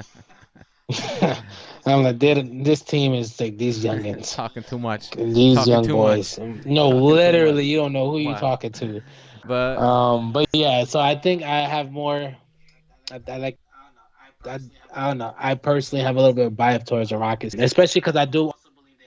S2: I'm like, this team is like these youngins,
S1: Talking too much.
S2: these
S1: Talking
S2: young
S1: too
S2: boys.
S1: much.
S2: No,
S1: Talking too
S2: literally,
S1: much.
S2: you don't know who you
S1: Wow.
S2: talking to.
S1: But
S2: But yeah, so I think I have more. I like. I, I don't know. I personally have a little bit of bias towards the Rockets, especially because I do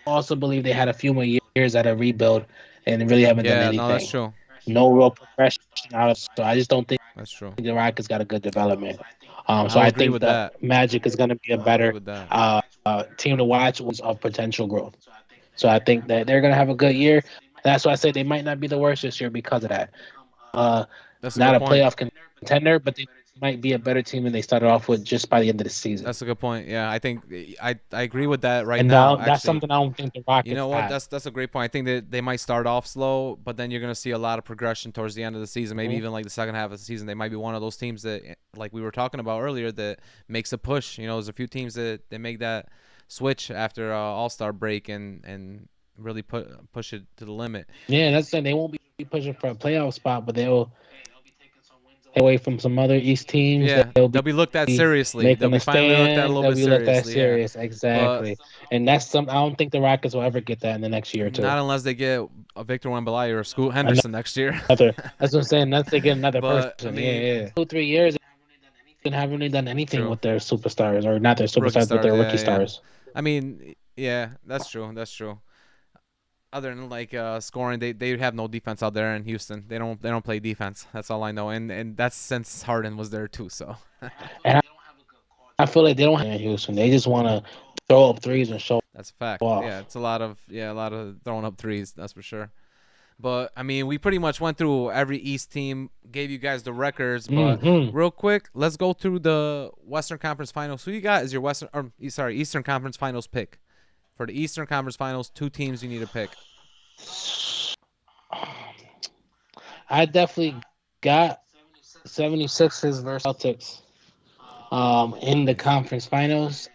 S2: also believe they had a few more years at a rebuild and really haven't done
S1: yeah, no, that's
S2: anything.
S1: true.
S2: No real progression out of. So I just don't think
S1: That's true.
S2: the Rockets got a good development. So
S1: I'll
S2: I
S1: agree
S2: think
S1: with
S2: the
S1: that.
S2: Magic is going to be a
S1: I'll agree
S2: better
S1: with that.
S2: team to watch was of potential growth. So I think that they're going to have a good year. That's why I say they might not be the worst this year because of that. Uh,
S1: That's a
S2: Not
S1: good
S2: a
S1: point.
S2: playoff contender, but they might be a better team than they started off with just by the end of the season.
S1: That's a good point. Yeah, I think I agree with that right
S2: And
S1: now.
S2: now that's
S1: Actually,
S2: something I don't think the
S1: you
S2: Rockets
S1: know what?
S2: have.
S1: That's a great point. I think that they might start off slow, but then you're gonna see a lot of progression towards the end of the season. Maybe
S2: Mhm.
S1: even like the second half of the season, they might be one of those teams that, like we were talking about earlier, that makes a push. There's a few teams that they make that switch after All-Star break and really push it to the limit.
S2: Yeah, that's it. They won't be pushing for a playoff spot, but they'll take away from some other East teams.
S1: Yeah,
S2: They'll
S1: they'll be looked at
S2: be
S1: seriously. They'll
S2: making
S1: be
S2: a
S1: finally looked at a
S2: stand.
S1: little
S2: They'll
S1: bit
S2: be looked at
S1: seriously. Yeah,
S2: serious. Exactly. And that's something I don't think the Rockets will ever get that in the next year or two.
S1: not unless they get a Victor Wembanyama or Scoot Henderson next year.
S2: Another. That's what I'm saying. That's they get another
S1: But
S2: person.
S1: I mean,
S2: Yeah. 2-3 years they haven't really done anything
S1: true.
S2: with their superstars, or not their
S1: Rookie
S2: superstars, but their
S1: stars.
S2: rookie
S1: Yeah, yeah.
S2: stars.
S1: I mean, yeah, that's true. That's true. other than like scoring, they have no defense out there in Houston. They don't play defense. That's all I know. And that's since Harden was there too. So
S2: And I feel like they don't have in Houston. They just want to throw up threes and show
S1: that's a fact. Yeah,
S2: off.
S1: it's a lot of throwing up threes. That's for sure. But I mean, we pretty much went through every East team, gave you guys the records. But
S2: Hmm.
S1: real quick, let's go through the Western Conference Finals. Who you got as your Eastern Conference Finals pick? For the Eastern Conference Finals, two teams you need to pick.
S2: I definitely got 76ers versus Celtics in the
S1: Nice.
S2: conference finals.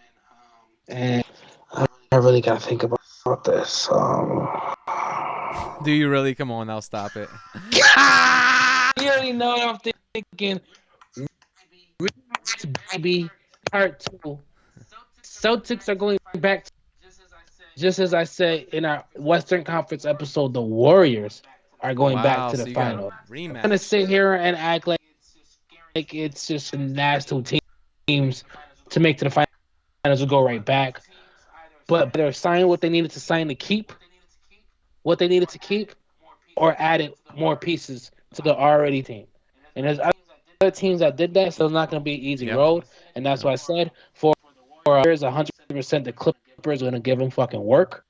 S2: And I really got to think about this.
S1: Do you really? Come on now, stop it.
S2: You already know what I'm thinking. Baby, part two. Celtics are going back, just as I said in our Western Conference episode, the Warriors are going back
S1: Wow,
S2: to the
S1: so you got a
S2: final. I'm going to
S1: rematch.
S2: sit here and act like it's just the last two teams to make to the finals will go right back. But they're signing what they needed to sign to keep what they needed to keep, or added more pieces to the already team. And there's other teams that did that, so it's not going to be an easy
S1: Yep.
S2: road. And that's
S1: Yep.
S2: why I said for years, 100% the Clippers are going to give them fucking work.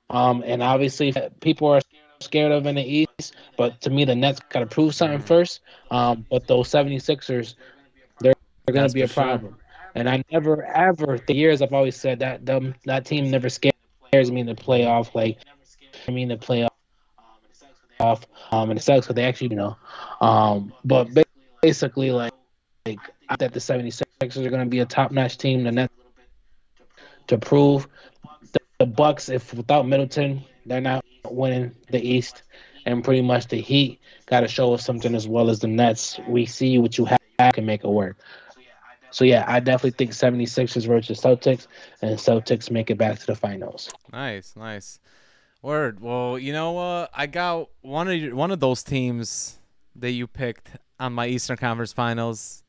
S2: And obviously people are scared of in the East, but to me the Nets got to prove something
S1: Hmm.
S2: first. But those 76ers, they're going to
S1: That's
S2: be
S1: for
S2: a
S1: sure.
S2: problem. And I never ever the years I've always said that team never scares me in the playoff. Like I mean the playoff. And it sucks because they actually, but basically, like I think that the 76ers are going to be a top notch team. The Nets to prove the Bucks, if without Middleton, they're not winning the East, and pretty much the Heat got to show us something as well as the Nets. We see what you have can make it work. So yeah, I definitely think 76ers versus Celtics, and Celtics make it back to the finals.
S1: Nice, nice. Word. Well, you know what? I got one of those teams that you picked on my Eastern Conference Finals,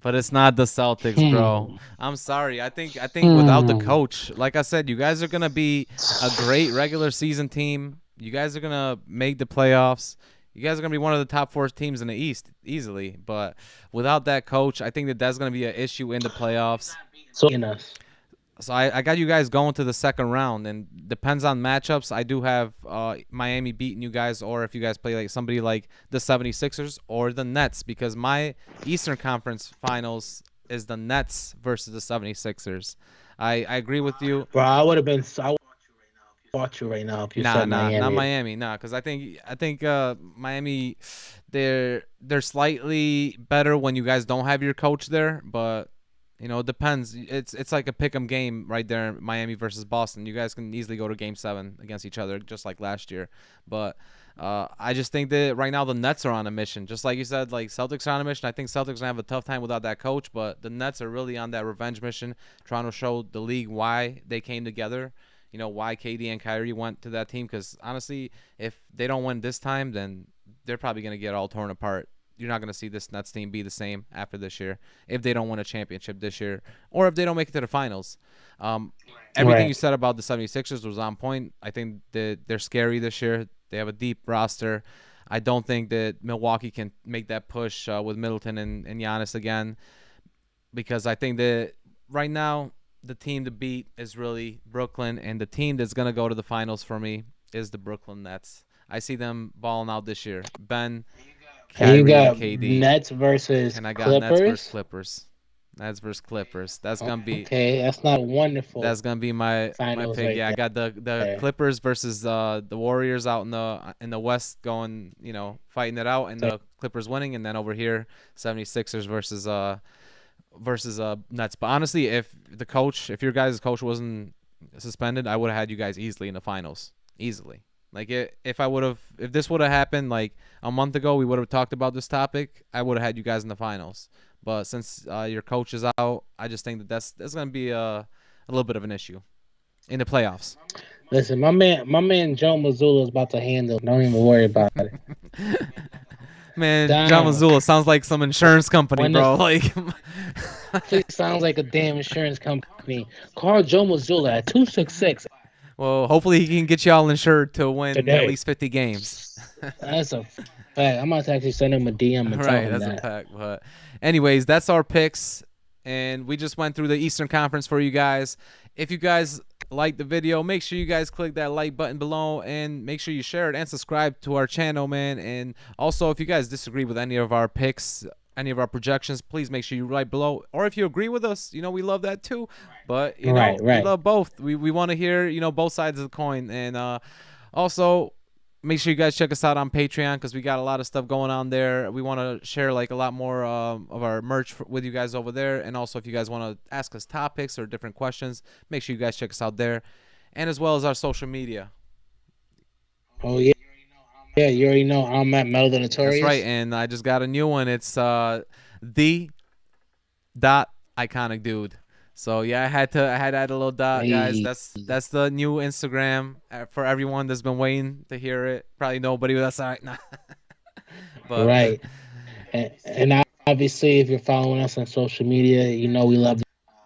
S1: but it's not the Celtics, bro.
S2: Hmm.
S1: I'm sorry. I think without the
S2: Hmm.
S1: coach, like I said, you guys are gonna be a great regular season team. You guys are gonna make the playoffs. You guys are gonna be one of the top four teams in the East easily. But without that coach, I think that that's gonna be an issue in the playoffs.
S2: So in us.
S1: So I got you guys going to the second round, and depends on matchups. I do have Miami beating you guys, or if you guys play like somebody like the 76ers or the Nets, because my Eastern Conference Finals is the Nets versus the 76ers. I agree with you.
S2: Bro, I would fought you right now if you
S1: Nah,
S2: said
S1: nah, not
S2: Miami.
S1: Miami, nah, because I think Miami, they're slightly better when you guys don't have your coach there, but it depends. It's like a pick 'em game right there, Miami versus Boston. You guys can easily go to Game 7 against each other, just like last year. But I just think that right now the Nets are on a mission, just like you said. Like Celtics are on a mission. I think Celtics gonna have a tough time without that coach, but the Nets are really on that revenge mission, trying to show the league why they came together. Why KD and Kyrie went to that team. Because honestly, if they don't win this time, then they're probably gonna get all torn apart. You're not gonna see this Nets team be the same after this year if they don't win a championship this year, or if they don't make it to the finals. Um, Everything you
S2: Right.
S1: said about the 76ers was on point. I think that they're scary this year. They have a deep roster. I don't think that Milwaukee can make that push with Middleton and Giannis again, because I think that right now the team to beat is really Brooklyn, and the team that's gonna go to the finals for me is the Brooklyn Nets. I see them balling out this year. Ben,
S2: And you
S1: Kyrie, and
S2: got
S1: KD,
S2: Nets versus
S1: and I got Nets versus
S2: Clippers.
S1: Clippers. Nets versus Clippers.
S2: Okay, that's not a wonderful
S1: That's gonna be my
S2: finals
S1: pick.
S2: right
S1: Yeah, I got the
S2: there.
S1: Clippers versus the Warriors out in the West, going fighting it out, and
S2: So
S1: the Clippers winning, and then over here 76ers versus Nets. But honestly, if your guys' coach wasn't suspended, I would have had you guys easily in the finals, easily. Like if this would have happened like a month ago, we would have talked about this topic. I would have had you guys in the finals. But since your coach is out, I just think that that's gonna be a little bit of an issue in the playoffs.
S2: listen, my man Joe Mazzulla is about to handle. Don't even worry about it.
S1: Man, John
S2: Damn,
S1: Mazzulla sounds like some insurance company,
S2: when the
S1: bro. Like,
S2: please sounds like a damn insurance company. Call Joe Mazzulla at 266
S1: Well, hopefully he can get y'all insured to win at
S2: today.
S1: least 50 games.
S2: That's a fact. I'm about to actually send him a DM and tell
S1: Right,
S2: him
S1: that's a
S2: that.
S1: fact. But anyways, that's our picks, and we just went through the Eastern Conference for you guys. If you guys like the video, make sure you guys click that like button below, and make sure you share it and subscribe to our channel, man. And also, if you guys disagree with any of our picks, any of our projections, please make sure you write below. Or if you agree with us, we love that too. But
S2: Right,
S1: we
S2: right.
S1: love both. We want to hear both sides of the coin, and also make sure you guys check us out on Patreon, because we got a lot of stuff going on there. We want to share like a lot more of our merch with you guys over there. And also, if you guys want to ask us topics or different questions, make sure you guys check us out there, and as well as our social media.
S2: Oh yeah, yeah. You already know I'm at Mel the
S1: That's right.
S2: Notorious.
S1: And I just got a new one. It's the dot iconic dude. So yeah, I had to add a little dot, guys.
S2: Hey,
S1: That's the new Instagram for everyone that's been waiting to hear it. Probably nobody, but that's all right. Nah. But
S2: right. And obviously, if you're following us on social media, you know we love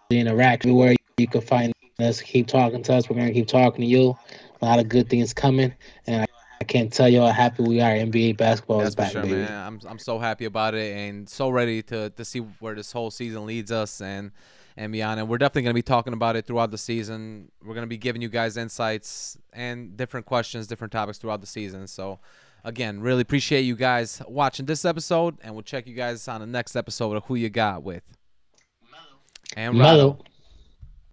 S2: the interaction. Everywhere you can find us, keep talking to us. We're gonna keep talking to you. A lot of good things coming, and I can't tell you how happy we are. NBA basketball is
S1: that's for
S2: back,
S1: sure, man.
S2: baby.
S1: I'm so happy about it, and so ready to see where this whole season leads us and beyond. And we're definitely gonna be talking about it throughout the season. We're gonna be giving you guys insights and different questions, different topics throughout the season. So again, really appreciate you guys watching this episode, and we'll check you guys on the next episode of Who You Got with and Rado.
S2: Mellow.